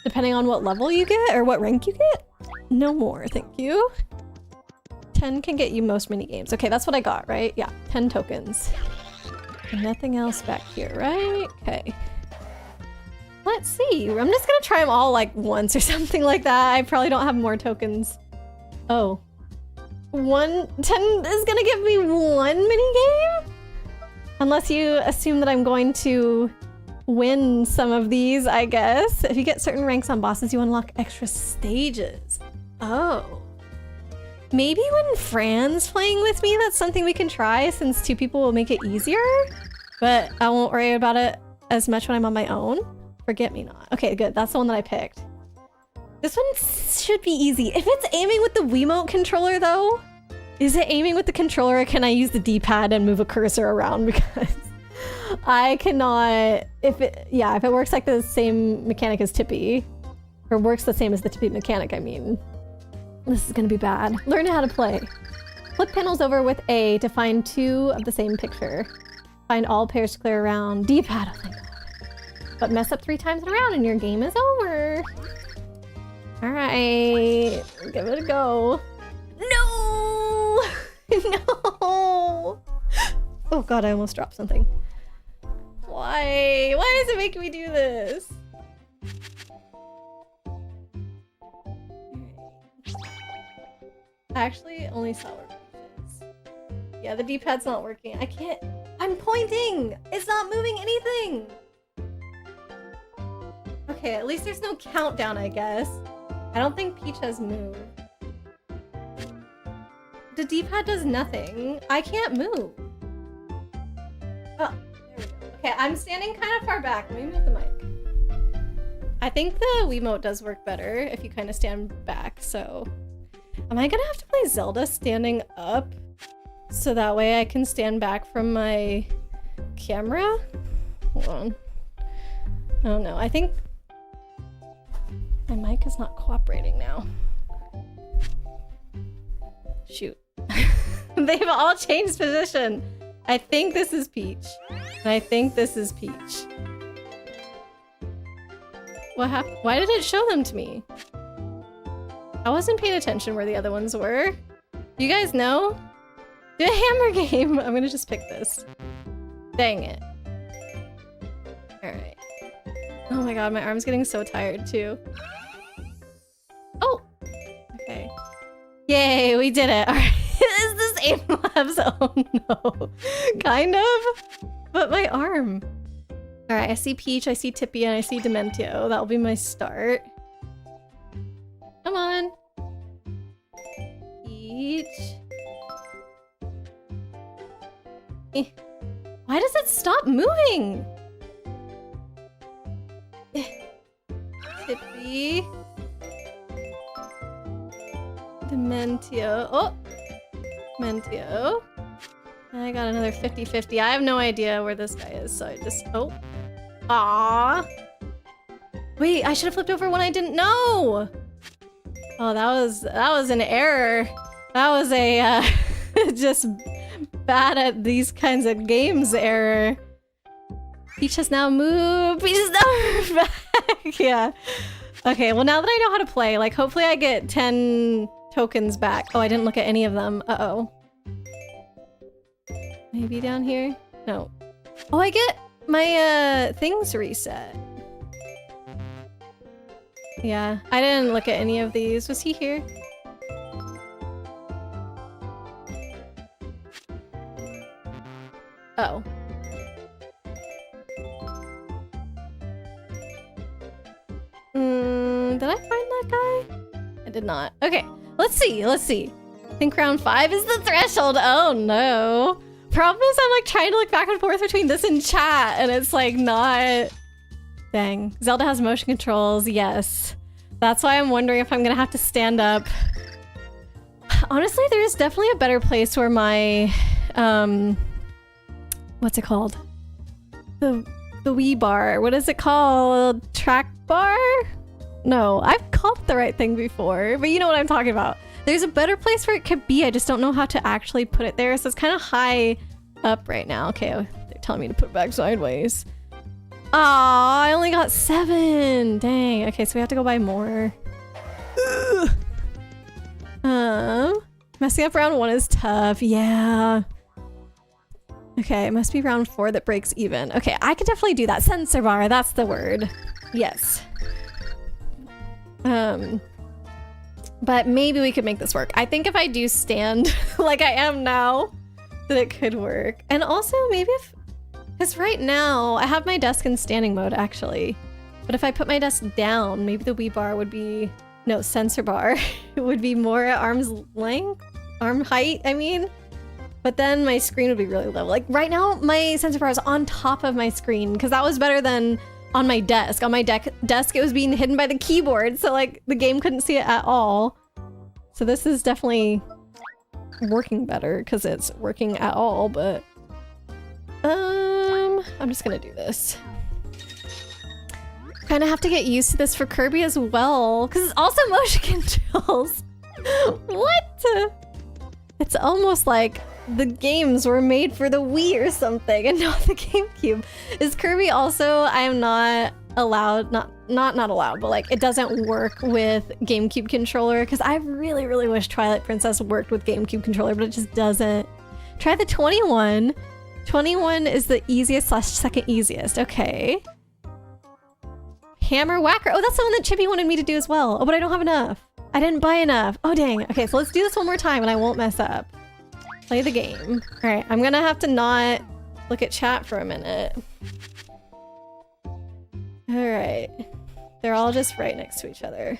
Speaker 1: depending on what level you get or what rank you get. No more, thank you. 10 can get you most mini games. Okay, that's what I got, right? Yeah, 10 tokens. And nothing else back here, right? Okay. Let's see. I'm just gonna try them all like once or something like that. I probably don't have more tokens. Oh. 10 is gonna give me one mini game? Unless you assume that I'm going to win some of these, I guess. If you get certain ranks on bosses, you unlock extra stages. Oh. Maybe when Fran's playing with me, that's something we can try since 2 people will make it easier. But I won't worry about it as much when I'm on my own. Forget me not. Okay, good. That's the one that I picked. This one should be easy. If it's aiming with the Wiimote controller though, is it aiming with the controller or can I use the D-pad and move a cursor around? Because I cannot, if it works like the same mechanic as Tippy, or works the same as the Tippy mechanic, I mean, this is gonna be bad. Learn how to play. Flip panels over with A to find 2 of the same picture. Find all pairs to clear around. D-pad, oh thank God. But mess up 3 times in a round and your game is over. All right, give it a go. No! No! Oh God, I almost dropped something. Why? Why does it make me do this? I actually only saw where it is. Yeah, the D-pad's not working. I can't... I'm pointing! It's not moving anything! Okay, at least there's no countdown, I guess. I don't think Peach has moved. The D-pad does nothing. I can't move. Oh, there we go. Okay, I'm standing kind of far back. Let me move the mic. I think the Wiimote does work better if you kind of stand back, so... Am I gonna have to play Zelda standing up? So that way I can stand back from my camera? Hold on. I don't know. I think my mic is not cooperating now. Shoot. They've all changed position. I think this is Peach. And I think this is Peach. What happened? Why did it show them to me? I wasn't paying attention where the other ones were. You guys know? Do a hammer game. I'm gonna just pick this. Dang it. Alright. Oh my god, my arm's getting so tired too. Oh! Okay. Yay, we did it. Alright. Is this aim labs? Oh no. Kind of. But my arm. Alright, I see Peach, I see Tippy, and I see Dementio. That'll be my start. Come on. Peach. Eh. Why does it stop moving? Eh. Tippy. Dementio. Oh! Dementio. I got another 50-50. I have no idea where this guy is, so I just... Oh. Aww. Wait, I should have flipped over when I didn't know! Oh, that was an error. That was a, just bad at these kinds of games error. Peach has now moved. Peach has now moved back. Yeah. Okay, well now that I know how to play, like hopefully I get 10 tokens back. Oh, I didn't look at any of them. Uh-oh. Maybe down here? No. Oh, I get my, things reset. Yeah, I didn't look at any of these. Was he here? Oh. Did I find that guy? I did not. Okay, let's see, let's see. I think round 5 is the threshold. Oh no. Problem is I'm like trying to look back and forth between this and chat and it's like not... Dang. Zelda has motion controls, yes. That's why I'm wondering if I'm gonna have to stand up. Honestly, there's definitely a better place where my, what's it called? The Wii bar. What is it called? Track bar? No, I've called the right thing before, but you know what I'm talking about. There's a better place where it could be. I just don't know how to actually put it there. So it's kind of high up right now. Okay, they're telling me to put it back sideways. Aw, I only got 7. Dang. Okay, so we have to go buy more. Messing up round 1 is tough. Yeah. Okay, it must be round 4 that breaks even. Okay, I could definitely do that. Sensor bar, that's the word. Yes. But maybe we could make this work. I think if I do stand like I am now, that it could work. And also maybe if, because right now I have my desk in standing mode actually, but if I put my desk down, maybe the Wii bar would be, no, sensor bar, it would be more at arm's length, arm height, I mean. But then my screen would be really low. Like right now, my sensor bar is on top of my screen because that was better than on my desk. On my desk, it was being hidden by the keyboard, so like the game couldn't see it at all. So this is definitely working better because it's working at all, but I'm just gonna do this. Kind of have to get used to this for Kirby as well because it's also motion controls. What? It's almost like the games were made for the Wii or something and not the GameCube. Is Kirby also, I am not allowed, not allowed, but like it doesn't work with GameCube controller because I really, really wish Twilight Princess worked with GameCube controller, but it just doesn't. Try the 21. 21 is the easiest / second easiest. Okay. Hammer Whacker. Oh, that's the one that Chippy wanted me to do as well. Oh, but I don't have enough. I didn't buy enough. Oh, dang. Okay, so let's do this one more time and I won't mess up. Play the game. All right, I'm gonna have to not look at chat for a minute. All right. They're all just right next to each other.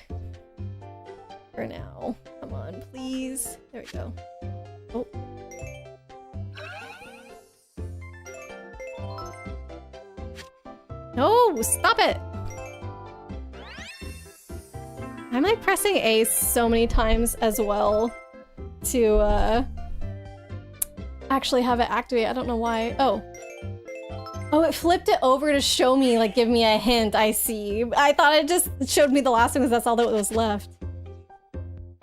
Speaker 1: For now. Come on, please. There we go. Oh. No, stop it! I'm like pressing A so many times as well to actually have it activate. I don't know why. Oh. Oh, it flipped it over to show me, like, give me a hint. I see. I thought it just showed me the last one because that's all that was left.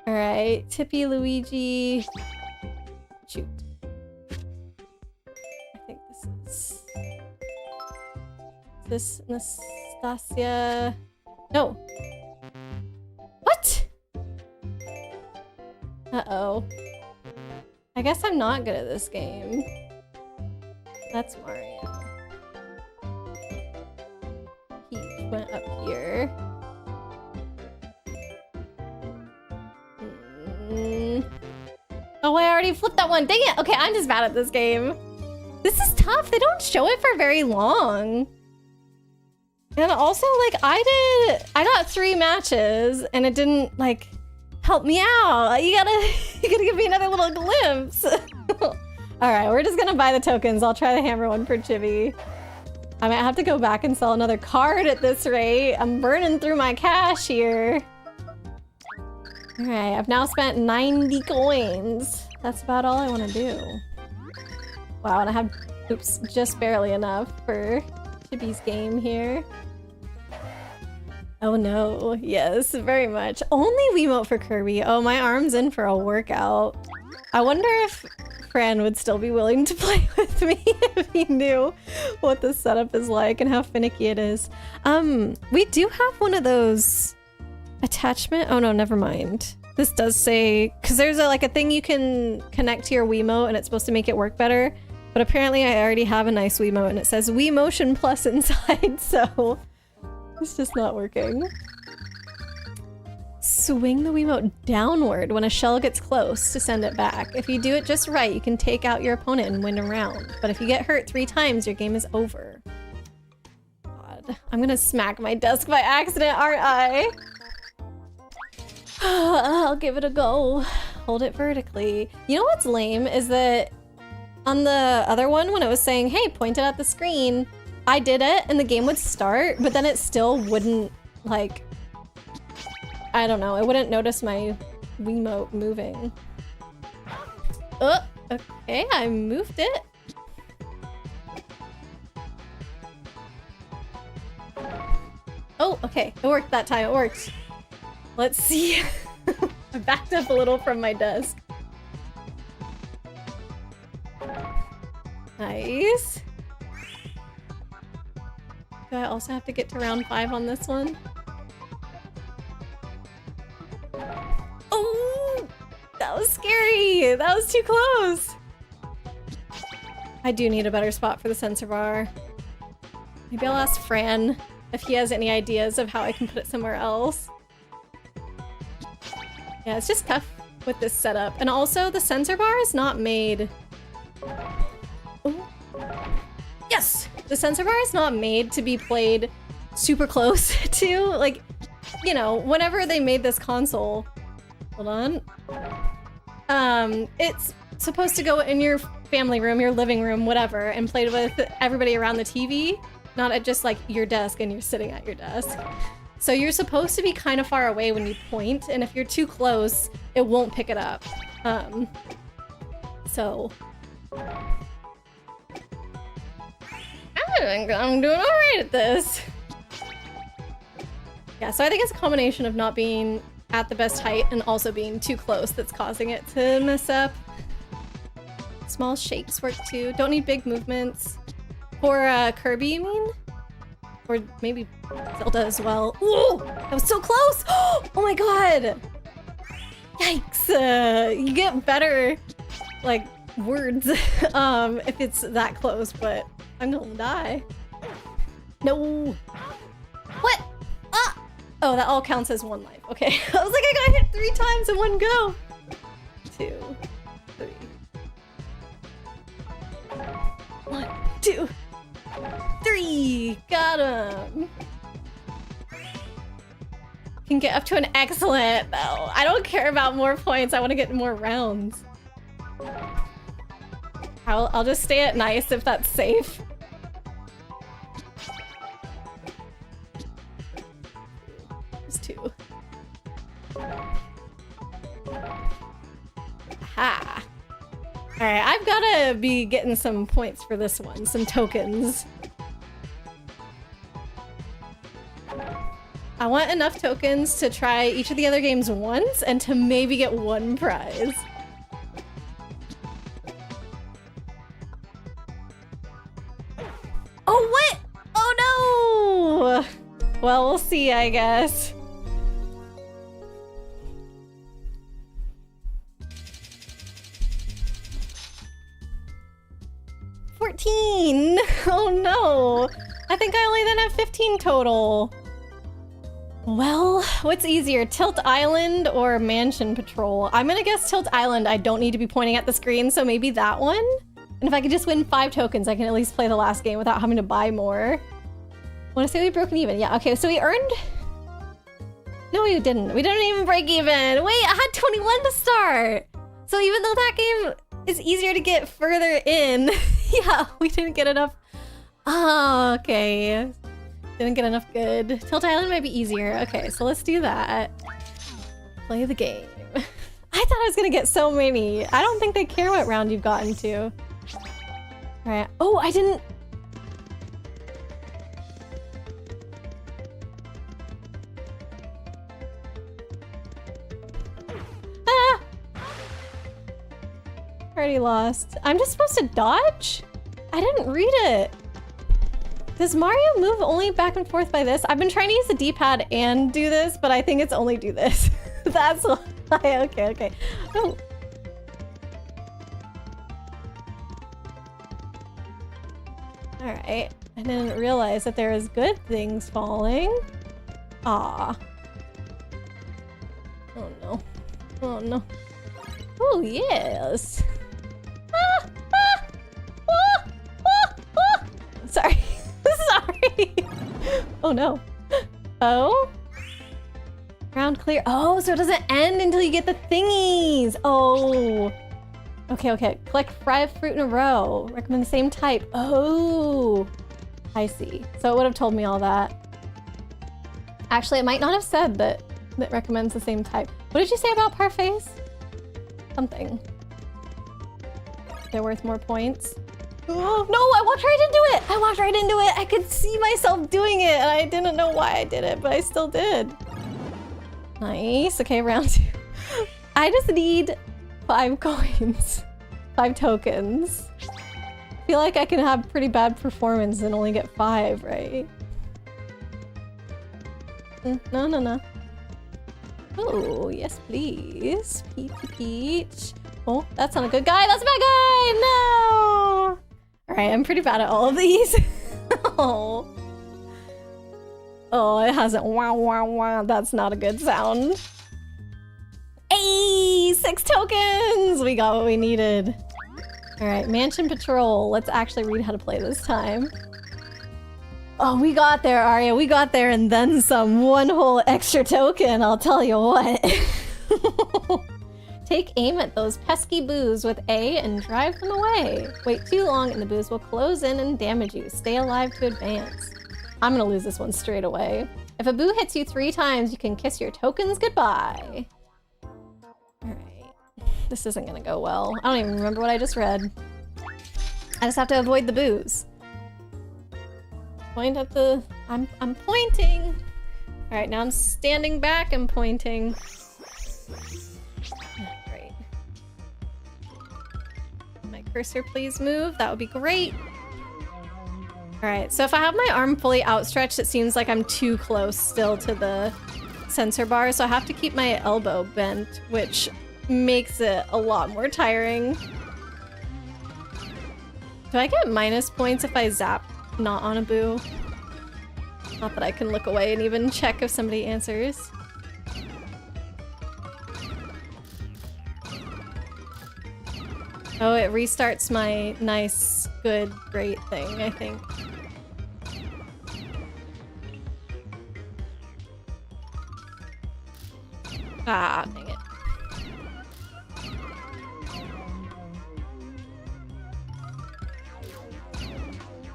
Speaker 1: All right, Tippy, Luigi. Shoot. I think this is Nastasia. No. What? Uh-oh. I guess I'm not good at this game. That's Mario. He went up here. Oh, I already flipped that one. Dang it. Okay, I'm just bad at this game. This is tough. They don't show it for very long. And also, like, I got 3 matches and it didn't, like, help me out. You gotta give me another little glimpse. All right, we're just gonna buy the tokens. I'll try the hammer one for Chibi. I might have to go back and sell another card at this rate. I'm burning through my cash here. All right, I've now spent 90 coins. That's about all I want to do. Wow, and I have, oops, just barely enough for Chibi's game here. Oh no, yes, very much. Only Wiimote for Kirby. Oh, my arm's in for a workout. I wonder if Fran would still be willing to play with me if he knew what the setup is like and how finicky it is. We do have one of those attachment. Oh no, never mind. This does say, because there's like a thing you can connect to your Wiimote and it's supposed to make it work better. But apparently I already have a nice Wiimote and it says Wii Motion Plus inside, so it's just not working. Swing the Wiimote downward when a shell gets close to send it back. If you do it just right, you can take out your opponent and win a round. But if you get hurt 3 times, your game is over. God, I'm gonna smack my desk by accident, aren't I? I'll give it a go. Hold it vertically. You know what's lame is that on the other one, when it was saying, hey, point it at the screen, I did it and the game would start, but then it still wouldn't, like, I don't know, it wouldn't notice my Wiimote moving. Oh, okay, I moved it. Oh, okay, it worked that time, it worked. Let's see. I backed up a little from my desk. Nice. Do I also have to get to round 5 on this one? Oh! That was scary! That was too close! I do need a better spot for the sensor bar. Maybe I'll ask Fran if he has any ideas of how I can put it somewhere else. Yeah, it's just tough with this setup. And also, the sensor bar is not made... Ooh. Yes! The sensor bar is not made to be played super close to. Like, you know, whenever they made this console... Hold on. It's supposed to go in your family room, your living room, whatever, and played with everybody around the TV, not at just, like, your desk and you're sitting at your desk. So you're supposed to be kind of far away when you point, and if you're too close, it won't pick it up. So... I think I'm doing alright at this. Yeah, so I think it's a combination of not being at the best height and also being too close that's causing it to mess up. Small shakes work too. Don't need big movements. For Kirby, you mean? Or maybe Zelda as well. Ooh! That was so close! Oh my god! Yikes! You get better, like, words if it's that close, but I'm gonna die. No! What? Ah! Oh, that all counts as 1 life. Okay. I was like, I got hit 3 times in one go. 2, 3. Hey, got him. Can get up to an excellent. No, I don't care about more points. I want to get more rounds. I'll just stay at nice if that's safe. There's 2. Ha. Alright, I've gotta be getting some points for this one, some tokens. I want enough tokens to try each of the other games once and to maybe get 1 prize. Oh, what? Oh no! Well, we'll see, I guess. Oh no! I think I only then have 15 total. Well, what's easier, Tilt Island or Mansion Patrol? I'm gonna guess Tilt Island. I don't need to be pointing at the screen, so maybe that one? And if I could just win 5 tokens, I can at least play the last game without having to buy more. Wanna say we broke even? Yeah, okay, so we earned... No, we didn't. We didn't even break even. Wait, I had 21 to start! So even though that game is easier to get further in, yeah, we didn't get enough. Oh, okay. Didn't get enough good. Tilt Island might be easier. Okay, so let's do that. Play the game. I thought I was gonna get so many. I don't think they care what round you've gotten to. Alright. Oh, I didn't... Ah! Already lost. I'm just supposed to dodge? I didn't read it. Does Mario move only back and forth by this? I've been trying to use the D-pad and do this, but I think it's only do this. That's why. Okay. Oh. Alright. I didn't realize that there is good things falling. Ah. Oh no. Oh no. Oh yes. Sorry. Sorry. Oh no. Oh? Round clear. Oh, so it doesn't end until you get the thingies. Oh. Okay. Collect 5 fruit in a row. Recommend the same type. Oh. I see. So it would have told me all that. Actually, it might not have said that it recommends the same type. What did you say about parfaits? Something. They're worth more points. Oh, no, I walked right into it. I walked right into it. I could see myself doing it, and I didn't know why I did it, but I still did. Nice. Okay, round 2. I just need 5 coins. 5 tokens. I feel like I can have pretty bad performance and only get 5, right? No. Oh, yes, please. Peach. Oh, that's not a good guy. That's a bad guy. No. All right, I'm pretty bad at all of these. Oh, it hasn't. Wow. That's not a good sound. Hey, 6 tokens. We got what we needed. All right, Mansion Patrol. Let's actually read how to play this time. Oh, we got there, Arya. We got there and then some. 1 whole extra token, I'll tell you what. Take aim at those pesky boos with A and drive them away. Wait too long and the boos will close in and damage you. Stay alive to advance. I'm gonna lose this one straight away. If a boo hits you 3 times, you can kiss your tokens goodbye. Alright. This isn't gonna go well. I don't even remember what I just read. I just have to avoid the boos. Point at the... I'm pointing! Alright, now I'm standing back and pointing. Great. My cursor please move, that would be great. Alright, so if I have my arm fully outstretched, it seems like I'm too close still to the sensor bar, so I have to keep my elbow bent, which makes it a lot more tiring. Do I get minus points if I zap not on a boo? Not that I can look away and even check if somebody answers. Oh, it restarts my nice, good, great thing, I think. Ah, dang it.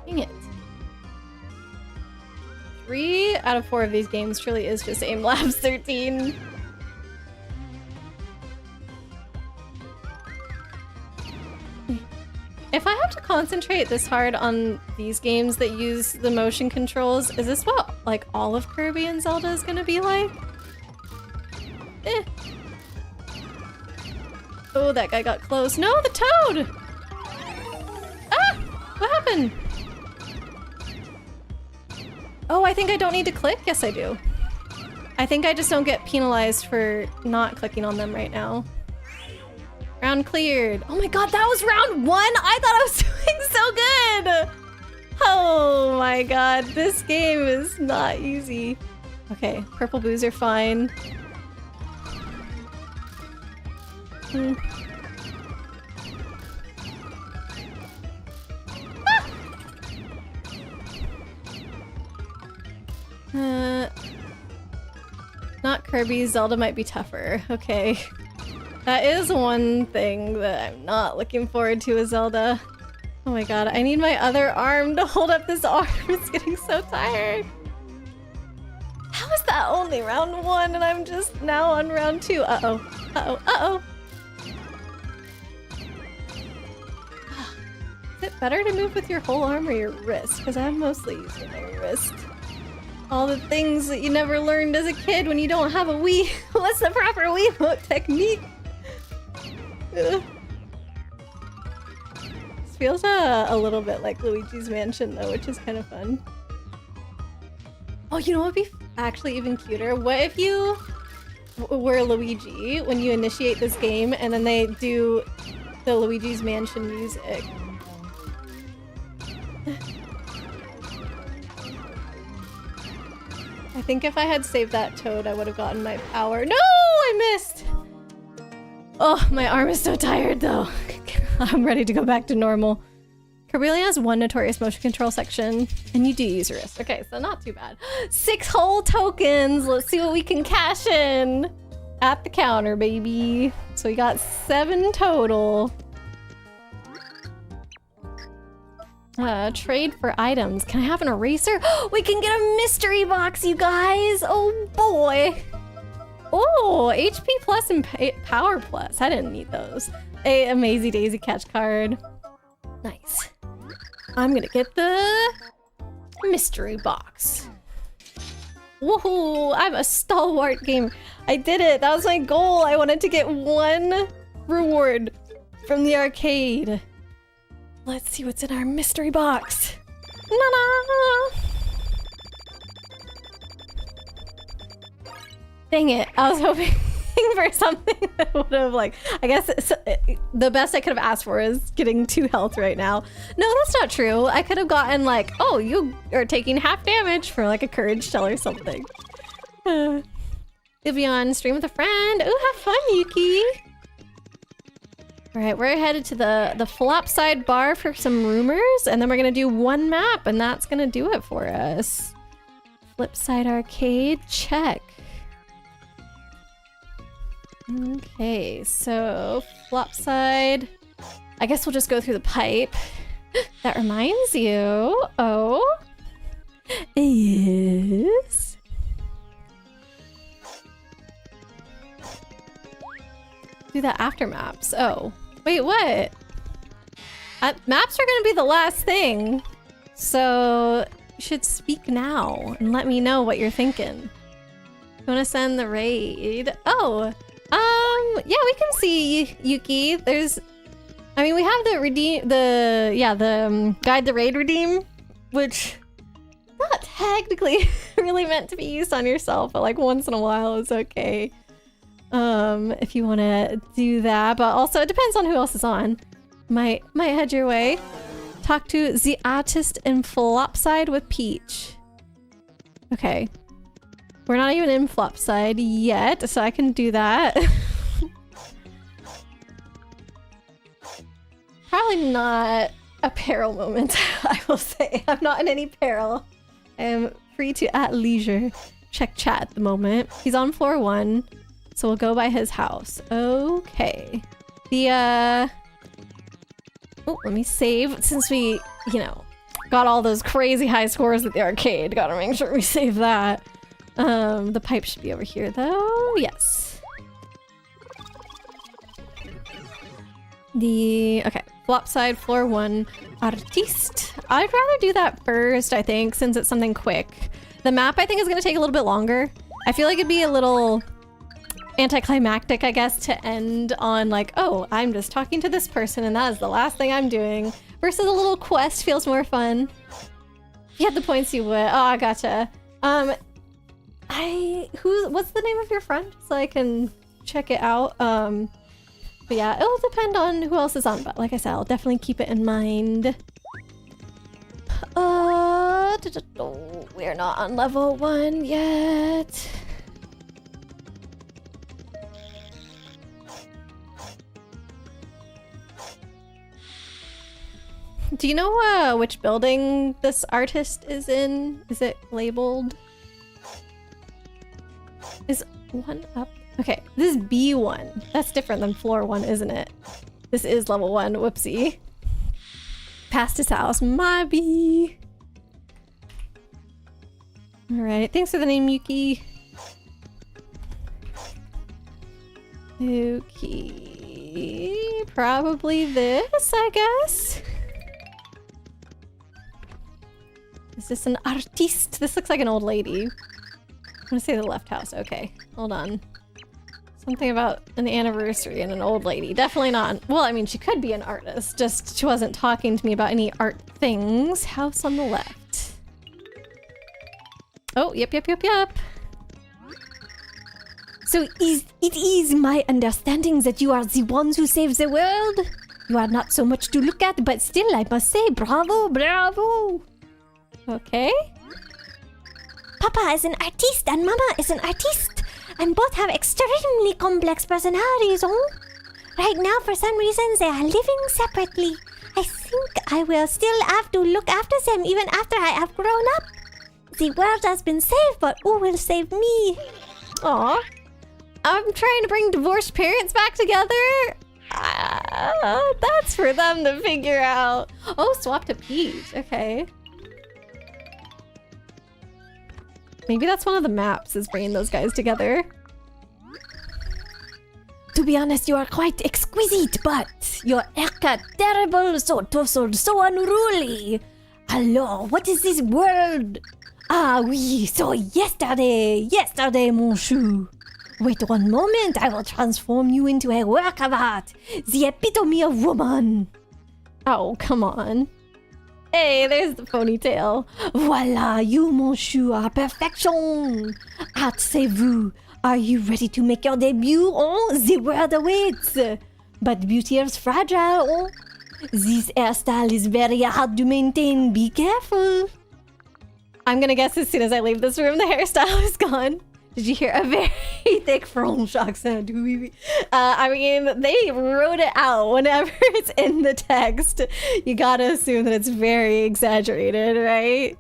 Speaker 1: Dang it. 3 out of 4 of these games truly is just Aim Labs 13. If I have to concentrate this hard on these games that use the motion controls, is this what like all of Kirby and Zelda is gonna be like? Eh. Oh, that guy got close. No, the toad! Ah! What happened? Oh, I think I don't need to click? Yes, I do. I think I just don't get penalized for not clicking on them right now. Round cleared. Oh my god, that was round 1? I thought I was doing so good! Oh my god, this game is not easy. Okay, purple boos are fine. Not Kirby, Zelda might be tougher. Okay. That is one thing that I'm not looking forward to with Zelda. Oh my god, I need my other arm to hold up this arm. It's getting so tired. How is that only round 1 and I'm just now on round 2? Uh-oh. Uh-oh. Uh-oh. Is it better to move with your whole arm or your wrist? Because I'm mostly using my wrist. All the things that you never learned as a kid when you don't have a Wii. What's the proper Wiimote technique? Ugh. This feels a little bit like Luigi's Mansion though, which is kind of fun. Oh, you know what would be actually even cuter? What if you were Luigi when you initiate this game and then they do the Luigi's Mansion music? I think if I had saved that toad, I would have gotten my power. No, I missed! Oh, my arm is so tired though. I'm ready to go back to normal. Kirby only has 1 notorious motion control section, and you do use your wrist. Okay, so not too bad. 6 whole tokens! Let's see what we can cash in at the counter, baby. So we got 7 total. Trade for items. Can I have an eraser? We can get a mystery box, you guys! Oh boy! Oh, HP plus and power plus. I didn't need those. A Amazy Daisy catch card. Nice. I'm gonna get the mystery box. Woohoo! I'm a stalwart gamer. I did it. That was my goal. I wanted to get 1 reward from the arcade. Let's see what's in our mystery box. Na-na! Dang it, I was hoping for something that would have like, I guess the best I could have asked for is getting 2 health right now. No, that's not true. I could have gotten like, oh, you are taking half damage for like a courage shell or something. You'll be on stream with a friend. Ooh, have fun, Yuki. All right, we're headed to the flop side bar for some rumors, and then we're gonna do 1 map, and that's gonna do it for us. Flip side arcade, check. Okay, so flop side. I guess we'll just go through the pipe. That reminds you. Oh, yes. Do that after maps. Oh. Wait, what? Maps are gonna be the last thing. So you should speak now and let me know what you're thinking. You wanna send the raid? Oh, yeah, we can see Yuki. There's, I mean, we have the redeem, guide the raid redeem, which not technically really meant to be used on yourself, but like once in a while is okay. If you want to do that, but also it depends on who else is on. Might head your way. Talk to the artist in Flopside with Peach. Okay. We're not even in Flopside yet, so I can do that. Probably not a peril moment, I will say. I'm not in any peril. I am free to at leisure check chat at the moment. He's on floor 1. So we'll go by his house. Okay. The, oh, let me save. Since we, you know, got all those crazy high scores at the arcade. Gotta make sure we save that. The pipe should be over here, though. Yes. Okay. Flop side, floor 1, artiste. I'd rather do that first, I think, since it's something quick. The map, I think, is going to take a little bit longer. I feel like it'd be a little anticlimactic, I guess, to end on like, oh, I'm just talking to this person and that is the last thing I'm doing. Versus a little quest feels more fun. If you had the points, you would. Oh, gotcha. What's the name of your friend? So I can check it out. But yeah, it'll depend on who else is on, but like I said, I'll definitely keep it in mind. We're not on level 1 yet. Do you know which building this artist is in? Is it labeled? Is 1 up? Okay, this is B1. That's different than floor 1, isn't it? This is level 1. Whoopsie. Past his house. My B. Alright, thanks for the name, Yuki. Okay. Probably this, I guess. Is this an artiste? This looks like an old lady. I'm gonna say the left house. Okay, hold on. Something about an anniversary and an old lady. Definitely not. Well, I mean, she could be an artist. Just she wasn't talking to me about any art things. House on the left. Oh, yep.
Speaker 2: So it is my understanding that you are the ones who saved the world? You are not so much to look at, but still, I must say, bravo, bravo.
Speaker 1: Okay.
Speaker 2: Papa is an artiste and Mama is an artiste. And both have extremely complex personalities, oh? Right now, for some reason, they are living separately. I think I will still have to look after them even after I have grown up. The world has been saved, but who will save me?
Speaker 1: Aw. I'm trying to bring divorced parents back together. That's for them to figure out. Oh, swap to Peach. Okay. Maybe that's one of the maps, is bringing those guys together.
Speaker 2: To be honest, you are quite exquisite, but your haircut terrible, so tousled, so unruly. Hello, what is this world? Ah oui, so yesterday, mon chou. Wait 1 moment, I will transform you into a work of art, the epitome of woman.
Speaker 1: Oh, come on. Hey, there's the ponytail.
Speaker 2: Voila, you, mon chou, are perfection. Art, c'est vous. Are you ready to make your debut? Oh, the world awaits. But beauty is fragile. Oh, this hairstyle is very hard to maintain. Be careful.
Speaker 1: I'm gonna guess as soon as I leave this room, the hairstyle is gone. Did you hear a very thick French accent? I mean, they wrote it out whenever it's in the text. You gotta assume that it's very exaggerated, right?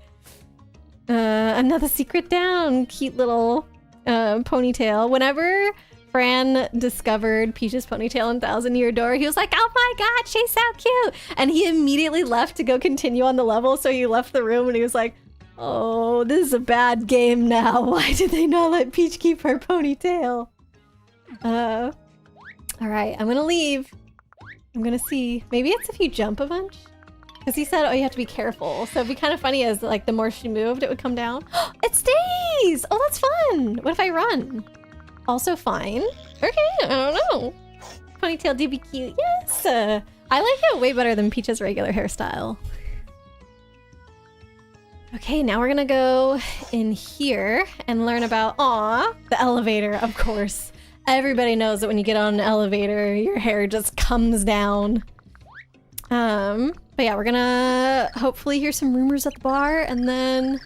Speaker 1: Another secret down. Cute little ponytail. Whenever Fran discovered Peach's ponytail in Thousand Year Door, he was like, oh my god, she's so cute! And he immediately left to go continue on the level, so he left the room and he was like, oh, this is a bad game now. Why did they not let Peach keep her ponytail? Alright, I'm gonna leave. I'm gonna see. Maybe it's if you jump a bunch? Because he said, oh, you have to be careful. So it'd be kind of funny as, like, the more she moved, it would come down. It stays! Oh, that's fun! What if I run? Also fine. Okay, I don't know. Ponytail do be cute. Yes! I like it way better than Peach's regular hairstyle. Okay, now we're gonna go in here and learn about, the elevator, of course. Everybody knows that when you get on an elevator, your hair just comes down. But yeah, we're gonna hopefully hear some rumors at the bar, and then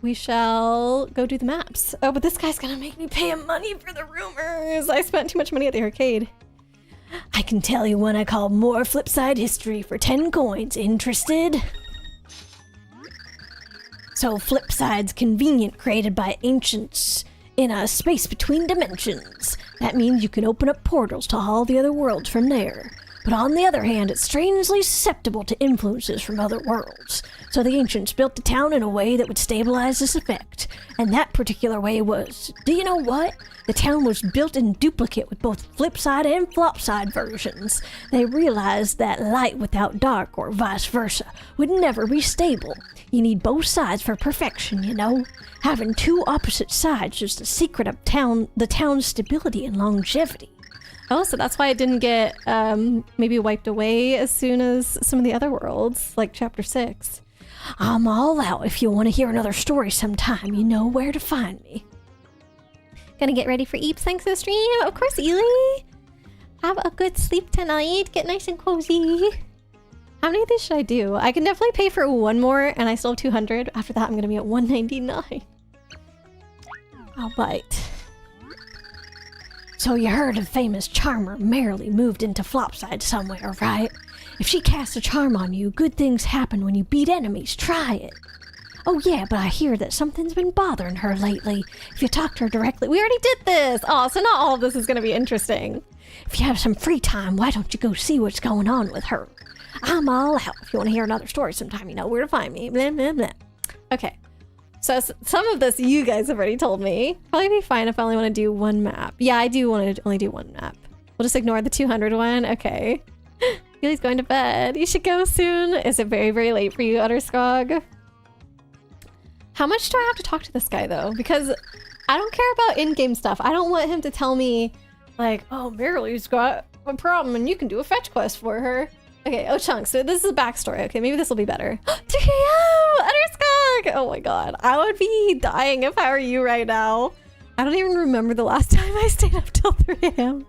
Speaker 1: we shall go do the maps. Oh, but this guy's gonna make me pay him money for the rumors. I spent too much money at the arcade.
Speaker 2: I can tell you one I call More Flipside History for 10 coins. Interested? So Flipside's convenient, created by ancients in a space between dimensions. That means you can open up portals to all the other worlds from there. But on the other hand, it's strangely susceptible to influences from other worlds. So the ancients built the town in a way that would stabilize this effect. And that particular way was, do you know what? The town was built in duplicate with both flip-side and flop-side versions. They realized that light without dark, or vice versa, would never be stable. You need both sides for perfection, you know? Having two opposite sides is the secret of the town's stability and longevity.
Speaker 1: Oh, so that's why it didn't get maybe wiped away as soon as some of the other worlds, like Chapter 6.
Speaker 2: I'm all out. If you want to hear another story sometime, you know where to find me.
Speaker 1: Gonna get ready for Eeps, thanks for the stream. Of course, Ely. Have a good sleep tonight. Get nice and cozy. How many of these should I do? I can definitely pay for one more, and I still have 200. After that, I'm gonna be at 199. I'll bite.
Speaker 2: So you heard the famous charmer Merrily moved into Flopside somewhere, right? If she casts a charm on you, good things happen when you beat enemies. Try it. Oh yeah, but I hear that something's been bothering her lately. If you talk to her directly...
Speaker 1: We already did this! Oh, so not all of this is gonna be interesting.
Speaker 2: If you have some free time, why don't you go see what's going on with her? I'm all out. If you want to hear another story sometime, you know where to find me. Blah, blah, blah.
Speaker 1: Okay. So some of this you guys have already told me. Probably be fine if I only want to do one map. Yeah, I do want to only do one map. We'll just ignore the 200 one. Okay. He's going to bed. You should go soon. Is it very, very late for you, Utterskog? How much do I have to talk to this guy, though? Because I don't care about in-game stuff. I don't want him to tell me, like, oh, Marily's got a problem and you can do a fetch quest for her. Okay, oh, Chunks. So this is a backstory. Okay, maybe this will be better. 3 a.m. Utterskog! Oh my god. I would be dying if I were you right now. I don't even remember the last time I stayed up till 3 a.m.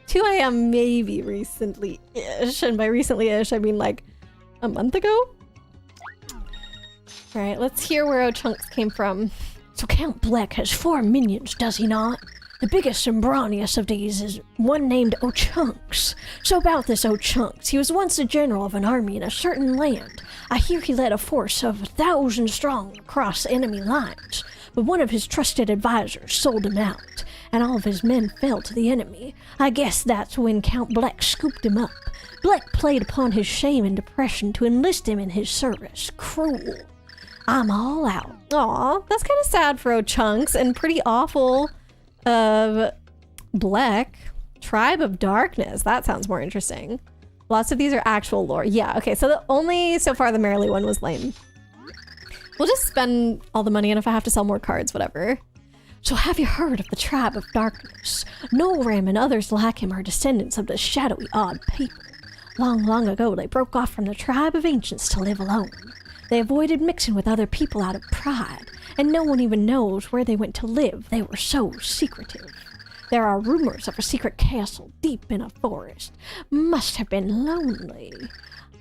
Speaker 1: 2 a.m. maybe recently-ish. And by recently-ish, I mean like a month ago? Alright, let's hear where Chunks came from.
Speaker 2: So Count Bleck has 4 minions, does he not? The biggest and brawniest of these is one named O'Chunks. So about this O'Chunks, he was once the general of an army in a certain land. I hear he led a force of 1,000 strong across enemy lines, but one of his trusted advisors sold him out, and all of his men fell to the enemy. I guess that's when Count Bleck scooped him up. Bleck played upon his shame and depression to enlist him in his service. Cruel. I'm all out.
Speaker 1: Aw, that's kind of sad for O'Chunks and pretty awful of Bleck. Tribe of Darkness. That sounds more interesting. Lots of these are actual lore. Yeah, okay, so so far the Merrily one was lame. We'll just spend all the money, and if I have to sell more cards, whatever.
Speaker 2: So have you heard of the Tribe of Darkness? Noram and others like him are descendants of the shadowy odd people. Long, long ago, they broke off from the Tribe of Ancients to live alone. They avoided mixing with other people out of pride, and no one even knows where they went to live. They were so secretive. There are rumors of a secret castle deep in a forest. Must have been lonely.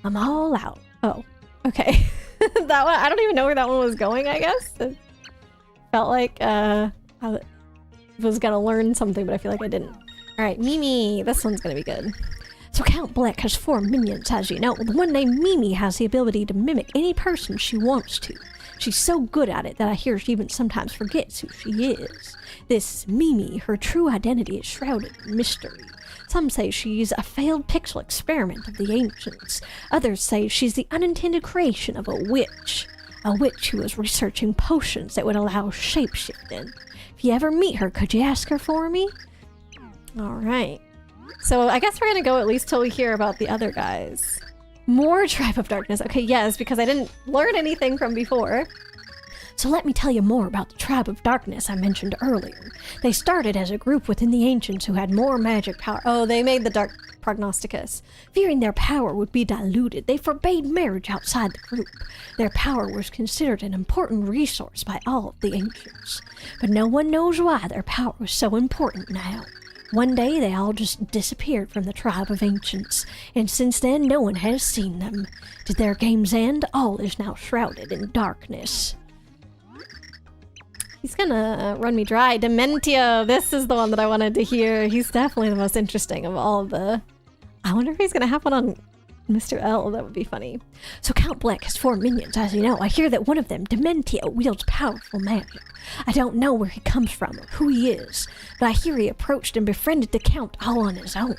Speaker 2: I'm all out.
Speaker 1: Oh, okay. That one, I don't even know where that one was going, I guess. It felt like I was gonna learn something, but I feel like I didn't. All right, Mimi, this one's gonna be good.
Speaker 2: So Count Bleck has 4 minions, as you know. The one named Mimi has the ability to mimic any person she wants to. She's so good at it that I hear she even sometimes forgets who she is. This Mimi, her true identity is shrouded in mystery. Some say she's a failed pixel experiment of the ancients. Others say she's the unintended creation of a witch. A witch who is researching potions that would allow shapeshifting. If you ever meet her, could you ask her for me?
Speaker 1: All right. So I guess we're gonna go at least till we hear about the other guys. More Tribe of Darkness. Okay, yes, because I didn't learn anything from before.
Speaker 2: So let me tell you more about the Tribe of Darkness I mentioned earlier. They started as a group within the Ancients who had more magic power.
Speaker 1: Oh, they made the Dark Prognosticus.
Speaker 2: Fearing their power would be diluted, they forbade marriage outside the group. Their power was considered an important resource by all of the Ancients. But no one knows why their power was so important now. One day, they all just disappeared from the Tribe of Ancients, and since then, no one has seen them. Did their games end? All is now shrouded in darkness.
Speaker 1: He's gonna run me dry. Dementio, this is the one that I wanted to hear. He's definitely the most interesting of all of the... I wonder if he's gonna have one on Mr. L, that would be funny. So Count Bleck has 4 minions, as you know. I hear that one of them, Dementio, wields powerful magic. I don't know where he comes from or who he is, but I hear he approached and befriended the Count all on his own.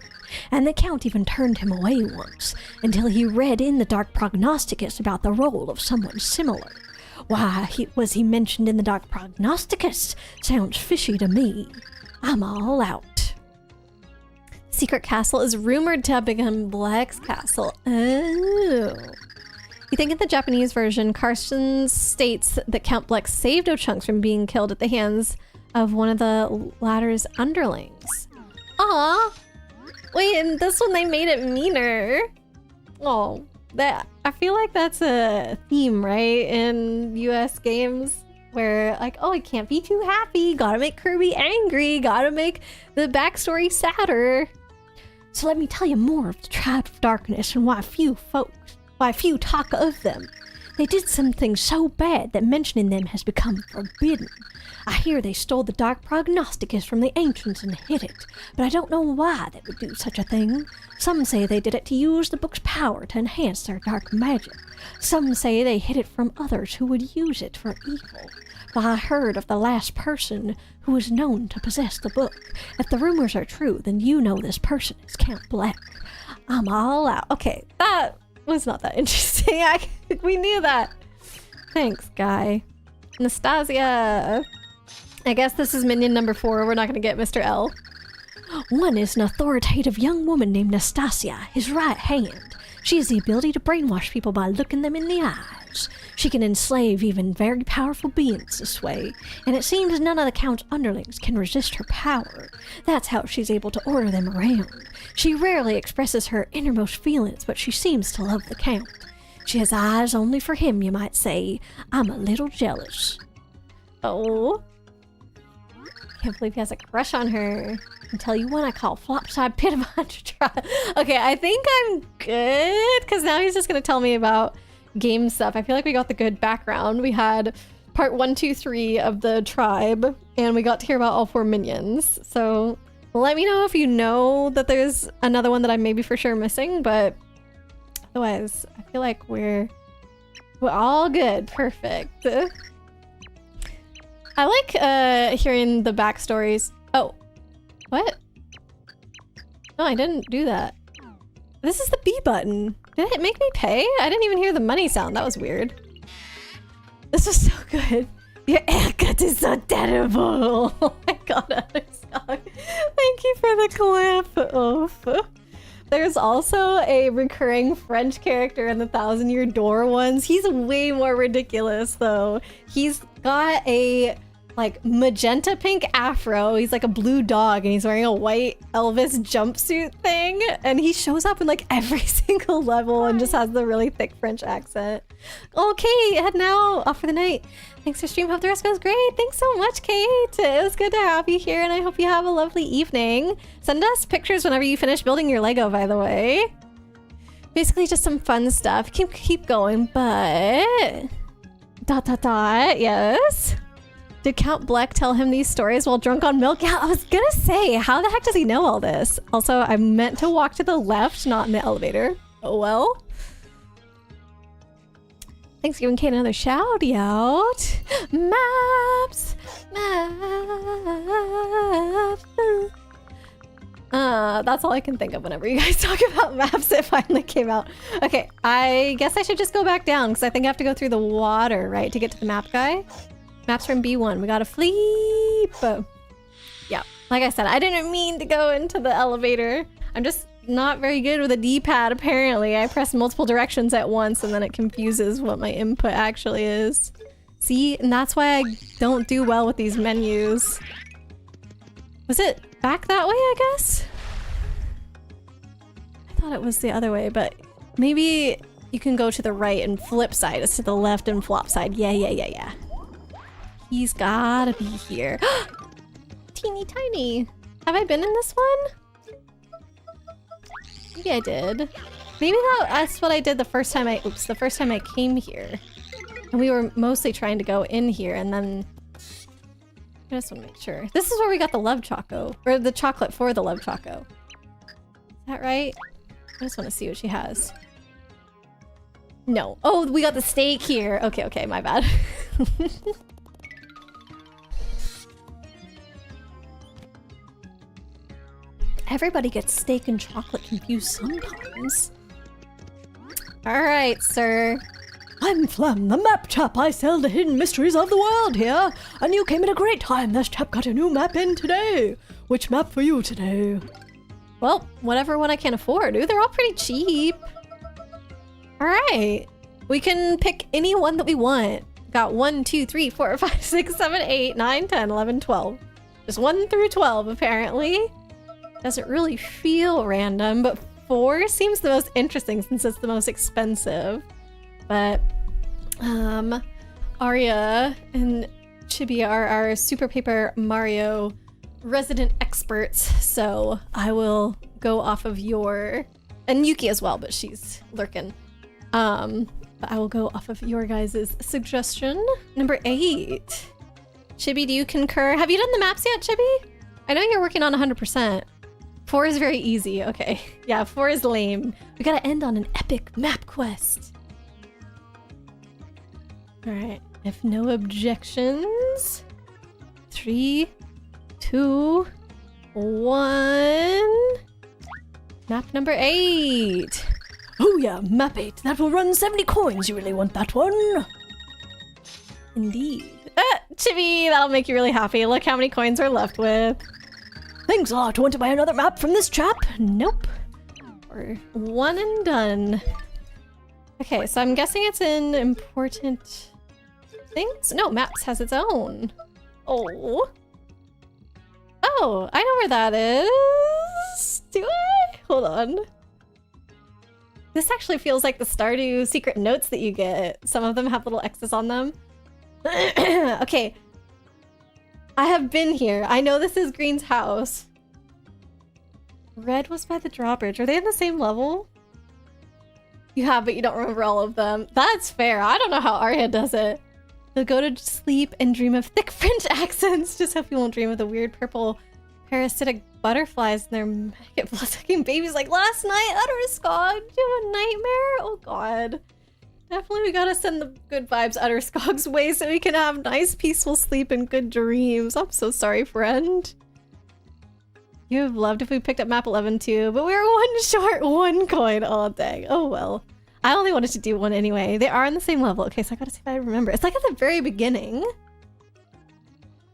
Speaker 1: And the Count even turned him away once, until he read in the Dark Prognosticus about the role of someone similar. Why, was he mentioned in the Dark Prognosticus? Sounds fishy to me. I'm all out. Secret castle is rumored to have become Bleck's castle. Oh. You think in the Japanese version, Carson states that Count Bleck saved Ochunks from being killed at the hands of one of the latter's underlings. Aw! Wait, in this one they made it meaner. Oh, I feel like that's a theme, right? In US games where like, oh, it can't be too happy. Gotta make Kirby angry. Gotta make the backstory sadder. So let me tell you more of the Tribe of Darkness and why few talk of them. They did something so bad that mentioning them has become forbidden. I hear they stole the Dark Prognosticus from the ancients and hid it, but I don't know why they would do such a thing. Some say they did it to use the book's power to enhance their dark magic. Some say they hid it from others who would use it for evil. But I heard of the last person who is known to possess the book. If the rumors are true, then you know this person is Count Bleck. I'm all out. Okay, that was not that interesting. We knew that. Thanks, guy. Nastasia. I guess this is minion number 4. We're not going to get Mr. L. One is an authoritative young woman named Nastasia, his right hand. She has the ability to brainwash people by looking them in the eyes. She can enslave even very powerful beings this way, and it seems none of the Count's underlings can resist her power. That's how she's able to order them around. She rarely expresses her innermost feelings, but she seems to love the Count. She has eyes only for him, you might say. I'm a little jealous. Oh. Can't believe he has a crush on her. I can tell you one I call Flopside Pit of 100 Tries. Okay, I think I'm good, because now he's just going to tell me about game stuff. I feel like we got the good background. We had part 1, 2, 3 of the tribe, and we got to hear about all 4 minions. So let me know if you know that there's another one that I'm maybe for sure missing, but otherwise, I feel like we're all good. Perfect. I like hearing the backstories. Oh, what? No, I didn't do that. This is the B button. Did it make me pay? I didn't even hear the money sound. That was weird. This was so good. Your haircut is so terrible. Oh my god, thank you for the clip. Oof. There's also a recurring French character in the 1,000-Year Door ones. He's way more ridiculous though. He's got a like magenta pink afro. He's like a blue dog and he's wearing a white Elvis jumpsuit thing. And he shows up in like every single level and just has the really thick French accent. Okay, head now. Off for the night. Thanks for stream. Hope the rest goes great. Thanks so much, Kate. It was good to have you here and I hope you have a lovely evening. Send us pictures whenever you finish building your Lego, by the way. Basically just some fun stuff. Keep going, but... Yes. Did Count Bleck tell him these stories while drunk on milk? Yeah, I was gonna say, how the heck does he know all this? Also, I meant to walk to the left, not in the elevator. Oh well. Thanks for giving Kate another shout out. Maps! Maps! That's all I can think of whenever you guys talk about maps. It finally came out. Okay, I guess I should just go back down because I think I have to go through the water, right, to get to the map guy. Maps from B1. We gotta fleep. Yeah, like I said, I didn't mean to go into the elevator. I'm just not very good with a D-pad, apparently. I press multiple directions at once and then it confuses what my input actually is. See, and that's why I don't do well with these menus. Was it back that way, I guess? I thought it was the other way, but maybe you can go to the right and flip side. It's to the left and flop side. Yeah. He's gotta be here. Teeny tiny. Have I been in this one? Maybe I did. Maybe that's what I did the first time I came here. And we were mostly trying to go in here and then... I just want to make sure. This is where we got the love choco. Or the chocolate for the love choco. Is that right? I just want to see what she has. No. Oh, we got the steak here. Okay, okay, my bad. Everybody gets steak and chocolate confused sometimes. All right, sir.
Speaker 2: I'm Flem, the map chap. I sell the hidden mysteries of the world here. And you came at a great time. This chap got a new map in today. Which map for you today?
Speaker 1: Well, whatever one I can afford. Ooh, they're all pretty cheap. All right. We can pick any one that we want. Got 1, 2, 3, 4, 5, 6, 7, 8, 9, 10, 11, 12. Just 1 through 12, apparently. Doesn't really feel random, but 4 seems the most interesting since it's the most expensive. But Arya and Chibi are our Super Paper Mario resident experts, so I will go off of your, and Yuki as well, but she's lurking. But I will go off of your guys' suggestion. Number 8. Chibi, do you concur? Have you done the maps yet, Chibi? I know you're working on 100%. 4 is very easy. Okay. Yeah, 4 is lame. We gotta end on an epic map quest. Alright. If no objections. 3, 2, 1. Map number 8.
Speaker 2: Oh yeah, map 8. That will run 70 coins. You really want that one?
Speaker 1: Indeed. Chibi, that'll make you really happy. Look how many coins we're left with.
Speaker 2: Thanks a lot. Want to buy another map from this chap?
Speaker 1: Nope. We're one and done. Okay, so I'm guessing it's in important things? No, maps has its own. Oh. Oh, I know where that is. Do I? Hold on. This actually feels like the Stardew secret notes that you get. Some of them have little X's on them. Okay. I have been here. I know this is Green's house. Red was by the drawbridge. Are they in the same level? You have, but you don't remember all of them. That's fair. I don't know how Arya does it. You'll go to sleep and dream of thick French accents. Just hope you won't dream of the weird purple parasitic butterflies and their maggot blood-sucking babies like last night. Utterskog, do you have a nightmare? Oh god. Definitely we gotta send the good vibes Utterskog's way so we can have nice peaceful sleep and good dreams. I'm so sorry, friend. You have loved if we picked up map 11 too, but we were 1 short, 1 coin. Oh dang. Oh well. I only wanted to do 1 anyway. They are on the same level. Okay, so I gotta see if I remember. It's like at the very beginning.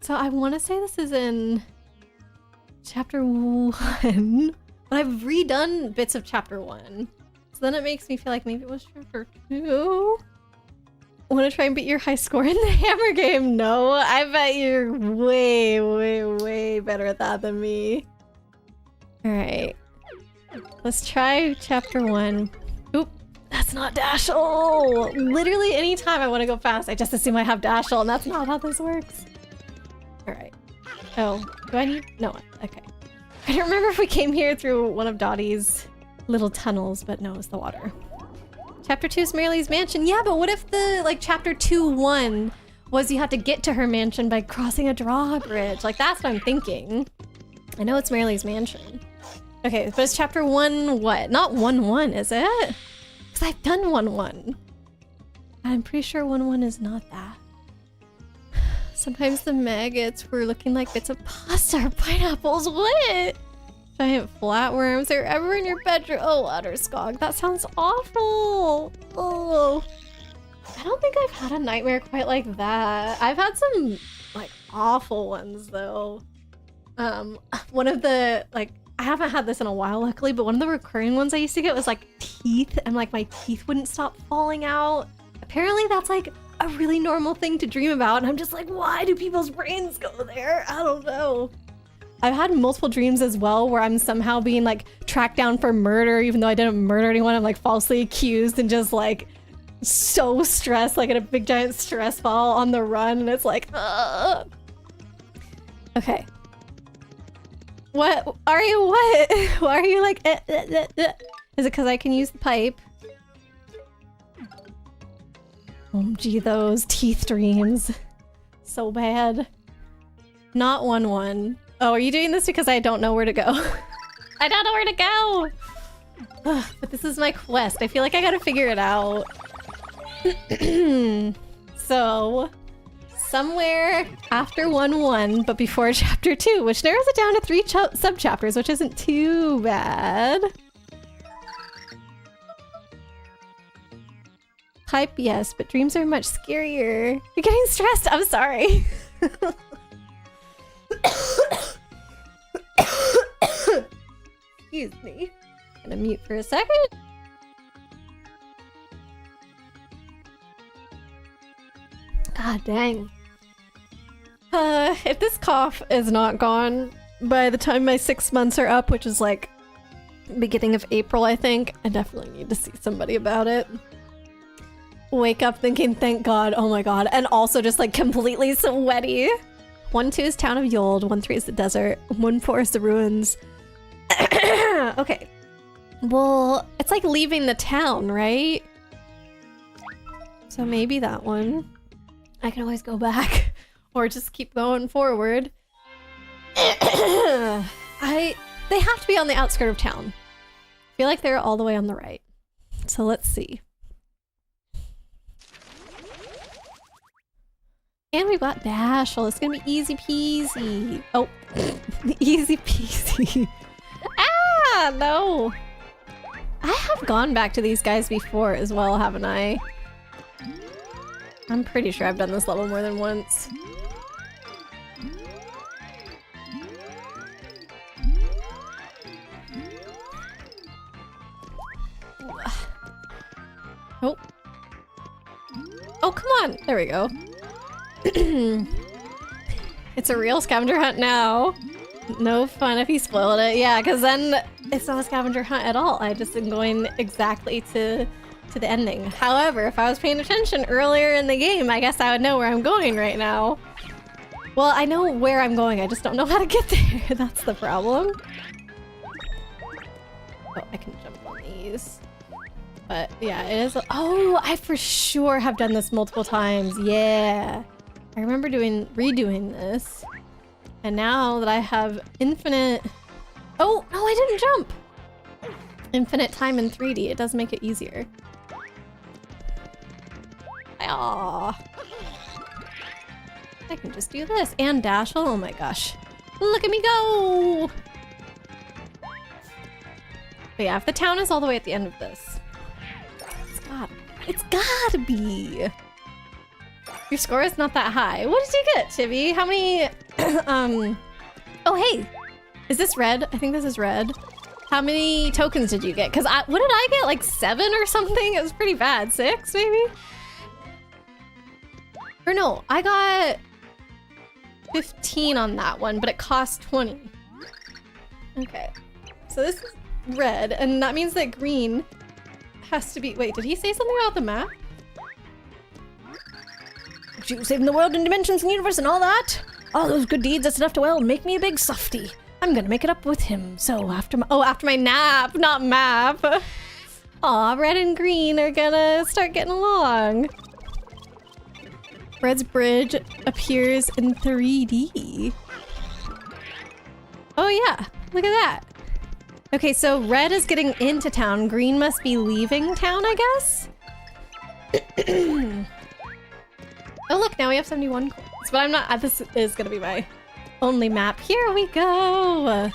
Speaker 1: So I want to say this is in chapter 1, but I've redone bits of chapter 1. So then it makes me feel like maybe it was chapter 2. Want to try and beat your high score in the hammer game? No, I bet you're way, way, way better at that than me. All right, let's try chapter 1. Oop, that's not Dashel. Literally anytime I want to go fast, I just assume I have Dashel, and that's not how this works. All right. Oh, do I need? No, okay. I don't remember if we came here through one of Dottie's little tunnels, but no, it's the water. Chapter 2 is Marilee's mansion. Yeah, but what if the, like, chapter 2-1 was you had to get to her mansion by crossing a drawbridge? Like, that's what I'm thinking. I know it's Marilee's mansion. Okay, but it's chapter 1 what? Not 1-1, is it? Because I've done 1-1. I'm pretty sure 1-1 is not that. Sometimes the maggots were looking like bits of pasta or pineapples. What? Giant flatworms. They're ever in your bedroom. Oh, Utterskog. That sounds awful. Oh. I don't think I've had a nightmare quite like that. I've had some, like, awful ones, though. One of the, like, I haven't had this in a while, luckily, but one of the recurring ones I used to get was, like, teeth, and, like, my teeth wouldn't stop falling out. Apparently that's, like, a really normal thing to dream about, and I'm just like, why do people's brains go there? I don't know. I've had multiple dreams as well where I'm somehow being like tracked down for murder even though I didn't murder anyone. I'm like falsely accused and just like so stressed, like in a big giant stress ball on the run, and it's like, ugh. Okay. What are you? What? Why are you like? Is it because I can use the pipe? Oh gee, those teeth dreams. So bad. Not 1-1. Oh, are you doing this because I don't know where to go? I don't know where to go! Ugh, but this is my quest. I feel like I gotta figure it out. So, somewhere after 1-1, but before chapter 2, which narrows it down to 3 sub-chapters, which isn't too bad. Pipe, yes, but dreams are much scarier. You're getting stressed. I'm sorry. Excuse me. I'm gonna mute for a second. God dang. If this cough is not gone by the time my 6 months are up, which is like beginning of April, I think, I definitely need to see somebody about it. Wake up thinking, thank God, oh my God, and also just like completely sweaty. 1-2 is Town of Yold, 1-3 is the desert, 1-4 is the ruins. Okay. Well, it's like leaving the town, right? So maybe that one. I can always go back or just keep going forward. They have to be on the outskirt of town. I feel like they're all the way on the right. So let's see. And we've got Dashel. It's gonna be easy peasy. Oh, easy peasy. Ah, no. I have gone back to these guys before as well, haven't I? I'm pretty sure I've done this level more than once. Oh. Oh, come on. There we go. It's a real scavenger hunt now. No fun if he spoiled it. Yeah, because then it's not a scavenger hunt at all. I just am going exactly to the ending. However, if I was paying attention earlier in the game, I guess I would know where I'm going right now. Well, I know where I'm going, I just don't know how to get there. That's the problem. Oh, I can jump on these. But yeah, it is. Oh, I for sure have done this multiple times. Yeah. I remember redoing this. And now that I have infinite... Oh, no, I didn't jump! Infinite time in 3D, it does make it easier. Aww. I can just do this. And Dashel, oh my gosh. Look at me go! But yeah, if the town is all the way at the end of this. It's gotta be! Your score is not that high. What did you get, Chibi? How many... Oh, hey! Is this red? I think this is red. How many tokens did you get? Because what did I get? Like 7 or something? It was pretty bad. 6, maybe? Or no, I got 15 on that one, but it cost 20. Okay. So this is red, and that means that green has to be... Wait, did he say something about the map?
Speaker 2: You saving the world and dimensions and universe and all that? All those good deeds, that's enough to, well, make me a big softy. I'm gonna make it up with him, so after my...
Speaker 1: Oh, after my nap, not map. Aw, red and green are gonna start getting along. Red's bridge appears in 3D. Oh yeah, look at that. Okay, so red is getting into town. Green must be leaving town, I guess? Oh look, now we have 71 coins. But I'm not, this is gonna be my only map. Here we go!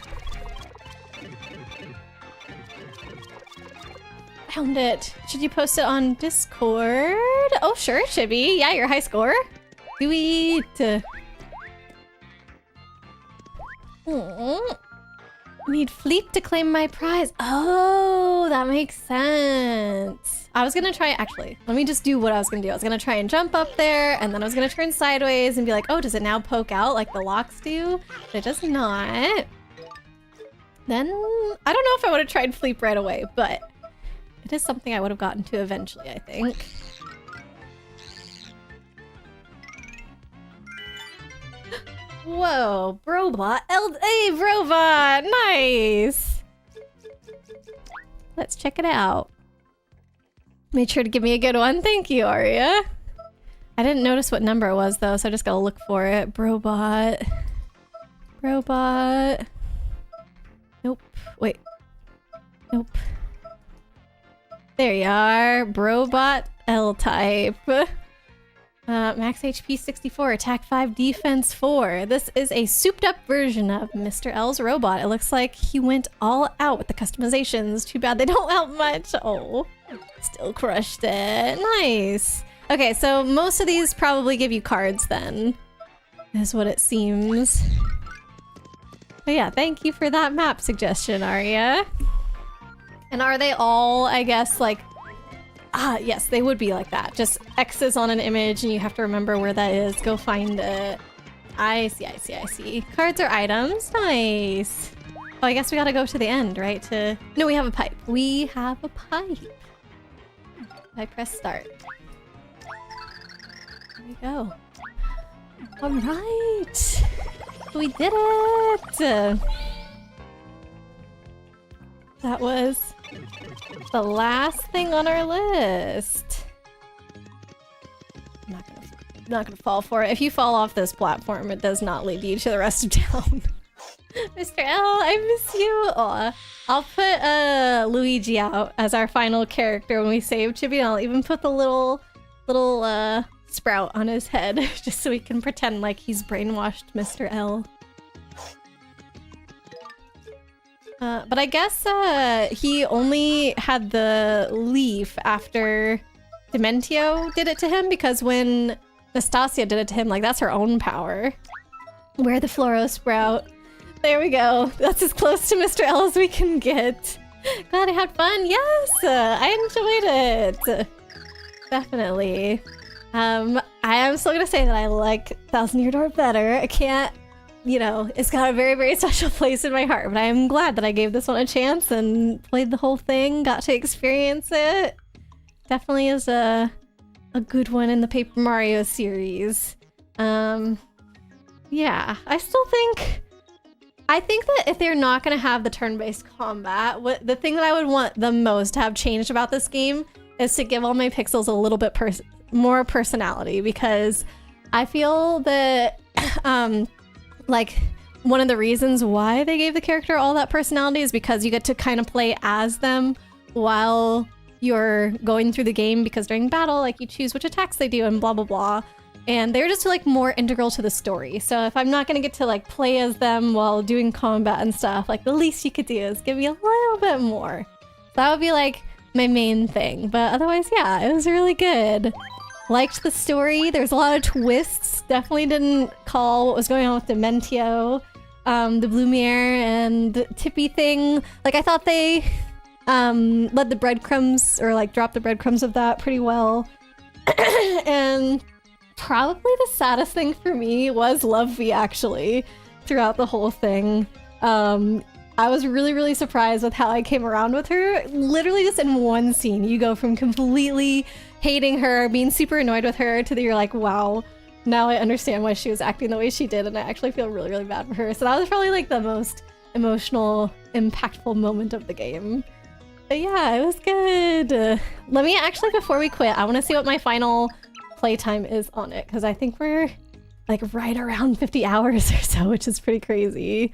Speaker 1: Found it. Should you post it on Discord? Oh sure, Chibi. Yeah, your high score. Sweet. Need Fleep to claim my prize. Oh, that makes sense. I was gonna try, actually, let me just do what I was gonna do. I was gonna try and jump up there, and then I was gonna turn sideways and be like, oh, does it now poke out like the locks do? But it does not. Then, I don't know if I would have tried Fleep right away, but it is something I would have gotten to eventually, I think. Whoa, Brobot. Hey, Brobot! Nice! Let's check it out. Made sure to give me a good one. Thank you, Aria. I didn't notice what number it was, though, so I just gotta look for it. Brobot. Brobot. Nope. Wait. Nope. There you are. Brobot L type. Max HP 64, attack 5, defense 4. This is a souped up version of Mr. L's robot. It looks like he went all out with the customizations. Too bad they don't help much. Oh, still crushed it. Nice. Okay, so most of these probably give you cards then, is what it seems. But yeah, thank you for that map suggestion, Arya. And are they all, I guess, like... Ah, yes, they would be like that. Just X's on an image and you have to remember where that is. Go find it. I see, I see, I see. Cards are items. Nice. Oh, I guess we gotta go to the end, right? No, we have a pipe. We have a pipe. I press start. There we go. All right. We did it. That was the last thing on our list. I'm not gonna fall for it. If you fall off this platform, it does not lead you to the rest of town. Mr. L, I miss you. Aw. I'll put Luigi out as our final character when we save Chibi. I'll even put the little sprout on his head just so we can pretend like he's brainwashed Mr. L. But I guess he only had the leaf after Dementio did it to him, because when Nastasia did it to him, like, that's her own power. Wear the Floro Sprout. There we go. That's as close to Mr. L as we can get. Glad I had fun. Yes, I enjoyed it. Definitely. I am still gonna say that I like Thousand Year Door better. I can't, you know, it's got a very, very special place in my heart, but I am glad that I gave this one a chance and played the whole thing, got to experience it. Definitely is a good one in the Paper Mario series. Yeah, I think that if they're not going to have the turn-based combat, the thing that I would want the most to have changed about this game is to give all my pixels a little bit more personality, because I feel that like, one of the reasons why they gave the character all that personality is because you get to kind of play as them while you're going through the game, because during battle, like, you choose which attacks they do and blah blah blah, and they're just like more integral to the story. So if I'm not gonna get to like play as them while doing combat and stuff, like, the least you could do is give me a little bit more. That would be like my main thing, but otherwise, yeah, it was really good. Liked the story. There's a lot of twists. Definitely didn't call what was going on with Dementio, the Blumiere and Tippy thing. Like, I thought they led the breadcrumbs, or like dropped the breadcrumbs of that pretty well. And probably the saddest thing for me was Lovey, actually, throughout the whole thing. I was really, really surprised with how I came around with her. Literally just in one scene, you go from completely hating her, being super annoyed with her, to you're like, wow, now I understand why she was acting the way she did, and I actually feel really, really bad for her. So that was probably like the most emotional, impactful moment of the game. But yeah, it was good. Let me actually, before we quit, I want to see what my final playtime is on it, because I think we're like right around 50 hours or so, which is pretty crazy.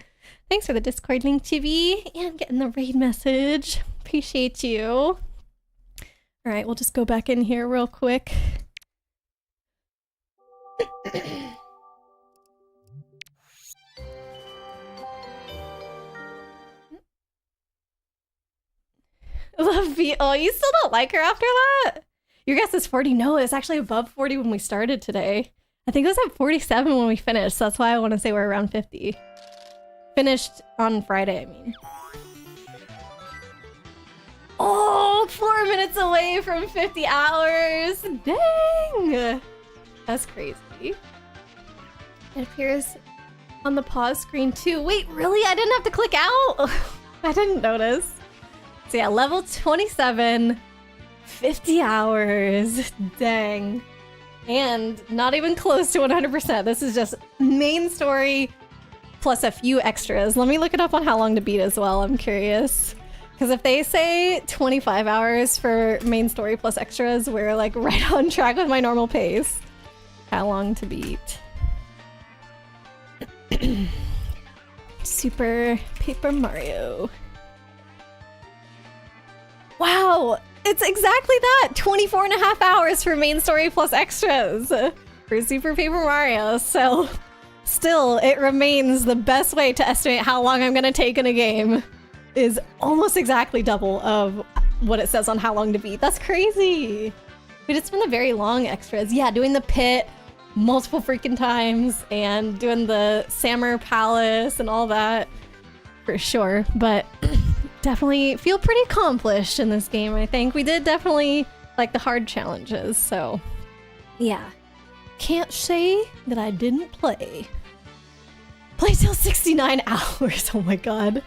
Speaker 1: Thanks for the Discord link, Chibi, and getting the raid message. Appreciate you. All right, we'll just go back in here real quick. Love V. Oh, you still don't like her after that? Your guess is 40. No, it's actually above 40 when we started today. I think it was at 47 when we finished, so that's why I want to say we're around 50. Finished on Friday, I mean. Oh, 4 minutes away from 50 hours. Dang. That's crazy. It appears on the pause screen too. Wait, really? I didn't have to click out? I didn't notice. So yeah, level 27, 50 hours. Dang. And not even close to 100%. This is just main story plus a few extras. Let me look it up on how long to beat as well. I'm curious. Because if they say 25 hours for main story plus extras, we're like right on track with my normal pace. How long to beat? Super Paper Mario. Wow! It's exactly that. 24 and a half hours for main story plus extras for Super Paper Mario. So still, it remains the best way to estimate how long I'm gonna take in a game is almost exactly double of what it says on how long to beat. That's crazy. We did some of the very long extras. Yeah, doing the pit multiple freaking times and doing the Samur Palace and all that for sure. But definitely feel pretty accomplished in this game, I think. We did definitely like the hard challenges, so yeah. Can't say that I didn't play. Play till 69 hours, oh my god.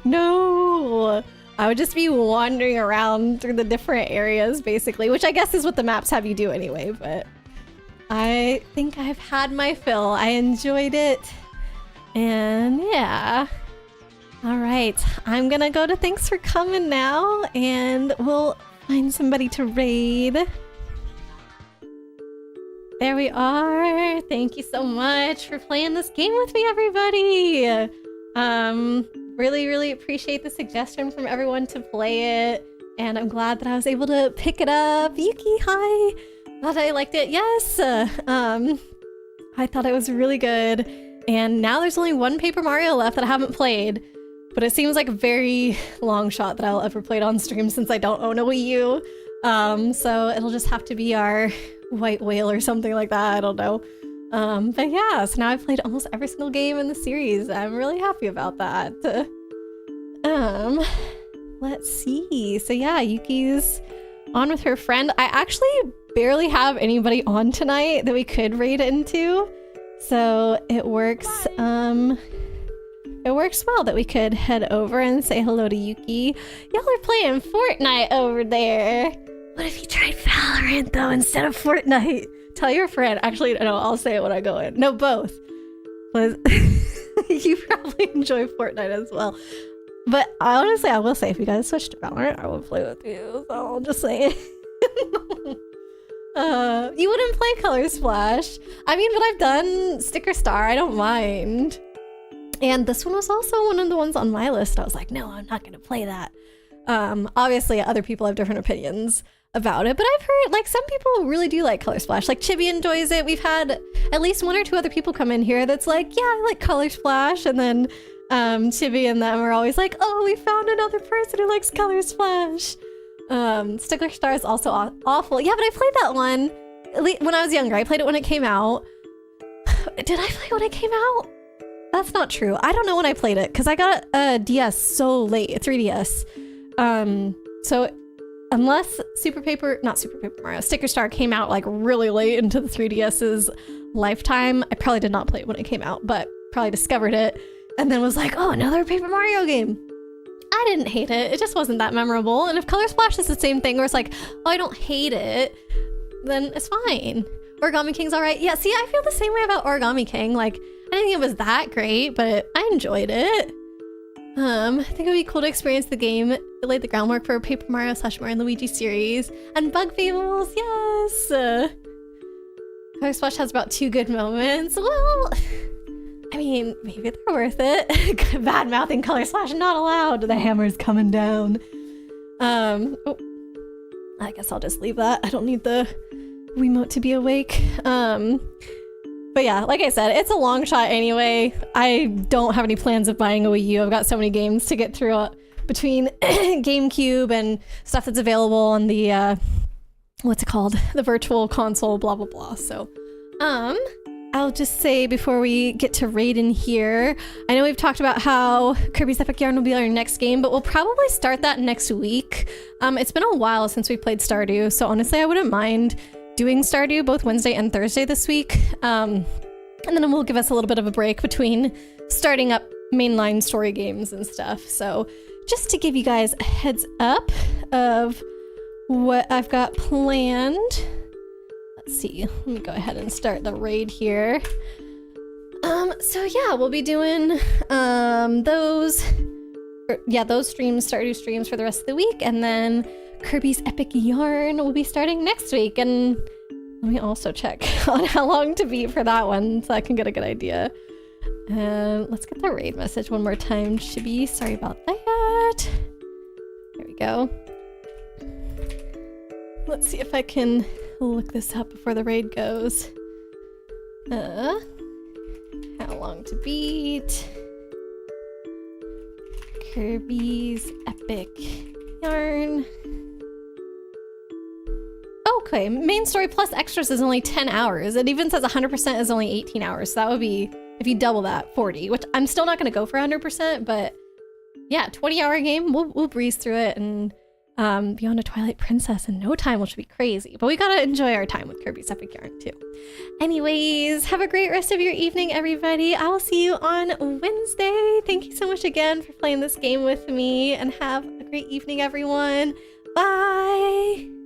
Speaker 1: No! I would just be wandering around through the different areas, basically, which I guess is what the maps have you do anyway, but I think I've had my fill. I enjoyed it, and yeah. All right, I'm gonna go to thanks for coming now, and we'll find somebody to raid. There we are. Thank you so much for playing this game with me, everybody. Really, really appreciate the suggestion from everyone to play it, and I'm glad that I was able to pick it up. Yuki, hi. Glad I liked it. Yes. I thought it was really good, and now there's only one Paper Mario left that I haven't played. But it seems like a very long shot that I'll ever play it on stream since I don't own a Wii U. So it'll just have to be our White Whale or something like that. I don't know. But yeah, so now I've played almost every single game in the series. I'm really happy about that. Let's see. So yeah, Yuki's on with her friend. I actually barely have anybody on tonight that we could raid into. So it works, it works well that we could head over and say hello to Yuki. Y'all are playing Fortnite over there. What if you tried Valorant though instead of Fortnite? Tell your friend. Actually, no, I'll say it when I go in. No, both. You probably enjoy Fortnite as well. But honestly, I will say, if you guys switch to Valorant, I will play with you. So I'll just say it. You wouldn't play Color Splash. I mean, but I've done Sticker Star. I don't mind. And this one was also one of the ones on my list. I was like, no, I'm not going to play that. Obviously, other people have different opinions about it, but I've heard, like, some people really do like Color Splash. Like, Chibi enjoys it. We've had at least one or two other people come in here that's like, yeah, I like Color Splash. And then Chibi and them are always like, oh, we found another person who likes Color Splash. Sticker Star is also awful. Yeah, but I played that one when I was younger. I played it when it came out. Did I play it when it came out? That's not true. I don't know when I played it because I got a DS so late, a 3DS. So unless not Super Paper Mario, Sticker Star came out like really late into the 3DS's lifetime, I probably did not play it when it came out, but probably discovered it and then was like, oh, another Paper Mario game. I didn't hate it. It just wasn't that memorable. And if Color Splash is the same thing where it's like, oh, I don't hate it, then it's fine. Origami King's all right. Yeah, see, I feel the same way about Origami King. Like, I didn't think it was that great, but I enjoyed it. I think it would be cool to experience the game. It laid the groundwork for Paper Mario / Mario and Luigi series. And Bug Fables, yes! Color Splash has about 2 good moments. Well, I mean, maybe they're worth it. Bad mouthing Color Splash not allowed. The hammer's coming down. Oh, I guess I'll just leave that. I don't need the Wiimote to be awake. But yeah, like I said, it's a long shot anyway. I don't have any plans of buying a Wii U. I've got so many games to get through between GameCube and stuff that's available on the, what's it called? The virtual console, blah, blah, blah. So, I'll just say before we get to Raiden here, I know we've talked about how Kirby's Epic Yarn will be our next game, but we'll probably start that next week. It's been a while since we played Stardew, so honestly, I wouldn't mind doing Stardew both Wednesday and Thursday this week. And then it will give us a little bit of a break between starting up mainline story games and stuff. So just to give you guys a heads up of what I've got planned. Let's see, let me go ahead and start the raid here. So yeah, we'll be doing those streams, Stardew streams for the rest of the week, and then Kirby's Epic Yarn will be starting next week, and let me also check on how long to beat for that one so I can get a good idea. Let's get the raid message one more time, Chibi. Sorry about that. There we go. Let's see if I can look this up before the raid goes. How long to beat? Kirby's Epic Yarn. Okay, main story plus extras is only 10 hours. It even says 100% is only 18 hours. So that would be, if you double that, 40, which I'm still not going to go for 100%, but yeah, 20-hour game. We'll breeze through it and beyond a Twilight Princess in no time, which would be crazy. But we gotta enjoy our time with Kirby's Epic Yarn too. Anyways, have a great rest of your evening, everybody. I will see you on Wednesday. Thank you so much again for playing this game with me, and have a great evening, everyone. Bye!